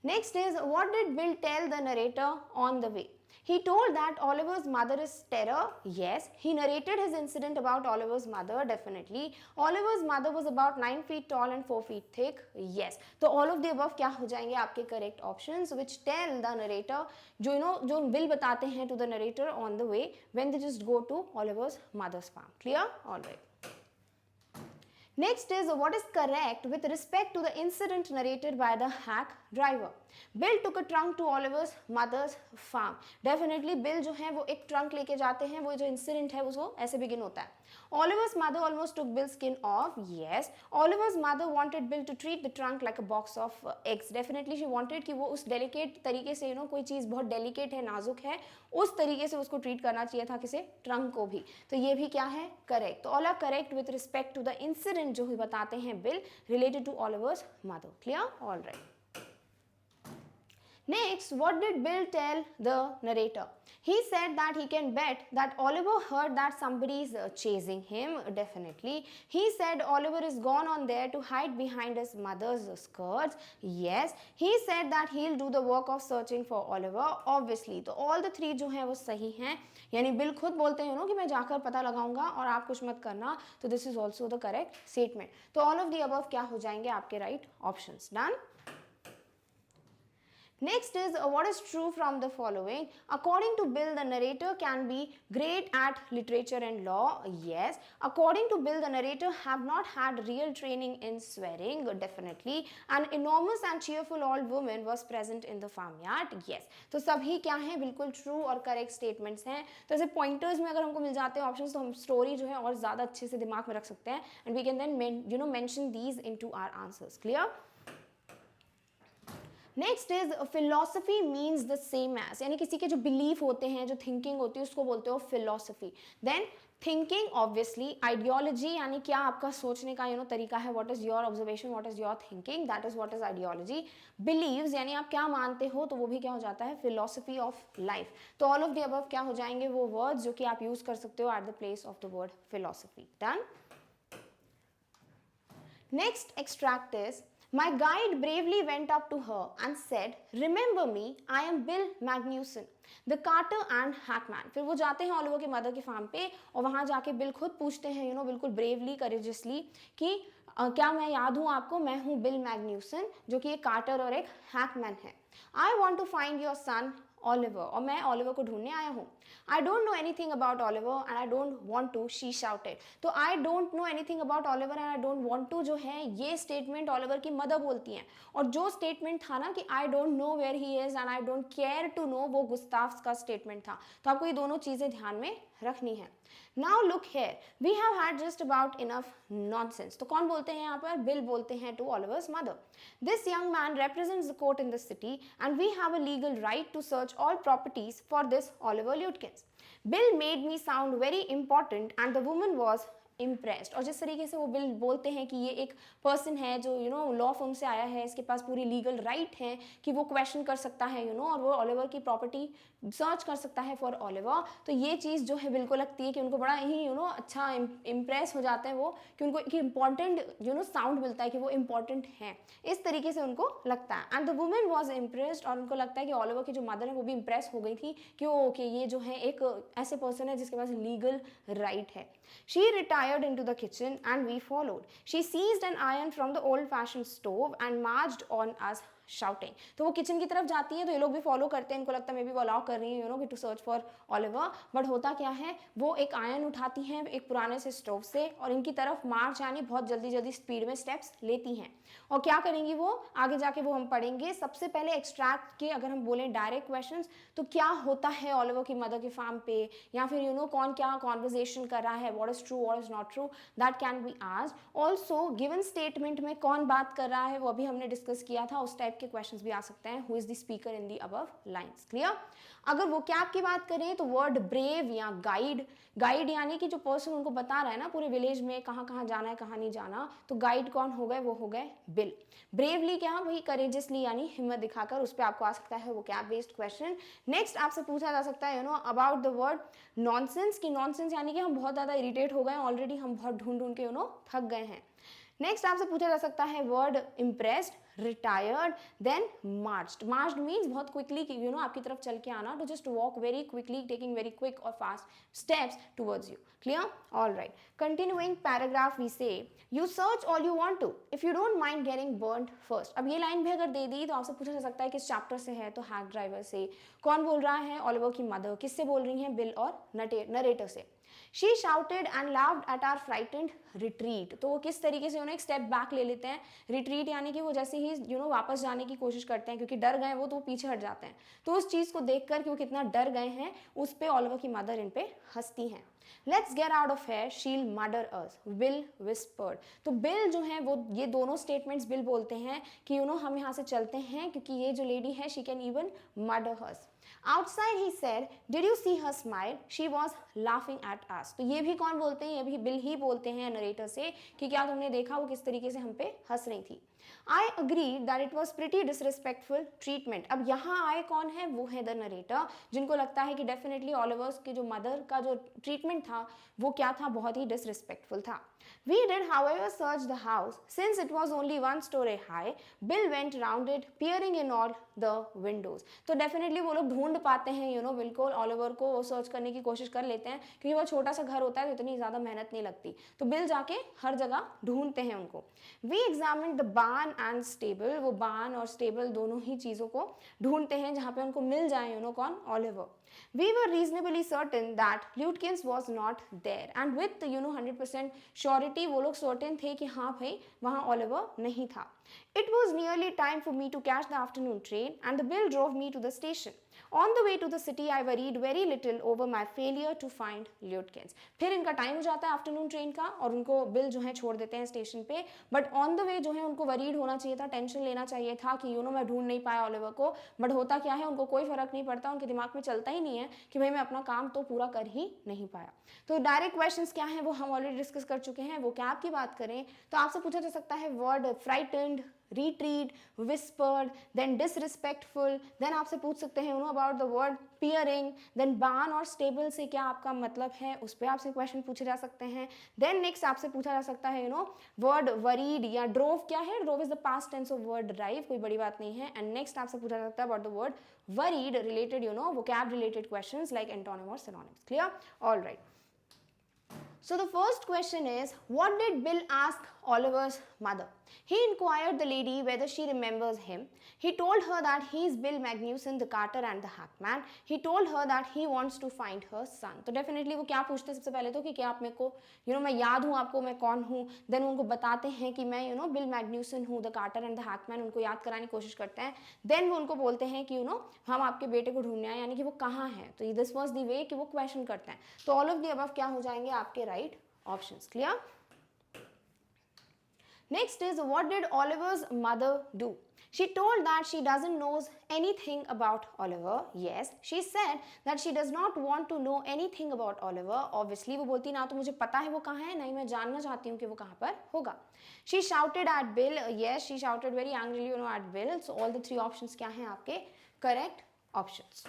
Next is what did Bill tell the narrator on the way? He told that Oliver's mother is terror. Yes. He narrated his incident about Oliver's mother. Definitely. Oliver's mother was about 9 feet tall and 4 feet thick. Yes. So all of the above क्या हो जाएंगे आपके correct options which tell the narrator जो Bill बताते हैं to the narrator on the way when they just go to Oliver's mother's farm. Clear? All right. Next is what is correct with respect to the incident narrated by the hack driver. Bill took a trunk to Oliver's mother's farm. Definitely Bill जो है वो एक trunk लेके जाते हैं, वो जो incident है उसको ऐसे begin होता है. Oliver's mother almost took Bill's skin off. Yes. Oliver's mother wanted Bill to treat the trunk like a box of eggs. Definitely she wanted कि वो उस delicate तरीके से कोई चीज़ बहुत delicate है, नाजुक है, उस तरीके से उसको treat करना चाहिए था किसे, trunk को भी. तो ये भी क्या है, correct. तो all are correct with respect to the incident जो भी बताते हैं Bill related to Oliver's mother. Clear? All right. Next, what did Bill tell the narrator? He said that he can bet that Oliver heard that somebody is chasing him. Definitely. He said Oliver is gone on there to hide behind his mother's skirts. Yes. He said that he'll do the work of searching for Oliver. Obviously. तो all the three जो है वो सही हैं. यानी bill खुद बोलते हैं कि मैं जाकर पता लगाऊंगा और आप कुछ मत करना. तो this is also the correct statement. तो all of the above क्या हो जाएंगे आपके right options. Done? Next is what is true from the following. According to Bill, the narrator can be great at literature and law. Yes. According to Bill, the narrator have not had real training in swearing. Definitely. An enormous and cheerful old woman was present in the farmyard. Yes. तो सभी क्या हैं, बिल्कुल true और correct statements हैं. तो ऐसे pointers में अगर हमको मिल जाते हैं options तो हम story जो है और ज़्यादा अच्छे से दिमाग में रख सकते हैं. And we can then mention these into our answers. Clear? Next is philosophy means the same as, यानी किसी के जो बिलीफ होते हैं, जो थिंकिंग होती है, उसको बोलते हो philosophy. Then thinking obviously, ideology यानी क्या आपका सोचने का तरीका है, what is your observation, what is your thinking, that is what is ideology. Believes यानी आप क्या मानते हो, तो वो भी क्या हो जाता है, फिलोसफी ऑफ लाइफ. तो ऑल ऑफ द अबव क्या हो जाएंगे, वो वर्ड्स जो कि आप यूज कर सकते हो at the place of the word philosophy. Done. Next extract is My guide bravely went up to her and said, "Remember me, I am Bill Magnuson, the carter and hackman." फिर वो जाते हैं Oliver के mother के farm पे और वहाँ जाके बिल खुद पूछते हैं बिल्कुल ब्रेवली, करेजियसली कि क्या मैं याद हूँ आपको, मैं हूँ बिल मैग्न्यूसन जो कि एक कार्टर और एक हैकमैन है. I want to find your son Oliver, और मैं ऑलिवर को ढूंढने आया हूँ. I don't know anything about Oliver and I don't want to, she shouted. तो I don't know anything about Oliver and I don't want to जो है ये स्टेटमेंट ऑलिवर की मदर बोलती हैं, और जो स्टेटमेंट था ना कि I don't know where he is and I don't care to know, वो गुस्ताव्स का स्टेटमेंट था. तो आपको ये दोनों चीज़ें ध्यान में रखनी है. Now look here, we have had just about enough nonsense. तो कौन बोलते हैं यहाँ पर, बिल बोलते हैं to Oliver's mother. This young man represents the court in the city and we have a legal right to search all properties for this Oliver Lutyens. Bill made me sound very important and the woman was impressed. और जिस तरीके से वो bill बोलते हैं कि ये एक पर्सन है जो लॉ फर्म से आया है, इसके पास पूरी लीगल राइट है कि वो क्वेश्चन कर सकता है और वो ऑलिवर की प्रॉपर्टी सर्च कर सकता है फॉर ऑलिवर. तो ये चीज़ जो है बिल्कुल लगती है कि उनको बड़ा ही अच्छा इम्प्रेस हो जाते हैं वो, कि उनको एक इम्पॉर्टेंट साउंड मिलता है कि वो इम्पॉर्टेंट है, इस तरीके से उनको लगता है. And the women was impressed, और उनको लगता है कि ऑलिवर की जो मदर है वो भी इम्प्रेस हो गई थी कि ओके ये जो है एक ऐसे पर्सन है जिसके पास लीगल राइट है. She retired retired into the kitchen and we followed. She seized an iron from the old-fashioned stove and marched on us shouting. तो वो किचन की तरफ जाती है तो ये लोग भी फॉलो करते हैं, इनको लगता है मे बी वो अलाउ कर रही है यू नो कि to search for Oliver, but होता क्या है वो एक आयरन उठाती हैं एक पुराने से स्टोव से और इनकी तरफ मार्च यानी बहुत जल्दी जल्दी स्पीड में स्टेप्स लेती हैं और क्या करेंगी वो आगे जाके वो हम पढ़ेंगे। सबसे पहले एक्सट्रैक्ट के अगर हम बोलें डायरेक्ट क्वेश्चंस तो क्या होता है ओलिवर की मदर के फार्म पे या फिर यू नो कौन क्या कॉन्वर्जेशन कर रहा है, what is true what is not true, that can be asked. Also given statement में कौन बात कर रहा है वो अभी हमने डिस्कस किया था, उस टाइप के क्वेश्चंस भी आ सकते हैं। Who is the speaker in the above lines, clear. अगर वो कैप की बात करें तो वर्ड ब्रेव या गाइड, गाइड यानी कि जो पर्सन उनको बता रहा है ना पूरे विलेज में कहाँ कहाँ जाना है कहाँ नहीं जाना, तो गाइड कौन हो गए, वो हो गए बिल। ब्रेवली क्या, वही करेजियसली यानी हिम्मत दिखाकर, उस पर आपको आ सकता है वो कैप बेस्ड क्वेश्चन। नेक्स्ट आपसे पूछा जा सकता है you know about the word nonsense, की नॉनसेंस यानी कि हम बहुत ज़्यादा इरिटेट हो गए ऑलरेडी, हम बहुत ढूंढ ढूंढ के यू नो थक गए हैं। नेक्स्ट आपसे पूछा जा सकता है word impressed, retired, then marched. Marched means बहुत quickly you know आपकी तरफ चल के आना, to just walk very quickly, taking very quick or fast steps towards you. Clear? All right. Continuing paragraph we say you search all you want to if you don't mind getting burned first. अब ये line भी अगर दे दी तो आपसे पूछा जा सकता है किस चैप्टर से है, तो हैक ड्राइवर से। कौन बोल रहा है, ओलिवर की मदर। किससे बोल रही हैं, बिल और नरेटर से। She shouted and laughed at our frightened retreat. तो वो किस तरीके से एक स्टेप बैक ले लेते हैं, रिट्रीट यानी कि वो जैसे ही वापस जाने की कोशिश करते हैं क्योंकि डर गए वो, तो वो पीछे हट जाते हैं। तो उस चीज़ को देखकर कि वो कितना डर गए हैं उस पे ओलिवर की मदर इन पे हंसती हैं। Let's get out of here, she'll murder us, Bill whispered. तो बिल जो है वो ये दोनों स्टेटमेंट्स बिल बोलते हैं कि हम यहाँ से चलते हैं क्योंकि ये जो लेडी है she can even murder us. Outside he said, did you see her smile? She was laughing at us. तो ये भी कौन बोलते हैं, ये भी बिल ही बोलते हैं नरेटर से कि क्या तुमने देखा वो किस तरीके से हम पे हंस रही थी। I agreed that it was pretty disrespectful treatment. अब यहाँ आए कौन है, वो है द नरेटर, जिनको लगता है कि डेफिनेटली ओलिवर्स की जो मदर का जो ट्रीटमेंट था वो क्या था, बहुत ही डिसरिस्पेक्टफुल था। We did, however, search the house. Since it was only 1 story high, Bill went round it, peering in all the windows. तो डेफिनेटली वो लोग ढूंढ पाते हैं बिल्कुल ओलिवर को, वो सर्च करने की कोशिश कर लेते हैं क्योंकि वो छोटा सा घर होता है तो इतनी ज़्यादा मेहनत नहीं लगती। तो बिल जाके हर जगह ढूंढते हैं उनको। We examined the barn and stable. वो barn और stable दोनों ही चीज़ों को ढूंढते हैं जहाँ पे उनको मिल जाए कौन, Oliver. We were reasonably certain that Lutkins was not there and with 100% surety वो लोग certain थे कि हाँ भाई वहाँ ओलिवर नहीं था। It was nearly time for me to catch the afternoon train and the bill drove me to the station. On the way to the city I worried very little over my failure to find Lutkins. फिर इनका time हो जाता है afternoon train का और उनको bill जो है छोड़ देते हैं स्टेशन पे, बट ऑन द वे जो है उनको वरीड होना चाहिए था, टेंशन लेना चाहिए था कि मैं ढूंढ नहीं पाया ओलिवर को। बट होता क्या है, उनको कोई फर्क नहीं पड़ता, उनके दिमाग में चलता ही नहीं है कि भाई मैं अपना काम तो पूरा कर ही नहीं पाया। तो डायरेक्ट क्वेश्चंस क्या है वो हम ऑलरेडी डिस्कस कर चुके हैं। वो कैप की बात करें तो आपसे पूछा जा सकता है word frightened, retreat, whispered, then disrespectful, then आपसे पूछ सकते हैं about the word peering, then barn और stable से क्या आपका मतलब है, उस पर आपसे क्वेश्चन पूछे जा सकते हैं। then next आपसे पूछा जा सकता है word worried या drove क्या है, drove is the past tense of word drive, कोई बड़ी बात नहीं है। and next आपसे पूछा जा सकता है about the word worried related vocab related questions like antonym or synonyms. Clear? All right. So the first question is, what did Bill ask Oliver's mother? He inquired the lady whether she remembers him. He told her that he is Bill Magnuson, the carter and the hackman. He told her that he wants to find her son. तो definitely वो क्या पूछते हैं सबसे पहले तो कि क्या आप मेरे को मैं याद हूँ आपको, मैं कौन हूँ। Then उनको बताते हैं कि मैं Bill Magnuson हूँ, the carter and the hackman, उनको याद कराने की कोशिश करते हैं। Then वो उनको बोलते हैं कि हम आपके बेटे को ढूंढने आए, यानी कि वो कहाँ है। तो this was the way कि वो क्वेश्चन करते हैं। तो all of the above क्या हो जाएंगे आपके right options. Clear? Next is, what did Oliver's mother do? She told that she doesn't know anything about Oliver. Yes, she said that she does not want to know anything about Oliver. Obviously, वो बोलती ना तो मुझे पता है वो कहाँ है, ना ही मैं जानना चाहती हूँ कि वो कहाँ पर होगा। She shouted at Bill. Yes, she shouted very angrily at Bill. So all the three options क्या हैं आपके correct options.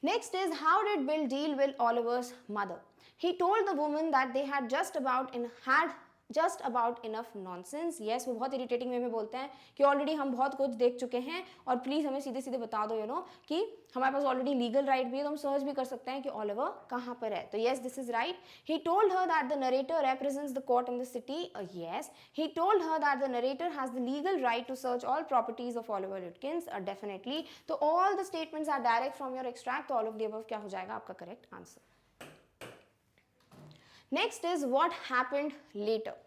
Next is, how did Bill deal with Oliver's mother? He told the woman that they had just about had just about enough nonsense. Yes, वो बहुत irritating वे में बोलते हैं कि already हम बहुत कुछ देख चुके हैं और प्लीज़ हमें सीधे सीधे बता दो कि हमारे पास ऑलरेडी लीगल राइट भी है, तो हम सर्च भी कर सकते हैं कि ओलिवर कहाँ पर है। तो yes, this is right. He told her that the narrator represents the court in the city. Yes, he told her that the narrator has the legal right to search all properties of Oliver Lutkins. Definitely. तो all the statements are direct from your extract. तो all of the above क्या हो जाएगा आपका correct answer. Next is what happened later.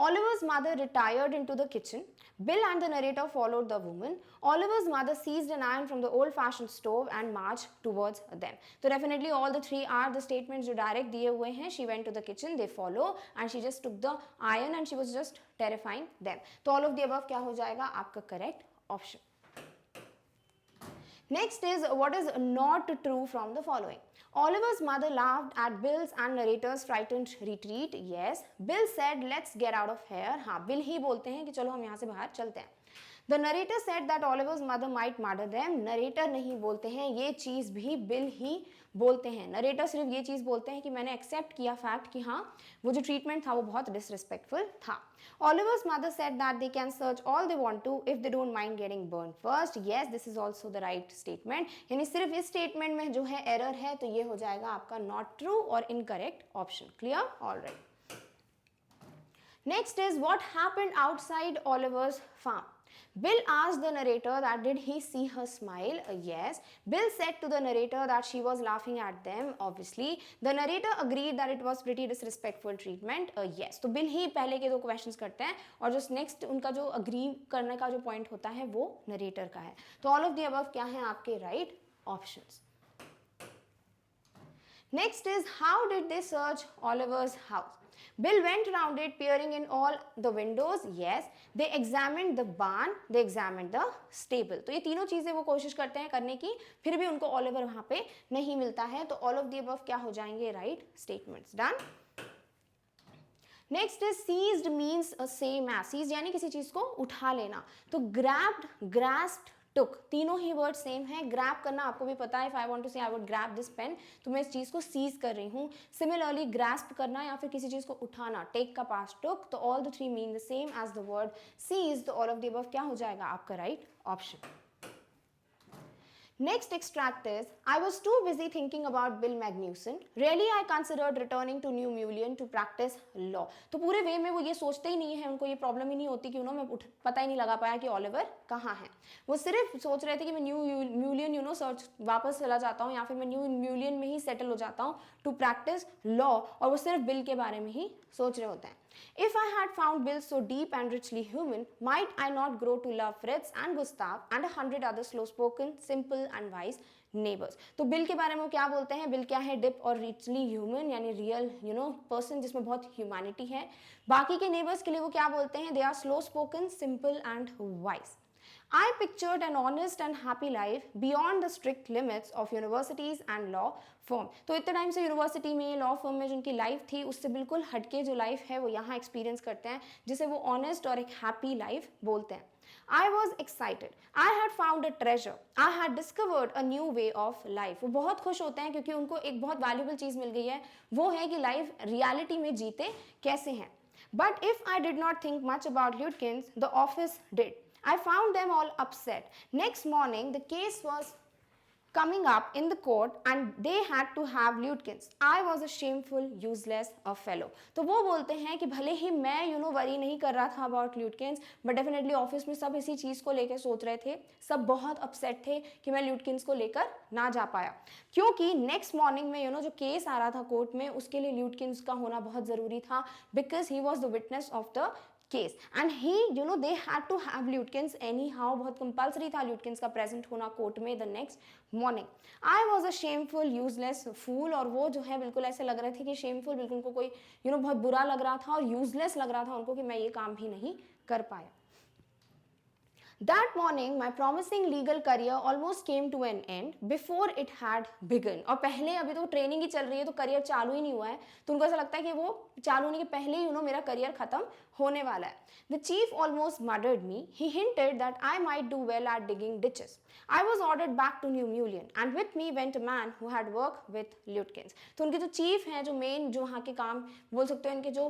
Oliver's mother retired into the kitchen. Bill and the narrator followed the woman. Oliver's mother seized an iron from the old-fashioned stove and marched towards them. So definitely all the three are the statements जो direct दिए हुए हैं. She went to the kitchen, they follow, and she just took the iron and she was just terrifying them. तो all of the above क्या हो जाएगा आपका correct option. Next is what is not true from the following. Oliver's mother laughed at Bill's and narrator's frightened retreat. Yes. Bill said, let's get out of here. हाँ, Bill ही बोलते हैं कि चलो हम यहाँ से बाहर चलते हैं. The narrator said that Oliver's mother might murder them. Narrator नहीं बोलते हैं, ये चीज़ भी Bill ही बोलते हैं. Narrator सिर्फ ये चीज़ बोलते हैं कि मैंने accept किया fact कि हाँ वो जो treatment था वो बहुत disrespectful था. Oliver's mother said that they can search all they want to if they don't mind getting burned first. Yes, this is also the right statement. यानी सिर्फ इस statement में जो है error है तो ये हो जाएगा आपका not true और incorrect option. Clear? All right. Next is what happened outside Oliver's farm. Bill asked the narrator that did he see her smile? Yes. Bill said to the narrator that she was laughing at them. Obviously, the narrator agreed that it was pretty disrespectful treatment. Yes. तो Bill ही पहले के दो questions करते हैं और जो next उनका जो agree करने का जो point होता है वो narrator का है. तो all of the above क्या हैं आपके right options. Next is how did they search Oliver's house? Bill went around it, peering in all the windows. Yes. They examined the barn. They examined the stable. तो ये तीनों चीजें वो कोशिश करते हैं करने की, फिर भी उनको ऑलिवर वहां पे नहीं मिलता है. तो all of the above क्या हो जाएंगे right statements. Done. Next is seized means same as. Seized यानी किसी चीज को उठा लेना. तो grabbed, grasped, took तीनों ही वर्ड सेम है. ग्रैब करना आपको भी पता है. If I want to say I would grab this pen, तो मैं इस चीज को सीज कर रही हूँ. सिमिलरली ग्रास्प करना या फिर किसी चीज को उठाना, टेक का पास्ट टुक. तो all the three mean the same as the word seize. तो ऑल ऑफ द अबव क्या हो जाएगा आपका right option. Next extract is, I was too busy thinking about Bill Magnuson. Really, I considered returning to New Mullion to practice law. तो पूरे वे में वो ये सोचते ही नहीं है, उनको ये प्रॉब्लम ही नहीं होती कि मैं पता ही नहीं लगा पाया कि ऑलिवर कहाँ है. वो सिर्फ सोच रहे थे कि मैं न्यू म्यूलियन सर्च वापस चला जाता हूँ या फिर मैं न्यू म्यूलियन में ही सेटल हो जाता हूँ टू प्रैक्टिस लॉ. और वो सिर्फ बिल के बारे में ही सोच रहे होते हैं. If I had found Bill so deep and richly human, might I not grow to love Fritz and Gustav and 100 other slow-spoken, simple and wise neighbors. तो बिल के बारे में क्या बोलते हैं? बिल क्या है? डिप और रिचली ह्यूमन यानी रियल पर्सन जिसमें बहुत ह्यूमैनिटी है. बाकी के नेबर्स के लिए वो क्या बोलते हैं? They are slow spoken, simple and wise. I pictured an honest and happy life beyond the strict limits of universities and law firm. तो इतने टाइम से यूनिवर्सिटी में, लॉ फर्म में जो उनकी लाइफ थी उससे बिल्कुल हटके जो लाइफ है वो यहाँ एक्सपीरियंस करते हैं, जिसे वो ऑनेस्ट और एक हैप्पी लाइफ बोलते हैं. I was excited. I had found a treasure. I had discovered a new way of life. वो बहुत खुश होते हैं क्योंकि उनको एक बहुत वैल्यूबल चीज़ मिल गई है. वो है कि लाइफ रियलिटी में जीते कैसे हैं. But if I did not think much about Lutkins, the office did. I found them all upset. Next morning, the case was coming up in the court and they had to have Lutkins. I was a shameful, useless fellow. तो वो बोलते हैं कि भले ही मैं worry नहीं कर रहा था about Lutkins, but definitely office में सब इसी चीज़ को लेकर सोच रहे थे. सब बहुत अपसेट थे कि मैं Lutkins को लेकर ना जा पाया, क्योंकि नेक्स्ट मॉर्निंग में जो केस आ रहा था कोर्ट में उसके लिए Lutkins का होना बहुत ज़रूरी था, because he was the witness of the case and he they had to have Lutkins anyhow. बहुत कंपल्सरी था Lutkins का प्रेजेंट होना कोर्ट में the next morning. I was a shameful useless fool. और वो जो है बिल्कुल ऐसे लग रहे थे कि शेमफुल बिल्कुल उनको कोई बहुत बुरा लग रहा था और यूजलेस लग रहा था उनको कि मैं ये काम भी नहीं कर पाया. That morning, my promising legal career almost came to an end before it had begun. और पहले अभी तो ट्रेनिंग ही चल रही है, तो करियर चालू ही नहीं हुआ है, तो उनको ऐसा लगता है कि वो चालू होने के पहले ही मेरा करियर खत्म होने वाला है. The chief almost murdered me. He hinted that I might do well at digging ditches. I was ordered back to New Mullion, and with me went a man who had worked with Lutkins. तो उनके जो chief हैं, जो main, जो वहाँ के काम बोल सकते हो, इनके जो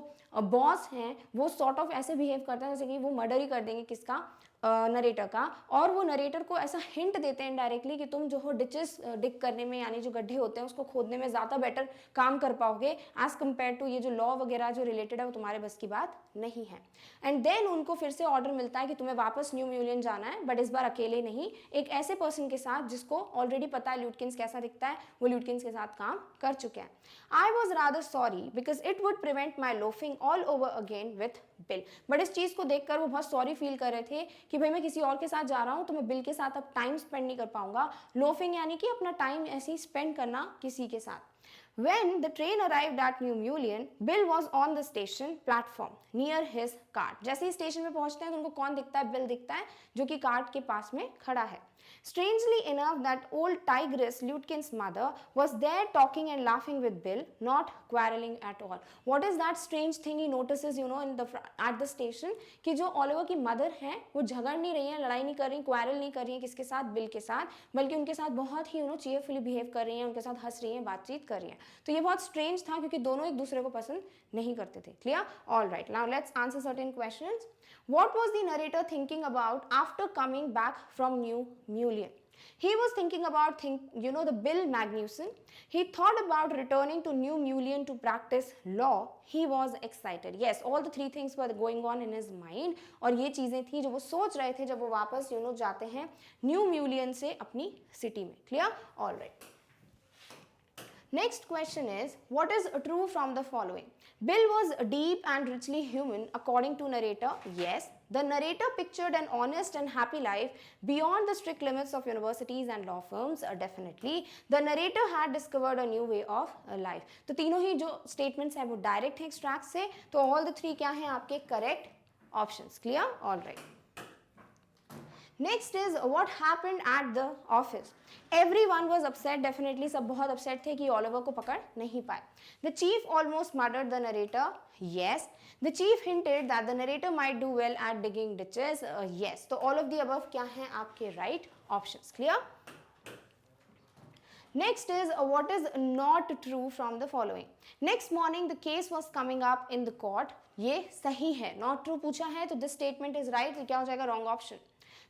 बॉस हैं, वो सॉर्ट ऑफ ऐसे बिहेव करते हैं जैसे कि वो मर्डर ही कर देंगे किसका, नरेटर का. और वो नरेटर को ऐसा हिंट देते हैं इनडायरेक्टली कि तुम जो हो डिचेस डिग करने में, यानी जो गड्ढे होते हैं उसको खोदने में ज़्यादा बेटर काम कर पाओगे एज कम्पेयर टू ये जो लॉ वगैरह जो रिलेटेड है वो तुम्हारे बस की बात नहीं है. एंड देन उनको फिर से ऑर्डर मिलता है कि तुम्हें वापस न्यू म्यूलियन जाना है, बट इस बार अकेले नहीं, एक ऐसे पर्सन के साथ जिसको ऑलरेडी पता है ल्यूटकिंस कैसा दिखता है, वो ल्यूटकिंस के साथ काम कर चुके हैं. I was rather sorry because it would prevent my loafing all over again with bill. But इस चीज़ को देखकर वो बहुत सॉरी फील कर रहे थे कि भाई मैं किसी और के साथ जा रहा हूँ, तो मैं बिल के साथ अब टाइम स्पेंड नहीं कर पाऊंगा. लोफिंग यानी कि अपना टाइम ऐसे ही स्पेंड करना किसी के साथ. When the train arrived at New Mullion, Bill was on the station platform near his cart. जैसे ही स्टेशन पे पहुंचते हैं तो उनको कौन दिखता है, बिल दिखता है, जो कि कार्ट के पास में खड़ा है. Strangely enough, that old tigress, Lutkin's mother, was there talking and laughing with Bill, not quarreling at all. What is that strange thing he notices, in the at the station? कि जो Oliver की mother हैं वो झगड़ नहीं रही हैं, लड़ाई नहीं कर रही, क्वारल नहीं कर रही हैं किसके साथ, बिल के साथ, बल्कि उनके साथ बहुत ही चीयरफुली बिहेव कर रही हैं, उनके साथ हंस रही हैं, बातचीत कर रही हैं. तो ये बहुत स्ट्रेंज था क्योंकि दोनों एक दूसरे को पसंद नहीं करते थे. Clear? All right, now let's answer certain questions. What was the narrator thinking about after coming back from New Mullion? He was thinking about the Bill Magnuson. He thought about returning to New Mullion to practice law. He was excited. Yes, all the three things were going on in his mind. और ये चीज़ें थी जो वो सोच रहे थे जब वो वापस जाते हैं न्यू म्यूलियन से अपनी सिटी में. Clear? All right. Next question is, what is true from the following? Bill was deep and richly human according to narrator. Yes. The narrator pictured an honest and happy life beyond the strict limits of universities and law firms. Definitely. The narrator had discovered a new way of life. तो तीनों ही जो statements हैं वो direct हैं extract से, तो all the three क्या हैं आपके correct options. Clear? All right. Next is what happened at the office. Everyone was upset. Definitely सब बहुत upset थे कि ओलिवर को पकड़ नहीं पाए. The chief almost murdered the narrator. Yes. The chief hinted that the narrator might do well at digging ditches. Yes. तो all of the above क्या हैं आपके right options. Clear? Next is what is not true from the following. Next morning the case was coming up in the court. ये सही है. Not true पूछा है तो this statement is right. तो क्या हो जाएगा wrong option.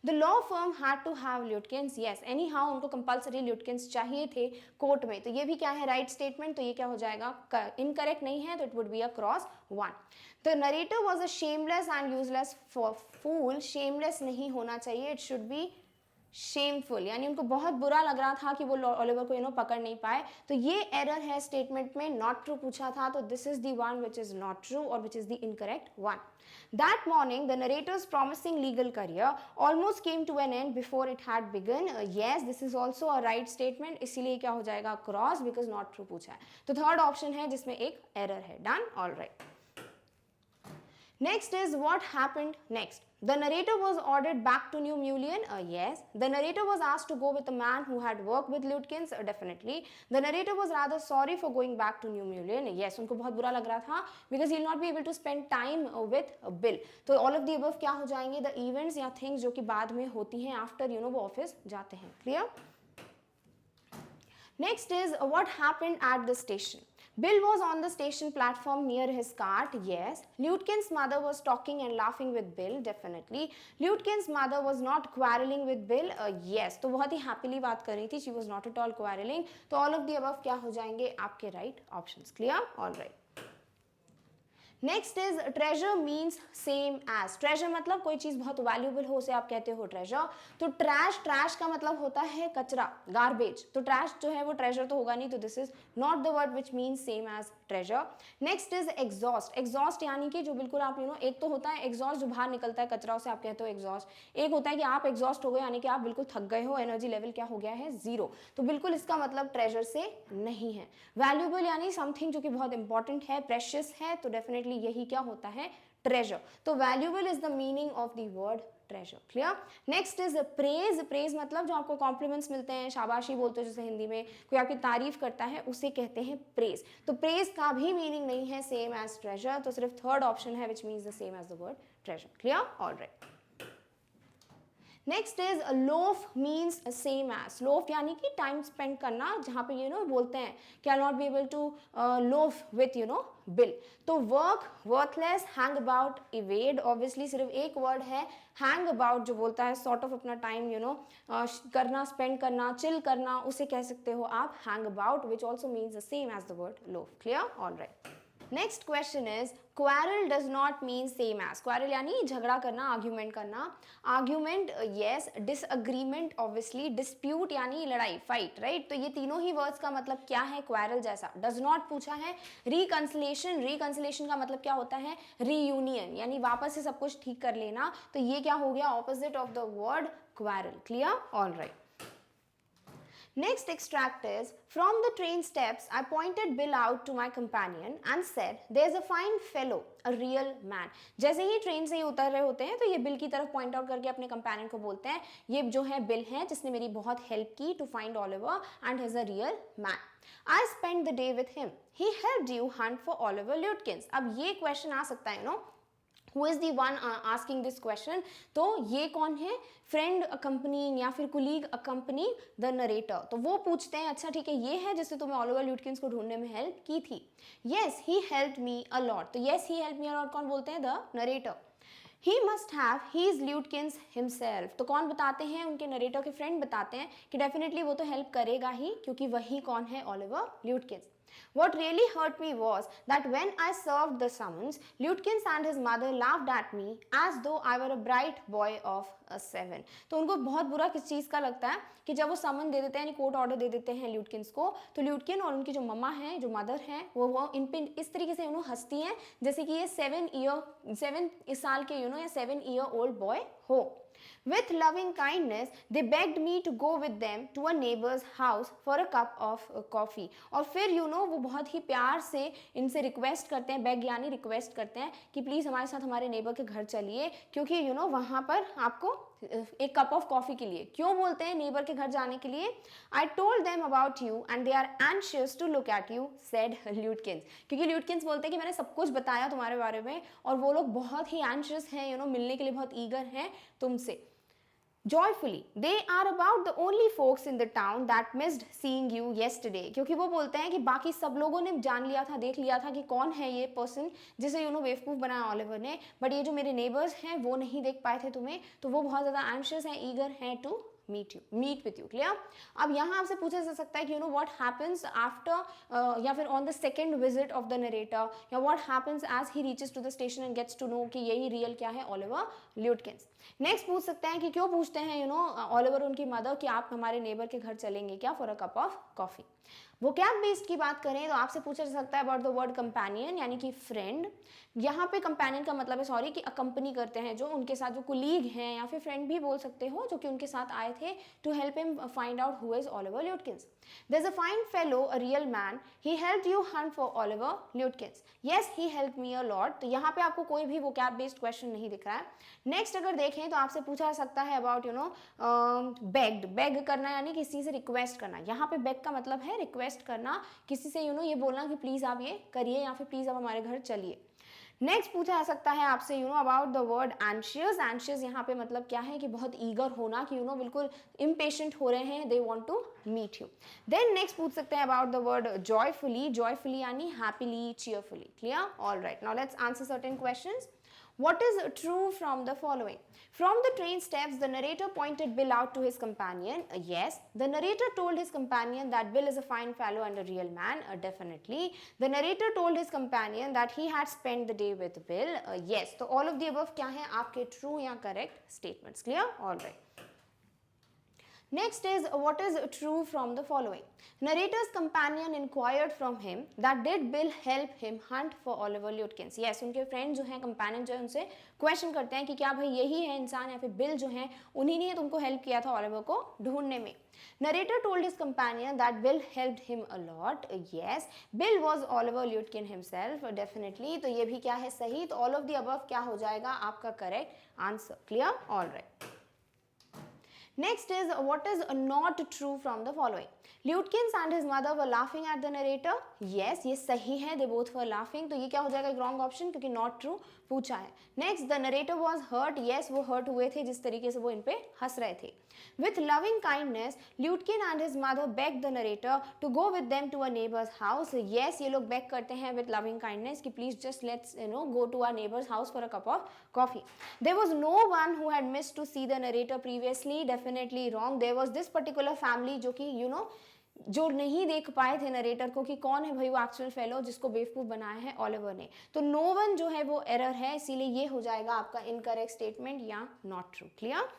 The law firm had to have Lutkins. Yes, anyhow उनको compulsory Lutkins चाहिए थे कोर्ट में. तो ये भी क्या है right statement. तो ये क्या हो जाएगा incorrect नहीं है, तो it would be a cross one. The narrator was a shameless and useless fool. Shameless नहीं होना चाहिए. It should be शेमफुल, यानी उनको बहुत बुरा लग रहा था कि वो ओलिवर को पकड़ नहीं पाए. तो ये एरर है स्टेटमेंट में. नॉट ट्रू पूछा था, तो this is the one which is not true और which is the incorrect one. That morning, the narrator's promising legal career almost came to an end before it had begun. Yes, this is also a right statement. इसीलिए क्या हो जाएगा cross, because not true पूछा है. तो third option है जिसमें एक एरर है. Done? All right. Next is what happened next. The narrator was ordered back to New Mullion. Yes. The narrator was asked to go with a man who had worked with Lutkins. Definitely. The narrator was rather sorry for going back to New Mullion. Yes. उनको बहुत बुरा लग रहा था because he'll not be able to spend time with Bill. तो all of the above क्या हो जाएंगे? The events या things जो कि बाद में होती हैं after वो ऑफिस जाते हैं. Clear? Next is what happened at the station. Bill was on the station platform near his cart. Yes. Lutkin's mother was talking and laughing with Bill. Definitely. Lutkin's mother was not quarreling with Bill. Yes. तो बहुत ही happily बात कर रही थी. She was not at all quarreling. तो all of the above क्या हो जाएंगे आपके right options. Clear? All right. Next is treasure means same as. Treasure मतलब कोई चीज़ बहुत वैल्यूबल हो, उसे आप कहते हो ट्रेजर. तो ट्रैश का मतलब होता है कचरा, गार्बेज. तो ट्रैश जो है वो ट्रेजर तो होगा नहीं, तो this is not the word which means same as treasure. Next is exhaust. Exhaust यानी कि जो बिल्कुल आप एक तो होता है एग्जॉस्ट जो बाहर निकलता है कचरा, उसे आप कहते हो एग्जॉस्ट. एक होता है कि आप एग्जॉस्ट हो गए यानी कि आप बिल्कुल थक गए हो, एनर्जी लेवल क्या हो गया है, जीरो. तो बिल्कुल इसका मतलब ट्रेजर से नहीं है. वैल्यूबल यानी समथिंग जो कि बहुत इंपॉर्टेंट है, प्रेशियस है, तो डेफिनेटली यही क्या होता है, ट्रेजर. तो valuable is the meaning of the word treasure. Clear? Next is praise. Praise मतलब जो आपको कॉम्प्लीमेंट्स मिलते हैं, शाबाशी बोलते हैं जैसे हिंदी में, कोई आपकी तारीफ करता है उसे कहते हैं प्रेज. तो प्रेज का भी मीनिंग नहीं है सेम एज ट्रेजर, तो सिर्फ थर्ड ऑप्शन है which means the same as the word treasure. Clear? Alright. Next is loaf means same as. Loaf यानी कि टाइम स्पेंड करना, जहाँ पे बोलते हैं कि I not be able to loaf with Bill. तो work, worthless, hang about, evade. Obviously सिर्फ एक वर्ड है हैंग अबाउट जो बोलता है सॉर्ट ऑफ अपना टाइम करना, स्पेंड करना, चिल करना, उसे कह सकते हो आप hang about, which also means the same as the word loaf. Clear? Alright. Next question is quarrel does not mean same as. Quarrel यानी झगड़ा करना, आर्ग्यूमेंट करना. Argument yes, disagreement obviously, dispute यानी लड़ाई, फाइट, राइट. तो ये तीनों ही words का मतलब क्या है क्वारल जैसा. डज नॉट पूछा है. रिकंसिलेशन, रिकंसिलेशन का मतलब क्या होता है, रीयूनियन यानी वापस से सब कुछ ठीक कर लेना. तो ये क्या हो गया, opposite of the word quarrel. Clear? Alright. Next extract is, from the train steps, I pointed Bill out to my companion and said, there's a fine fellow, a real man. जैसे ही ट्रेन से ही उतर रहे होते हैं तो ये bill की तरफ पॉइंट आउट करके अपने कंपेनियन को बोलते हैं, ये जो है बिल है जिसने मेरी बहुत हेल्प की to find Oliver and his a real man. I spent the day with him. He helped you hunt for Oliver Lutgens. अब ये क्वेश्चन आ सकता है Who is the one asking this question? तो ये कौन है, फ्रेंड अकम्पनिंग या फिर कुलीग अकम्पनिंग द नरेटर. तो वो पूछते हैं अच्छा ठीक है ये है जिससे तुम्हें ऑलिवर ल्यूटकिंस को ढूंढने में हेल्प की थी. Yes he help me a lot. तो yes he help me a lot कौन बोलते हैं, the narrator. He must have, he is Lutgens himself. तो कौन बताते हैं, उनके नरेटर के फ्रेंड बताते हैं कि डेफिनेटली वो तो हेल्प करेगा ही क्योंकि वही कौन है, Oliver ल्यूटकिंस. What really hurt me was that when I served the summons, Lutgens and his mother laughed at me as though I were a bright boy of a 7. तो उनको बहुत बुरा किस चीज़ का लगता है कि जब वो समन दे देते हैं, कोर्ट ऑर्डर दे देते हैं ल्यूटकिंस को, तो ल्यूटकिन और उनकी जो मम्मा हैं, जो मदर हैं, वो इन पे इस तरीके से हंसती हैं जैसे कि ये 7 साल के या 7-year-old बॉय हो. With loving kindness, they begged me to go with them to a neighbor's house for a cup of coffee. और फिर वो बहुत ही प्यार से इनसे रिक्वेस्ट करते हैं, बेग यानी रिक्वेस्ट करते हैं कि प्लीज़ हमारे साथ हमारे नेबर के घर चलिए क्योंकि वहाँ पर आपको एक कप ऑफ कॉफ़ी के लिए. क्यों बोलते हैं नेबर के घर जाने के लिए? I told them about you and they are anxious to look at you, said Lutkins. क्योंकि ल्यूटकिंस बोलते हैं कि मैंने सब कुछ बताया तुम्हारे बारे में और वो लोग बहुत ही एंशियस हैं, मिलने के लिए बहुत ईगर हैं तुमसे. Joyfully, they are about the only folks in the town that missed seeing you yesterday. क्योंकि वो बोलते हैं कि बाकी सब लोगों ने जान लिया था, देख लिया था कि कौन है ये पर्सन जिसे बेवकूफ़ बनाया ऑलिवर ने, बट ये जो मेरे नेबर्स हैं वो नहीं देख पाए थे तुम्हें, तो वो बहुत ज़्यादा एंशियस हैं, ईगर हैं to meet with you. Clear? अब यहाँ आपसे पूछा जा सकता है कि व्हाट हैपन्स आफ्टर या फिर on the second visit of the narrator, या what happens as he reaches to the station and gets to know कि यही रियल क्या है, ऑलिवर ल्यूटकिंस. नेक्स्ट पूछ सकते हैं कि क्यों पूछते हैं ऑलिवर उनकी मदर कि आप हमारे नेबर के घर चलेंगे क्या for a cup of coffee. Vocab based की बात करें तो आपसे पूछा जा सकता है अबाउट द वर्ड कंपेनियन यानी कि फ्रेंड. यहाँ पे कंपेनियन का मतलब है सॉरी कि अकम्पनी करते हैं, जो उनके साथ जो कुलीग हैं या फिर फ्रेंड भी बोल सकते हो, जो कि उनके साथ आए थे to help him find out who is Oliver Lutkins. There is a fine fellow, a real man, he helped you hunt for Oliver Lutkins. Yes he helped me a lot. तो यहाँ पे आपको कोई भी वोकैब बेस्ड क्वेश्चन नहीं दिख रहा है. नेक्स्ट अगर देखें तो आपसे पूछा जा सकता है अबाउट बेग्ड. बेग करना यानी किसी से रिक्वेस्ट करना. यहाँ पे बेग का मतलब है रिक्वेस्ट करना, किसी से ये बोलना कि प्लीज़ आप ये करिए या फिर प्लीज़ आप हमारे घर चलिए. नेक्स्ट पूछा जा सकता है आपसे about the word anxious. Anxious यहाँ पे मतलब क्या है कि बहुत ईगर होना, कि बिल्कुल इम्पेशेंट हो रहे हैं, they want to meet you. Then next पूछ सकते हैं about the word joyfully. Joyfully यानी happily, cheerfully. Clear? Alright, now let's answer certain questions. What is true from the following? From the train steps, the narrator pointed Bill out to his companion. Yes. The narrator told his companion that Bill is a fine fellow and a real man. Definitely. The narrator told his companion that he had spent the day with Bill. Yes. So all of the above क्या हैं आपके true या correct statements? Clear? All right. Next is what is true from the following. Narrator's companion inquired from him that did Bill help him hunt for Oliver Lutkins. Yes, उनके friend जो हैं, companion जो है, उनसे question करते हैं कि क्या भाई यही है इंसान या फिर बिल जो है उन्हीं ने तुमको हेल्प किया था ऑलिवर को ढूंढने में. Narrator told his companion that Bill helped him a lot. Yes, Bill was Oliver Lutkin himself. Definitely. तो ये भी क्या है सही. तो all of the above क्या हो जाएगा आपका correct answer. Clear? All right. Next is what is not true from the following. Lutkins and his mother were laughing at the narrator. Yes, ये सही है. They both were laughing. तो ये क्या हो जाएगा wrong option क्योंकि not true पूछा है. Next, the narrator was hurt. Yes, वो hurt हुए थे जिस तरीके से वो इन पे हंस रहे थे. With loving kindness, Lutkin and his mother begged the narrator to go with them to a neighbor's house. Yes, ये लोग beg करते हैं with loving kindness कि please just let's go to our neighbor's house for a cup of coffee. There was no one who had missed to see the narrator previously. Definitely wrong. There was this particular family जो कि जो नहीं देख पाए थे narrator को कि कौन है भाई वो एक्चुअल फेलो जिसको बेवकूफ बनाया है ऑलिवर ने. तो नो वन जो है वो एरर है, इसीलिए ये हो जाएगा आपका इनकरेक्ट स्टेटमेंट या not true. Clear?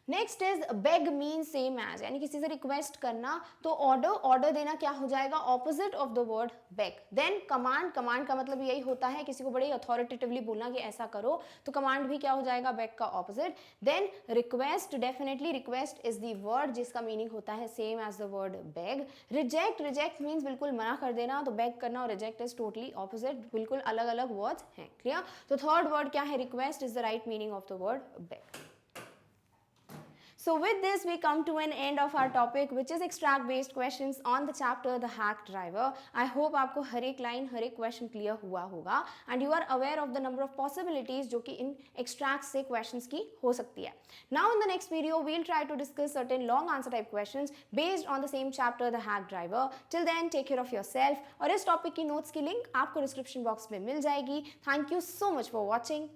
Next is beg mean same as, यानी किसी से रिक्वेस्ट करना. तो ऑर्डर देना क्या हो जाएगा opposite of the word beg. Then command का मतलब यही होता है किसी को बड़े अथॉरिटेटिवली बोलना कि ऐसा करो, तो कमांड भी क्या हो जाएगा बेग का opposite. Then request, definitely request is the word जिसका मीनिंग होता है same as the word beg. Reject means बिल्कुल मना कर देना, तो बेग करना और रिजेक्ट इज टोटली ऑपोजिट, बिल्कुल अलग अलग वर्ड्स हैं. क्लियर? तो थर्ड वर्ड क्या है, request is the right meaning of the word beg. So with this we come to an end of our topic which is extract based questions on the chapter The Hack Driver. I hope आपको हर एक line हर एक question clear हुआ होगा and you are aware of the number of possibilities जो कि इन extracts से questions की हो सकती है. Now in the next video we'll try to discuss certain long answer type questions based on the same chapter The Hack Driver. Till then take care of yourself और इस topic की notes की link आपको description box में मिल जाएगी. Thank you so much for watching.